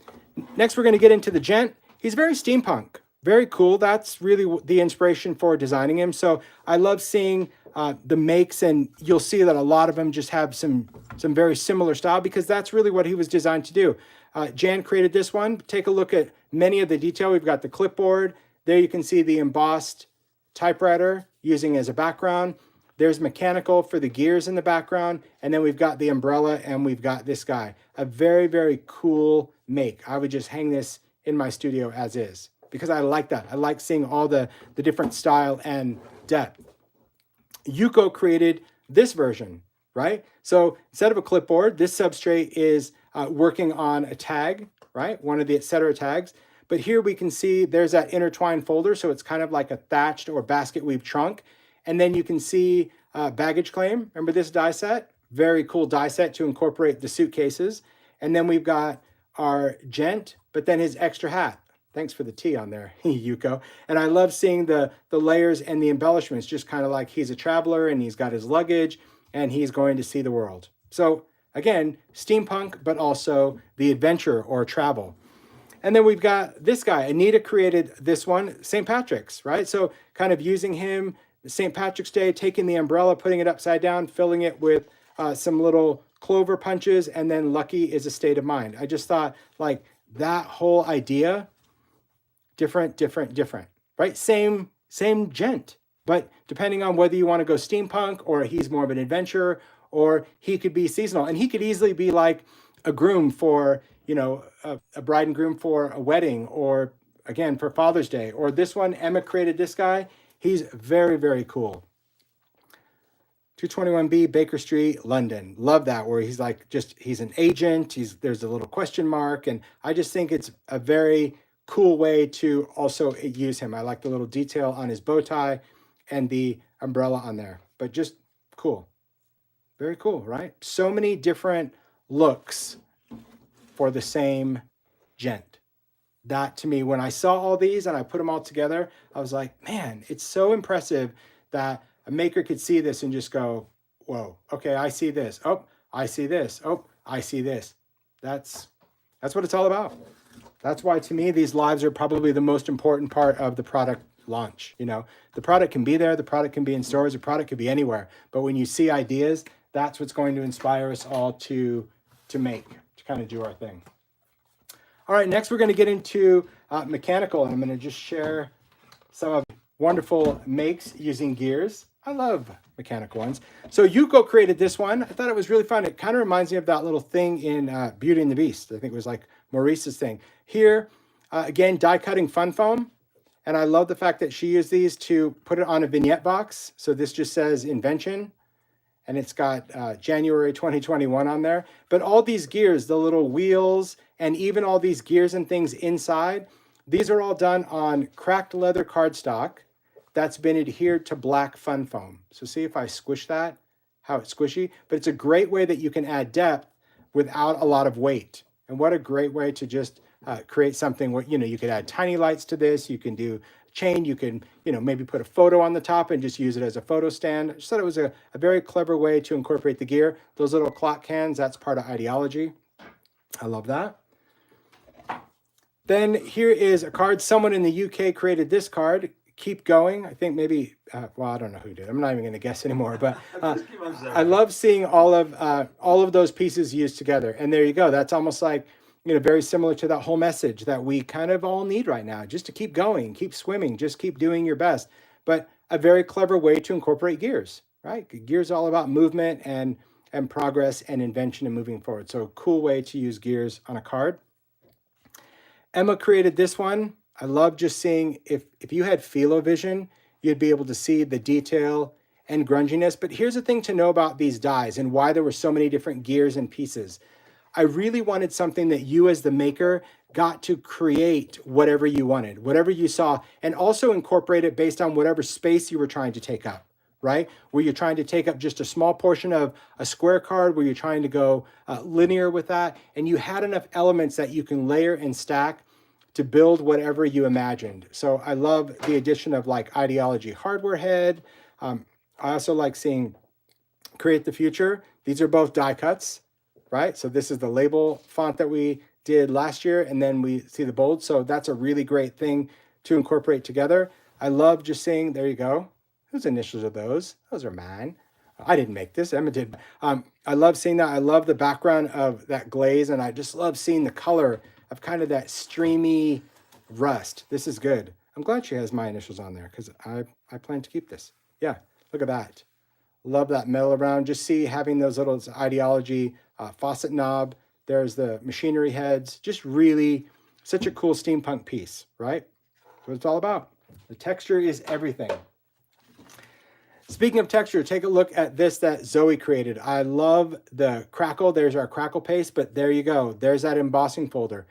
A: next we're going to get into the Gent. He's very steampunk, very cool. That's really the inspiration for designing him. So I love seeing the makes, and you'll see that a lot of them just have some very similar style because that's really what he was designed to do. Jan created this one. Take a look at many of the detail. We've got the clipboard. There you can see the embossed typewriter using as a background. There's mechanical for the gears in the background. And then we've got the umbrella and we've got this guy. A very, very cool make. I would just hang this in my studio as is because I like that. I like seeing all the different style and depth. Yuko created this version, right? So instead of a clipboard, this substrate is working on a tag, right? One of the etc. tags. But here we can see there's that intertwined folder. So it's kind of like a thatched or basket weave trunk. And then you can see baggage claim. Remember this die set? Very cool die set to incorporate the suitcases. And then we've got our Gent, but then his extra hat. Thanks for the T on there, Yuko. And I love seeing the layers and the embellishments, just kind of like he's a traveler and he's got his luggage and he's going to see the world. So again, steampunk, but also the adventure or travel. And then we've got this guy. Anita created this one, St. Patrick's, right? So kind of using him, St. Patrick's Day, taking the umbrella, putting it upside down, filling it with some little clover punches, and then lucky is a state of mind. I just thought like that whole idea different, right? Same Gent, but depending on whether you want to go steampunk or he's more of an adventurer, or he could be seasonal, and he could easily be like a groom for, you know, a bride and groom for a wedding, or again for Father's Day. Or this one, Emma created this guy. He's very, very cool. 221B Baker Street, London. Love that, where he's like he's an agent. There's a little question mark, and I just think it's a very cool way to also use him. I like the little detail on his bow tie and the umbrella on there, but just cool. Very cool, right? So many different looks for the same Gent. That to me, when I saw all these and I put them all together, I was like, man, it's so impressive that a maker could see this and just go, whoa, okay, I see this. Oh, I see this. Oh, I see this. That's what it's all about. That's why, to me, these lives are probably the most important part of the product launch. You know, the product can be there, the product can be in stores, the product could be anywhere. But when you see ideas, that's what's going to inspire us all to kind of do our thing. All right, next we're going to get into mechanical, and I'm going to just share some of wonderful makes using gears. I love mechanical ones. So Yuko created this one. I thought it was really fun. It kind of reminds me of that little thing in Beauty and the Beast. I think it was like Maurice's thing. Here, again, die cutting fun foam. And I love the fact that she used these to put it on a vignette box. So this just says invention. And it's got January 2021 on there. But all these gears, the little wheels, and even all these gears and things inside, these are all done on cracked leather cardstock that's been adhered to black fun foam. So see if I squish that, how it's squishy. But it's a great way that you can add depth without a lot of weight. And what a great way to just create something where, you know, you could add tiny lights to this. You can do chain. You can, you know, maybe put a photo on the top and just use it as a photo stand. I just thought it was a very clever way to incorporate the gear. Those little clock cans, that's part of ideology. I love that. Then here is a card. Someone in the UK created this card. Keep going. I think maybe, well, I don't know who did. I'm not even going to guess anymore. But I love seeing all of those pieces used together. And there you go. That's almost like, you know, very similar to that whole message that we kind of all need right now. Just to keep going, keep swimming, just keep doing your best. But a very clever way to incorporate gears, right? Gears are all about movement and progress and invention and moving forward. So a cool way to use gears on a card. Emma created this one. I love just seeing if you had philo vision, you'd be able to see the detail and grunginess. But here's the thing to know about these dies and why there were so many different gears and pieces. I really wanted something that you as the maker got to create whatever you wanted, whatever you saw, and also incorporate it based on whatever space you were trying to take up, right? Were you trying to take up just a small portion of a square card? Were you trying to go linear with that? And you had enough elements that you can layer and stack to build whatever you imagined. So I love the addition of like ideology hardware head. I also like seeing create the future. These are both die cuts, right? So this is the label font that we did last year, and then we see the bold. So that's a really great thing to incorporate together. I love just seeing, there you go. Whose initials are those? Those are mine. I didn't make this, Emma did. I love seeing that. I love the background of that glaze, and I just love seeing the color of kind of that streamy rust. This is good. I'm glad she has my initials on there because I plan to keep this. Yeah, look at that. Love that metal around. Just see having those little ideology faucet knob. There's the machinery heads. Just really such a cool steampunk piece, right? That's what it's all about. The texture is everything. Speaking of texture, take a look at this that Zoe created. I love the crackle. There's our crackle paste, but there you go. There's that embossing folder.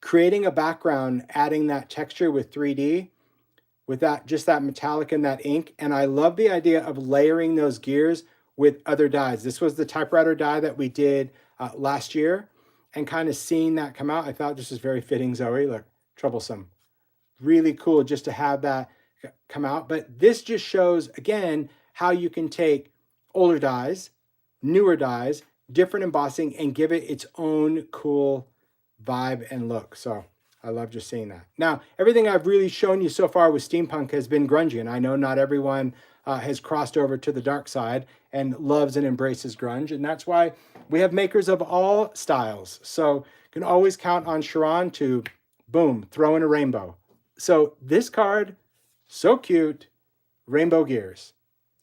A: Creating a background, adding that texture with 3D, with that just that metallic and that ink. And I love the idea of layering those gears with other dyes. This was the typewriter die that we did last year, and kind of seeing that come out. I thought this was very fitting, Zoe. Look, troublesome. Really cool just to have that come out. But this just shows, again, how you can take older dyes, newer dyes, different embossing, and give it its own cool vibe and look. So I love just seeing that. Now, everything I've really shown you so far with steampunk has been grungy, and I know not everyone has crossed over to the dark side and loves and embraces grunge, and that's why we have makers of all styles. So you can always count on Sharon to, boom, throw in a rainbow. So this card, so cute, rainbow gears,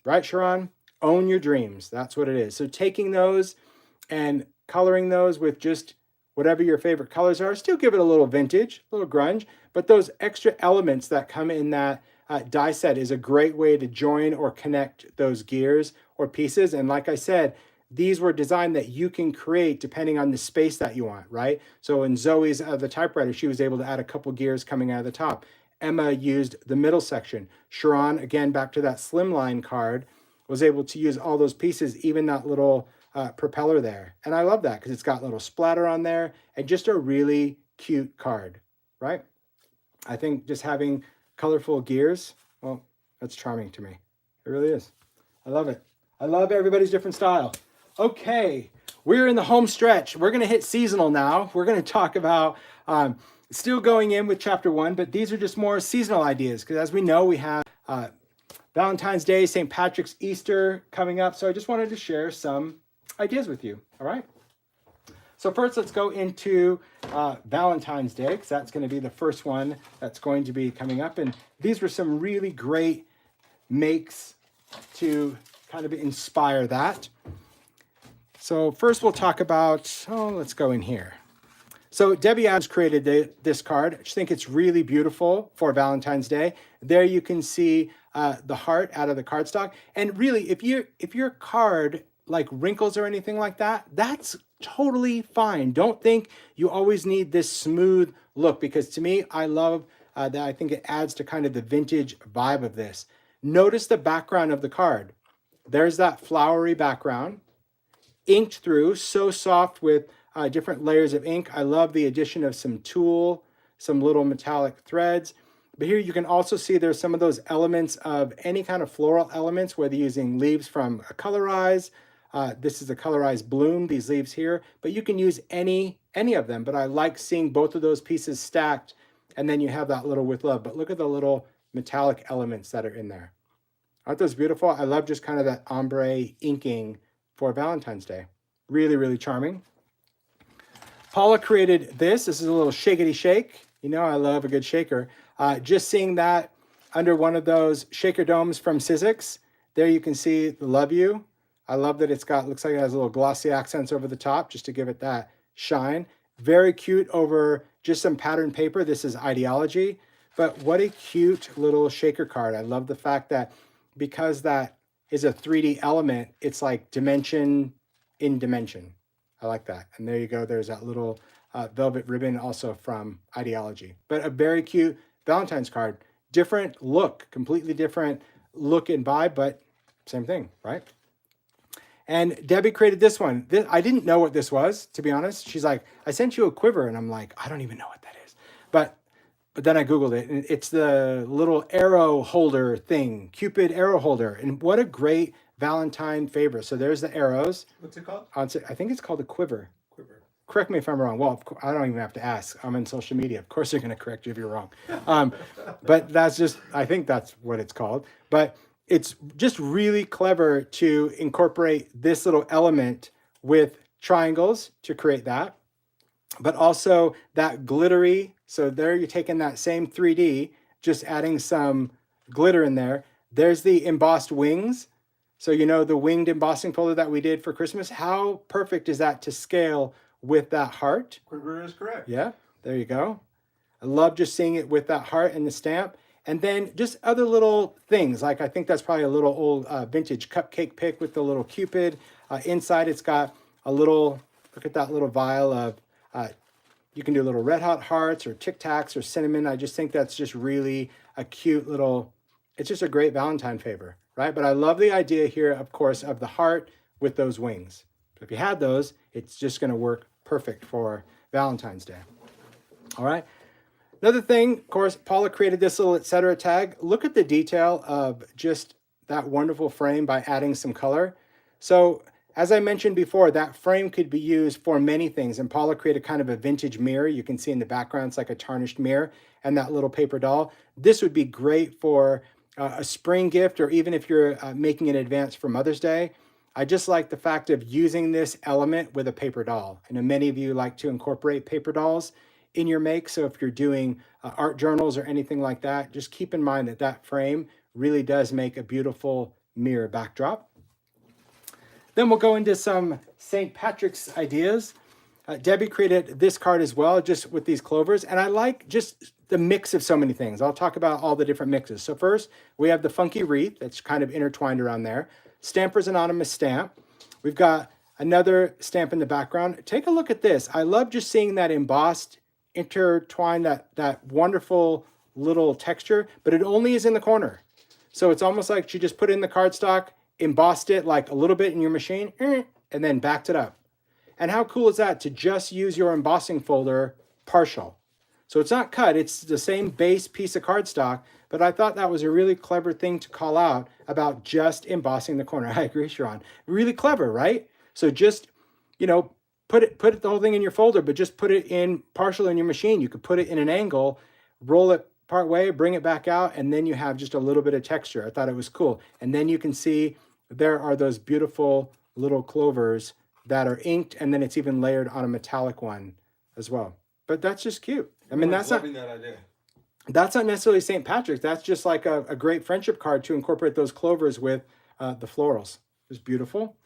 A: right, Sharon? Own your dreams. That's what it is. So taking those and coloring those with just whatever your favorite colors are, still give it a little vintage, a little grunge, but those extra elements that come in that die set is a great way to join or connect those gears or pieces. And like I said, these were designed that you can create depending on the space that you want, right? So in Zoe's the typewriter, she was able to add a couple gears coming out of the top. Emma used the middle section. Sharon, again, back to that slimline card, was able to use all those pieces, even that little propeller there. And I love that because it's got little splatter on there and just a really cute card, right? I think just having colorful gears, well, that's charming to me. It really is. I love it. I love everybody's different style. Okay, we're in the home stretch. We're going to hit seasonal now. We're going to talk about still going in with chapter 1, but these are just more seasonal ideas because as we know, we have Valentine's Day, St. Patrick's, Easter coming up. So I just wanted to share some ideas with you. All right. So first, let's go into Valentine's Day because that's going to be the first one that's going to be coming up. And these were some really great makes to kind of inspire that. So first we'll talk about, let's go in here. So Debbie Adams created this card. I just think it's really beautiful for Valentine's Day. There you can see the heart out of the cardstock. And really, if your card like wrinkles or anything like that, that's totally fine. Don't think you always need this smooth look because to me, I love that. I think it adds to kind of the vintage vibe of this. Notice the background of the card. There's that flowery background, inked through, so soft with different layers of ink. I love the addition of some tulle, some little metallic threads. But here you can also see there's some of those elements of any kind of floral elements, whether using leaves from a Colorize. This is a Colorize bloom, these leaves here, but you can use any of them. But I like seeing both of those pieces stacked, and then you have that little with love. But look at the little metallic elements that are in there. Aren't those beautiful? I love just kind of that ombre inking for Valentine's Day. Really, really charming. Paula created this. This is a little shakety shake. You know, I love a good shaker. Just seeing that under one of those shaker domes from Sizzix. There you can see the Love You. I love that it's got, looks like it has little glossy accents over the top just to give it that shine. Very cute over just some patterned paper. This is Ideology. But what a cute little shaker card. I love the fact that because that is a 3D element, it's like dimension in dimension. I like that. And there you go. There's that little velvet ribbon also from Ideology. But a very cute Valentine's card. Different look, completely different look and vibe, but same thing, right? And Debbie created this one. I didn't know what this was, to be honest. She's like, I sent you a quiver. And I'm like, I don't even know what that is. But then I Googled it. And it's the little arrow holder thing, Cupid arrow holder. And what a great Valentine favorite. So there's the arrows.
B: What's it called?
A: I think it's called a quiver.
B: Quiver.
A: Correct me if I'm wrong. Well, I don't even have to ask. I'm on social media. Of course they're going to correct you if you're wrong. But that's just, I think that's what it's called. But it's just really clever to incorporate this little element with triangles to create that. But also that glittery. So there you're taking that same 3D, just adding some glitter in there. There's the embossed wings. So you know the winged embossing folder that we did for Christmas. How perfect is that to scale with that heart?
B: Quiver is correct.
A: Yeah, there you go. I love just seeing it with that heart and the stamp. And then just other little things, like I think that's probably a little old vintage cupcake pick with the little Cupid. Inside it's got a little, look at that little vial of, you can do little red hot hearts or Tic Tacs or cinnamon. I just think that's just really a cute little, it's just a great Valentine favor, right? But I love the idea here, of course, of the heart with those wings. So if you had those, it's just going to work perfect for Valentine's Day. All right. Another thing, of course, Paula created this little etc. tag. Look at the detail of just that wonderful frame by adding some color. So as I mentioned before, that frame could be used for many things. And Paula created kind of a vintage mirror. You can see in the background, it's like a tarnished mirror and that little paper doll. This would be great for a spring gift or even if you're making an advance for Mother's Day. I just like the fact of using this element with a paper doll. I know many of you like to incorporate paper dolls in your make. So if you're doing art journals or anything like that, just keep in mind that that frame really does make a beautiful mirror backdrop. Then we'll go into some St. Patrick's ideas. Debbie created this card as well, just with these clovers. And I like just the mix of so many things. I'll talk about all the different mixes. So first, we have the funky wreath that's kind of intertwined around there. Stamper's Anonymous stamp. We've got another stamp in the background. Take a look at this. I love just seeing that embossed, intertwined, that wonderful little texture, but it only is in the corner. So it's almost like she just put it in the cardstock, embossed it like a little bit in your machine, and then backed it up. And how cool is that to just use your embossing folder partial? So it's not cut, it's the same base piece of cardstock, but I thought that was a really clever thing to call out about just embossing the corner. I agree, Sharon. Really clever, right? So just, you know, put the whole thing in your folder, but just put it in partial in your machine. You could put it in an angle, roll it part way, bring it back out, and then you have just a little bit of texture. I thought it was cool. And then you can see there are those beautiful little clovers that are inked, and then it's even layered on a metallic one as well. But that's just cute. I mean, that's not necessarily St. Patrick's. That's just like a great friendship card to incorporate those clovers with the florals. It's beautiful.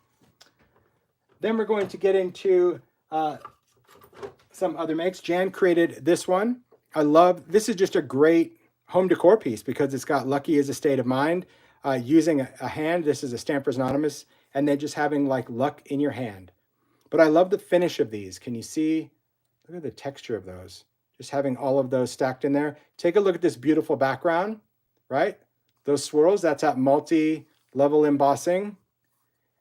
A: Then we're going to get into some other makes. Jan created this one. I love, this is just a great home decor piece because it's got lucky as a state of mind. Using a hand, this is a Stamper's Anonymous, and then just having like luck in your hand. But I love the finish of these. Can you see? Look at the texture of those. Just having all of those stacked in there. Take a look at this beautiful background, right? Those swirls, that's that multi-level embossing.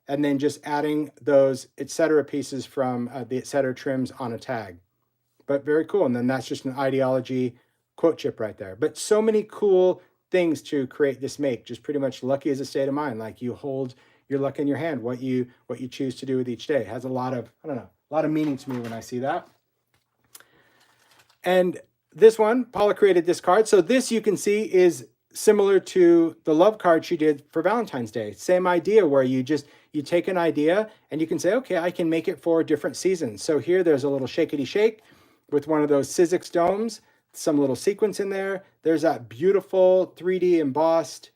A: And then just adding those etc. pieces from the etc. trims on a tag. But very cool. And then that's just an ideology quote chip right there. But so many cool things to create this make. Just pretty much lucky as a state of mind. Like you hold your luck in your hand, what you choose to do with each day. It has a lot of, I don't know, a lot of meaning to me when I see that. And this one, Paula created this card. So this you can see is similar to the love card she did for Valentine's Day. Same idea where you take an idea and you can say, okay, I can make it for different seasons. So here there's a little shakety shake with one of those Sizzix domes, some little sequence in there. There's that beautiful 3D embossed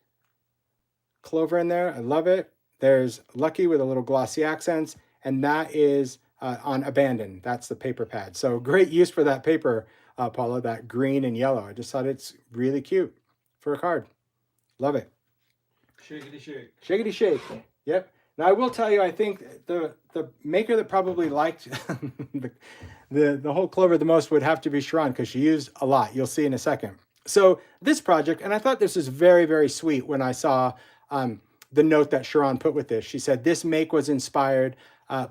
A: clover in there. I love it. There's Lucky with a little glossy accents, and that is on Abandon. That's the paper pad. So great use for that paper, Paula, that green and yellow. I just thought it's really cute for a card. Love it.
B: Shakety shake.
A: Shakety shake. Yep. Now I will tell you, I think the maker that probably liked the whole clover the most would have to be Sharon, because she used a lot. You'll see in a second. So this project, and I thought this was very, very sweet when I saw the note that Sharon put with this. She said this make was inspired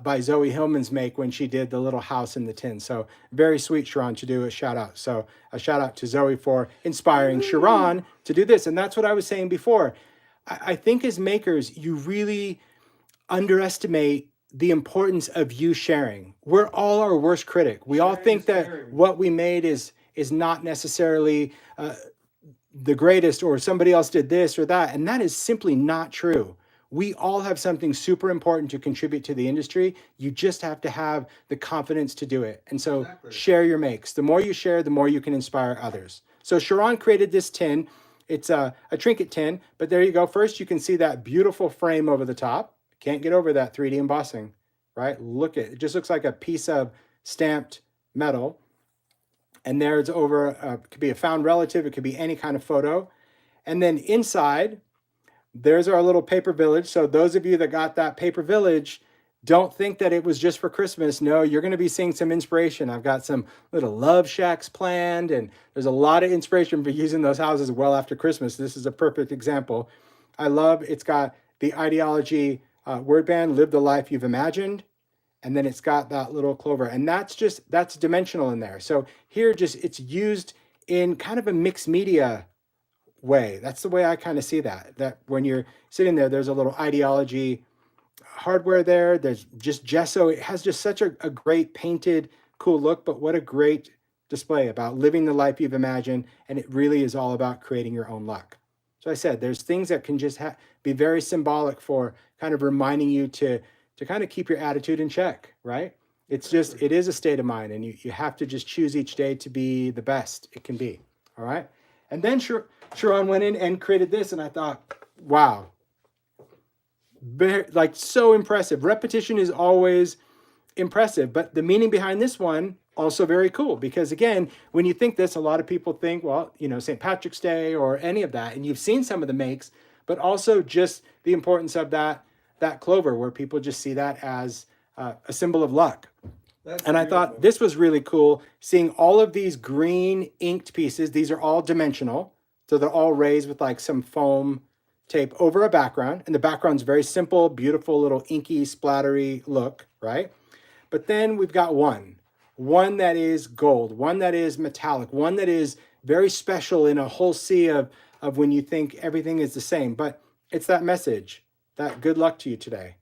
A: by Zoe Hillman's make when she did the little house in the tin. So very sweet, Sharon, to do a shout out. So a shout out to Zoe for inspiring Sharon to do this. And that's what I was saying before. I think as makers, you really underestimate the importance of you sharing. We're all our worst critic. We all think that what we made is not necessarily the greatest, or somebody else did this or that. And that is simply not true. We all have something super important to contribute to the industry. You just have to have the confidence to do it. And so share your makes. The more you share, the more you can inspire others. So Sharon created this tin. It's a trinket tin, but there you go. First, you can see that beautiful frame over the top. Can't get over that 3D embossing, right? Look at it. It just looks like a piece of stamped metal. And there's over, it could be a found relative. It could be any kind of photo. And then inside, there's our little paper village. So those of you that got that paper village, don't think that it was just for Christmas. No, you're going to be seeing some inspiration. I've got some little love shacks planned, and there's a lot of inspiration for using those houses well after Christmas. This is a perfect example. I love, it's got the ideology word band, live the life you've imagined. And then it's got that little clover, and that's dimensional in there. So here it's used in kind of a mixed media way. That's the way I kind of see that when you're sitting there, there's a little ideology hardware there. There's just gesso. It has just such a great painted, cool look, but what a great display about living the life you've imagined. And it really is all about creating your own luck. So I said, there's things that can just be very symbolic for kind of reminding you to kind of keep your attitude in check, right? It's just, it is a state of mind, and you have to just choose each day to be the best it can be. All right. And then Sharon went in and created this, and I thought, wow, like so impressive. Repetition is always impressive, but the meaning behind this one also very cool, because again, when you think this, a lot of people think, well, you know, St. Patrick's Day or any of that, and you've seen some of the makes, but also just the importance of that clover, where people just see that as a symbol of luck. And I thought this was really cool, seeing all of these green inked pieces. These are all dimensional, so they're all raised with like some foam tape over a background, and the background's very simple, beautiful little inky, splattery look, right? But then we've got one that is gold, one that is metallic, one that is very special in a whole sea of when you think everything is the same. But it's that message, that good luck to you today.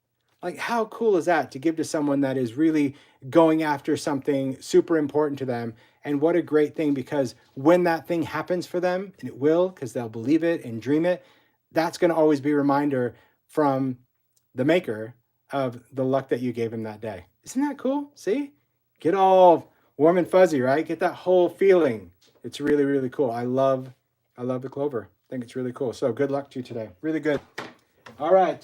A: Like, how cool is that to give to someone that is really going after something super important to them? And what a great thing, because when that thing happens for them, and it will, because they'll believe it and dream it, that's going to always be a reminder from the maker of the luck that you gave him that day. Isn't that cool? See? Get all warm and fuzzy, right? Get that whole feeling. It's really, really cool. I love the clover. I think it's really cool. So good luck to you today. Really good. All right.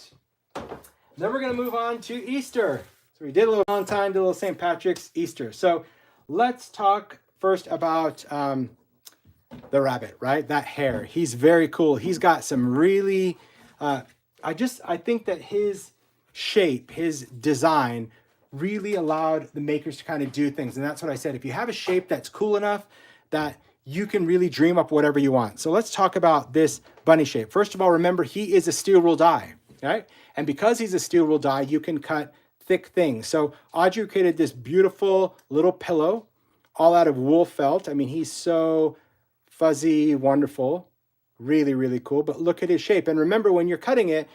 A: Then we're going to move on to Easter. So we did a little Valentine, did a little St. Patrick's, Easter. So let's talk first about the rabbit, right? That hare. He's very cool. He's got some really, I think that his shape, his design really allowed the makers to kind of do things. And that's what I said. If you have a shape that's cool enough that you can really dream up whatever you want. So let's talk about this bunny shape. First of all, remember, he is a steel rule die, right? And because he's a steel rule die, you can cut thick things. So Audrey created this beautiful little pillow all out of wool felt. I mean, he's so fuzzy, wonderful, really, really cool. But look at his shape. And remember, when you're cutting it,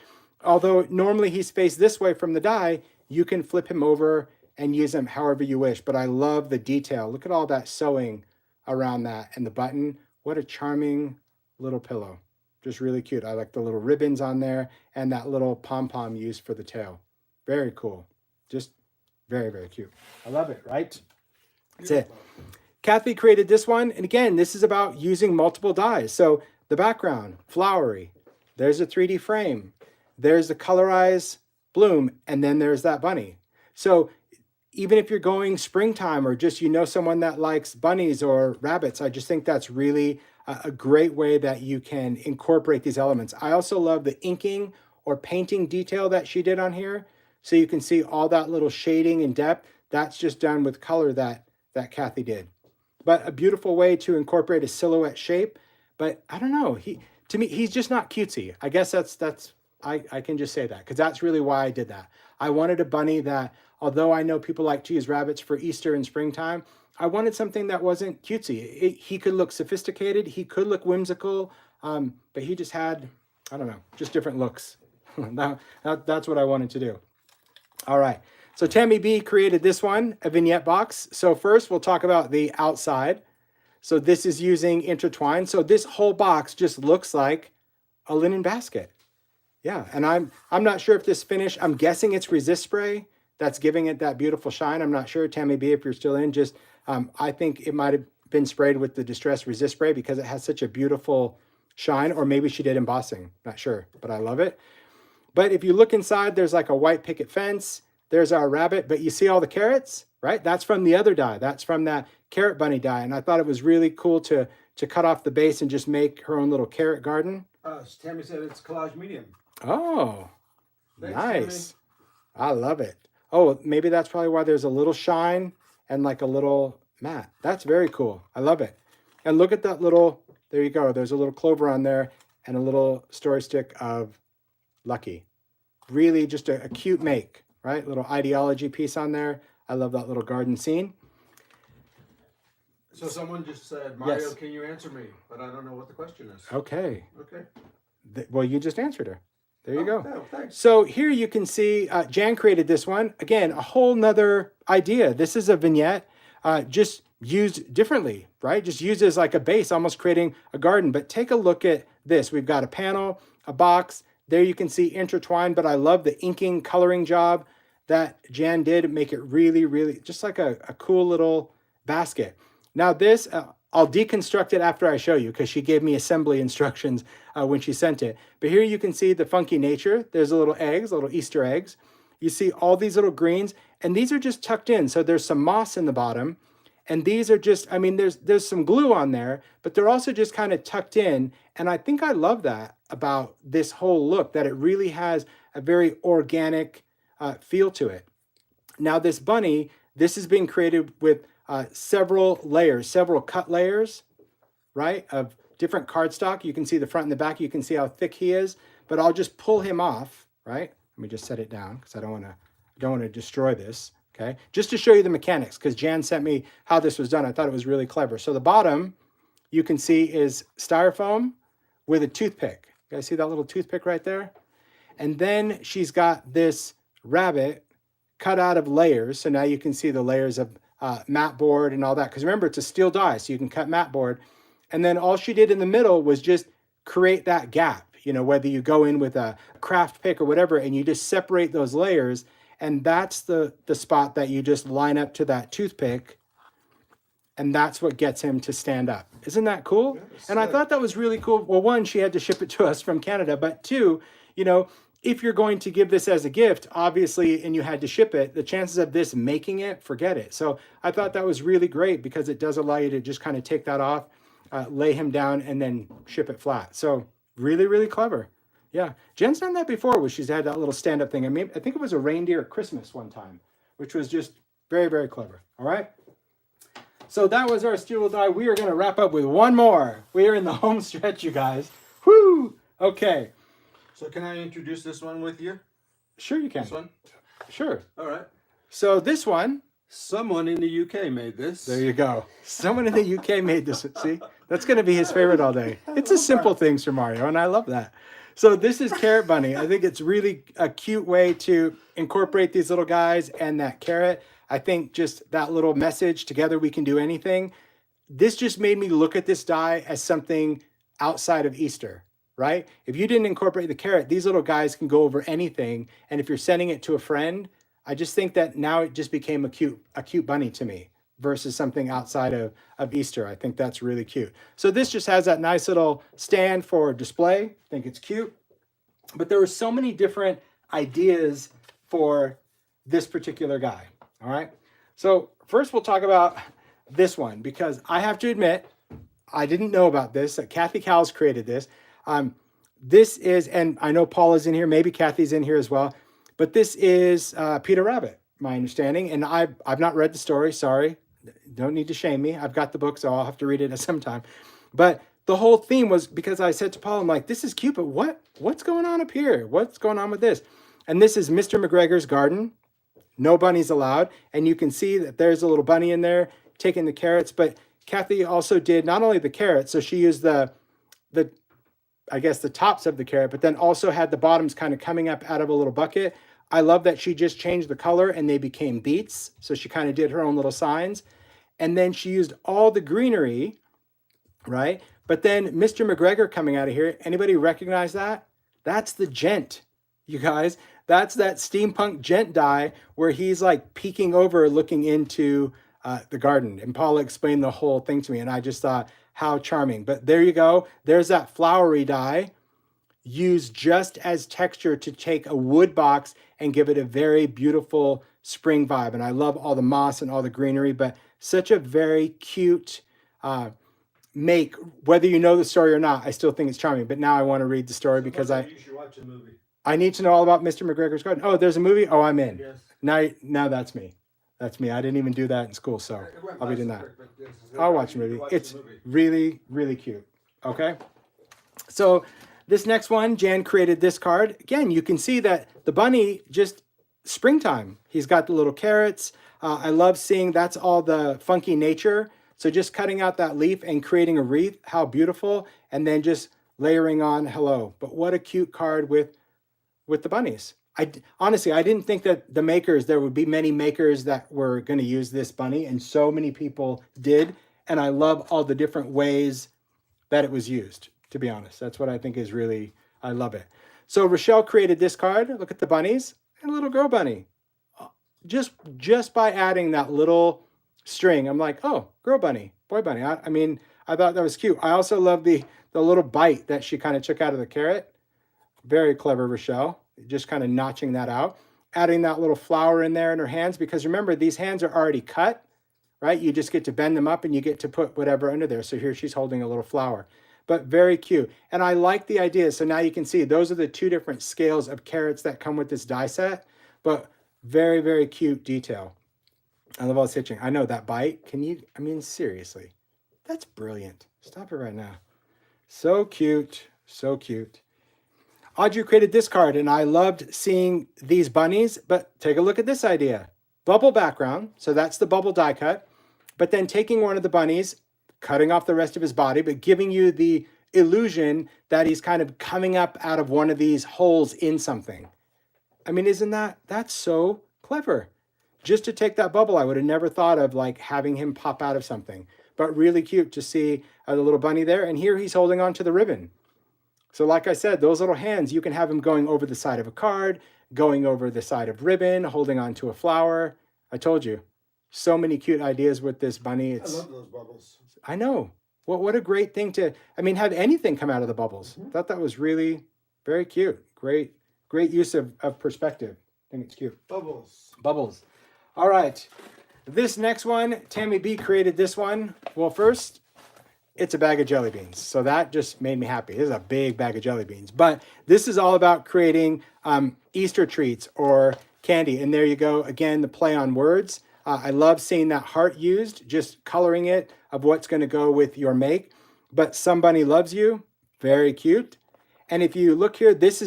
A: although normally he's faced this way from the die, you can flip him over and use him however you wish. But I love the detail. Look at all that sewing around that, and the button. What a charming little pillow. Just really cute. I like the little ribbons on there and that little pom-pom used for the tail. Very cool. Just very, very cute. I love it, right? That's it. Kathy created this one. And again, this is about using multiple dies. So the background, flowery. There's a 3D frame. There's the Colorize bloom. And then there's that bunny. So even if you're going springtime, or just, you know, someone that likes bunnies or rabbits, I just think that's really a great way that you can incorporate these elements. I also love the inking or painting detail that she did on here. So you can see all that little shading and depth. That's just done with color that Kathy did. But a beautiful way to incorporate a silhouette shape. But I don't know, to me, he's just not cutesy. I guess I can just say that, because that's really why I did that. I wanted a bunny that, although I know people like to use rabbits for Easter and springtime, I wanted something that wasn't cutesy. He could look sophisticated, he could look whimsical, but he just had, I don't know, just different looks. That's what I wanted to do. All right, so Tammy B created this one, a vignette box. So first we'll talk about the outside. So this is using intertwine. So this whole box just looks like a linen basket. Yeah, and I'm not sure if this finish, I'm guessing it's resist spray that's giving it that beautiful shine. I'm not sure, Tammy B, if you're still in, just, I think it might have been sprayed with the Distress Resist Spray because it has such a beautiful shine, or maybe she did embossing, not sure, but I love it. But if you look inside, there's like a white picket fence. There's our rabbit, but you see all the carrots, right? That's from the other die. That's from that carrot bunny die. And I thought it was really cool to cut off the base and just make her own little carrot garden.
B: Tammy said it's collage medium.
A: Oh,
B: Thanks,
A: nice.
B: Tammy.
A: I love it. Oh, maybe that's probably why there's a little shine and like a little matte. That's very cool. I love it. And look at that little, there you go. There's a little clover on there and a little story stick of Lucky. Really just a cute make, right? Little ideology piece on there. I love that little garden scene.
B: So someone just said, Mario,
A: Yes.
B: Can you answer me? But I don't know what the question is.
A: Okay.
B: Okay.
A: Well, you just answered her. There you go.
B: Oh, thanks.
A: So here you can see Jan created this one. Again, a whole nother idea. This is a vignette just used differently, right? Just used as like a base, almost creating a garden. But take a look at this. We've got a panel, a box. There you can see intertwined, but I love the inking coloring job. that Jan did make it really, really just like a cool little basket. Now this, I'll deconstruct it after I show you because she gave me assembly instructions when she sent it. But here you can see the funky nature. There's a little eggs, little Easter eggs. You see all these little greens, and these are just tucked in. So there's some moss in the bottom, and these are just, I mean, there's some glue on there, but they're also just kind of tucked in. And I think I love that about this whole look, that it really has a very organic feel to it. Now this bunny, this is being created with several layers, several cut layers, right, of different cardstock. You can see the front and the back. You can see how thick he is, but I'll just pull him off, right? Let me just set it down because I don't want to destroy this, okay? Just to show you the mechanics, because Jan sent me how this was done. I thought it was really clever. So the bottom, you can see, is styrofoam with a toothpick. You guys see that little toothpick right there? And then she's got this rabbit cut out of layers. So now you can see the layers of matte board and all that. Because remember, it's a steel die, so you can cut matte board. And then all she did in the middle was just create that gap. You know, whether you go in with a craft pick or whatever, and you just separate those layers, and that's the spot that you just line up to that toothpick, and that's what gets him to stand up. Isn't that cool? And I thought that was really cool. Well, one, she had to ship it to us from Canada, but two, you know, if you're going to give this as a gift, obviously, and you had to ship it, the chances of this making it, forget it. So I thought that was really great because it does allow you to just kind of take that off, lay him down, and then ship it flat. So really, really clever. Yeah. Jen's done that before where she's had that little stand-up thing. I mean, I think it was a reindeer at Christmas one time, which was just very, very clever. All right. So that was our steel die. We are going to wrap up with one more. We are in the home stretch, you guys. Whoo! Okay.
B: So can I introduce this one with you?
A: Sure you can.
B: This one?
A: Sure.
B: All right.
A: So this one.
B: Someone in the UK made this.
A: There you go. Someone in the UK made this. See? That's going to be his favorite all day. It's a simple things for Mario, and I love that. So this is Carrot Bunny. I think it's really a cute way to incorporate these little guys and that carrot. I think just that little message, together we can do anything. This just made me look at this die as something outside of Easter, right? If you didn't incorporate the carrot, these little guys can go over anything. And if you're sending it to a friend, I just think that now it just became a cute bunny to me versus something outside of Easter. I think that's really cute. So this just has that nice little stand for display. I think it's cute. But there were so many different ideas for this particular guy. All right. So first we'll talk about this one, because I have to admit, I didn't know about this. Kathy Cowles created this. This is, and I know Paula's in here, maybe Kathy's in here as well, but this is Peter Rabbit, my understanding. And I've not read the story. Sorry. Don't need to shame me. I've got the book, so I'll have to read it at some time. But the whole theme was because I said to Paul, I'm like, this is cute, but what's going on up here? What's going on with this? And this is Mr. McGregor's garden. No bunnies allowed. And you can see that there's a little bunny in there taking the carrots. But Kathy also did not only the carrots, so she used the I guess the tops of the carrot, but then also had the bottoms kind of coming up out of a little bucket. I love that she just changed the color and they became beets. So she kind of did her own little signs. And then she used all the greenery, right? But then Mr. McGregor coming out of here, anybody recognize that? That's the Gent, you guys. That's that steampunk Gent die where he's like peeking over, looking into the garden. And Paula explained the whole thing to me, and I just thought, how charming. But there you go. There's that flowery die used just as texture to take a wood box and give it a very beautiful spring vibe. And I love all the moss and all the greenery, but such a very cute make. Whether you know the story or not, I still think it's charming. But now I want to read the story because
B: you should watch the movie.
A: I need to know all about Mr. McGregor's garden. Oh, there's a movie? Oh, I'm in.
B: Yes.
A: Now that's me. That's me. I didn't even do that in school, so I'll be doing that. I'll watch the movie. It's really, really cute. Okay? So this next one, Jan created this card. Again, you can see that the bunny, just springtime. He's got the little carrots. I love seeing that's all the funky nature. So just cutting out that leaf and creating a wreath. How beautiful. And then just layering on hello. But what a cute card with the bunnies. Honestly, I didn't think that there would be many makers that were going to use this bunny, and so many people did. And I love all the different ways that it was used, to be honest. That's what I think is really, I love it. So Rochelle created this card. Look at the bunnies and a little girl bunny. just by adding that little string, I'm like, oh, girl bunny, boy bunny. I mean, I thought that was cute. I also love the little bite that she kind of took out of the carrot. Very clever, Rochelle. Just kind of notching that out. Adding that little flower in there in her hands, because remember, these hands are already cut, right? You just get to bend them up and you get to put whatever under there. So here she's holding a little flower, but very cute. And I like the idea. So now you can see those are the two different scales of carrots that come with this die set, but very, very cute detail. I love all the stitching. I know that bite. Can you, I mean, seriously, that's brilliant. Stop it right now. So cute. So cute. Audrey created this card, and I loved seeing these bunnies, but take a look at this idea. Bubble background, so that's the bubble die cut, but then taking one of the bunnies, cutting off the rest of his body, but giving you the illusion that he's kind of coming up out of one of these holes in something. I mean, that's so clever. Just to take that bubble, I would have never thought of like having him pop out of something, but really cute to see the little bunny there. And here he's holding on to the ribbon. So like I said, those little hands, you can have him going over the side of a card, going over the side of ribbon, holding on to a flower. I told you, so many cute ideas with this bunny.
B: I love those bubbles.
A: I know. Well, what a great thing to, I mean, have anything come out of the bubbles. I thought that was really very cute. Great use of perspective. I think it's cute.
B: Bubbles.
A: Bubbles. All right. This next one, Tammy B created this one. Well, first, it's a bag of jelly beans. So that just made me happy. This is a big bag of jelly beans. But this is all about creating Easter treats or candy. And there you go. Again, the play on words. I love seeing that heart used, just coloring it of what's going to go with your make. But Somebody Loves You, very cute. And if you look here, this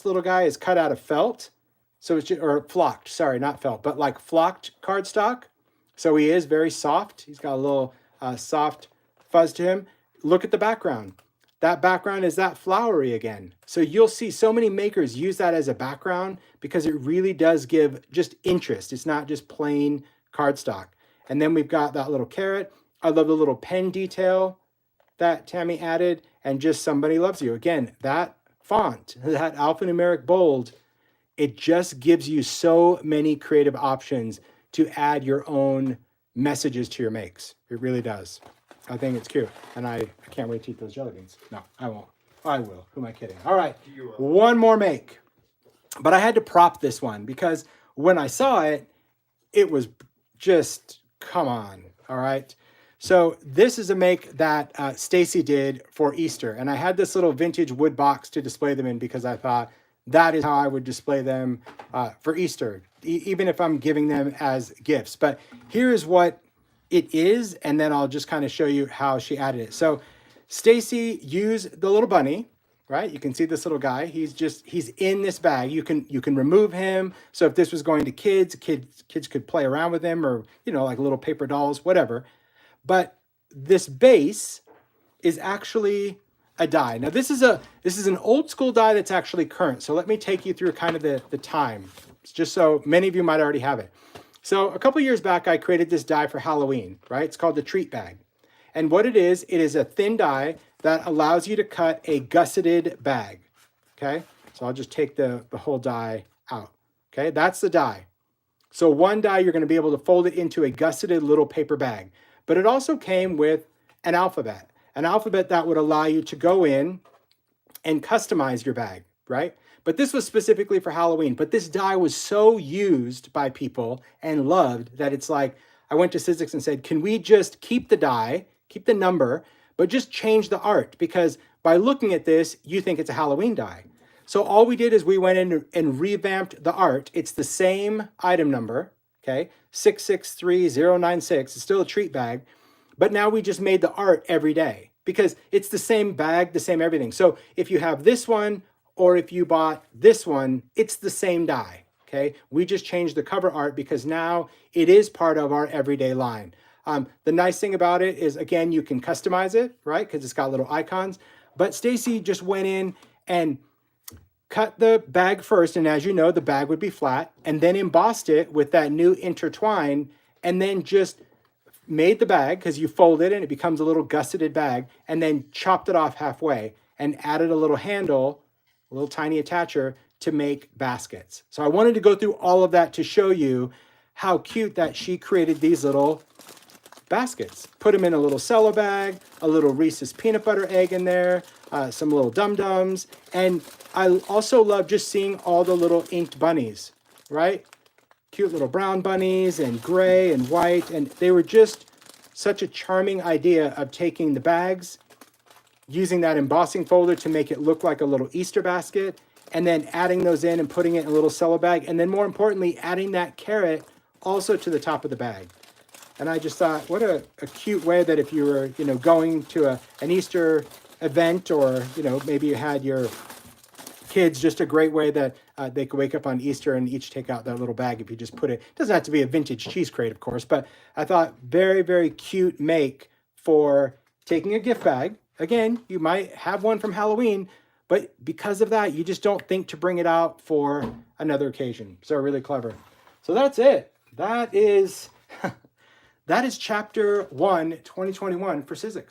A: little guy is cut out of felt. So it's just, or flocked, sorry, not felt, but like flocked cardstock. So he is very soft. He's got a little soft fuzz to him. Look at the background. That background is that flowery again. So you'll see so many makers use that as a background because it really does give just interest. It's not just plain cardstock. And then we've got that little carrot. I love the little pen detail that Tammy added, and just Somebody Loves You. Again, that font, that alphanumeric bold, it just gives you so many creative options to add your own messages to your makes. It really does. I think it's cute. And I can't wait to eat those jelly beans. No, I won't. I will. Who am I kidding? All right. One more make. But I had to prop this one because when I saw it, it was just, come on. All right. So this is a make that Stacy did for Easter. And I had this little vintage wood box to display them in because I thought that is how I would display them for Easter, even if I'm giving them as gifts. But here is what it is, and then I'll just kind of show you how she added it. So Stacy used the little bunny, right? You can see this little guy. He's in this bag. You can remove him. So if this was going to kids could play around with him, or like little paper dolls, whatever. But this base is actually a die. Now this is an old school die that's actually current. So let me take you through kind of the time, just so many of you might already have it. So a couple years back, I created this die for Halloween, right? It's called the treat bag. And what it is a thin die that allows you to cut a gusseted bag, okay? So I'll just take the whole die out, okay? That's the die. So one die, you're gonna be able to fold it into a gusseted little paper bag. But it also came with an alphabet that would allow you to go in and customize your bag, right? But this was specifically for Halloween. But this die was so used by people and loved that it's like, I went to Sizzix and said, can we just keep the die, keep the number, but just change the art? Because by looking at this, you think it's a Halloween die. So all we did is we went in and revamped the art. It's the same item number, okay? 663096, it's still a treat bag. But now we just made the art every day because it's the same bag, the same everything. So if you have this one, or if you bought this one, it's the same die, okay? We just changed the cover art because now it is part of our everyday line. The nice thing about it is, again, you can customize it, right? Because it's got little icons. But Stacy just went in and cut the bag first, and as you know, the bag would be flat, and then embossed it with that new intertwine, and then just made the bag, because you fold it and it becomes a little gusseted bag, and then chopped it off halfway and added a little handle, a little tiny attacher to make baskets. So I wanted to go through all of that to show you how cute that she created these little baskets. Put them in a little cello bag, a little Reese's peanut butter egg in there, some little dum-dums. And I also love just seeing all the little inked bunnies, right? Cute little brown bunnies and gray and white. And they were just such a charming idea of taking the bags, using that embossing folder to make it look like a little Easter basket, and then adding those in and putting it in a little cello bag. And then more importantly, adding that carrot also to the top of the bag. And I just thought, what a cute way that if you were, going to an Easter event, or, maybe you had your kids, just a great way that they could wake up on Easter and each take out that little bag if you just put it. It doesn't have to be a vintage cheese crate, of course, but I thought very, very cute make for taking a gift bag. Again, you might have one from Halloween, but because of that, you just don't think to bring it out for another occasion. So really clever. So that's it. That is chapter 1, 2021 for Sizzix.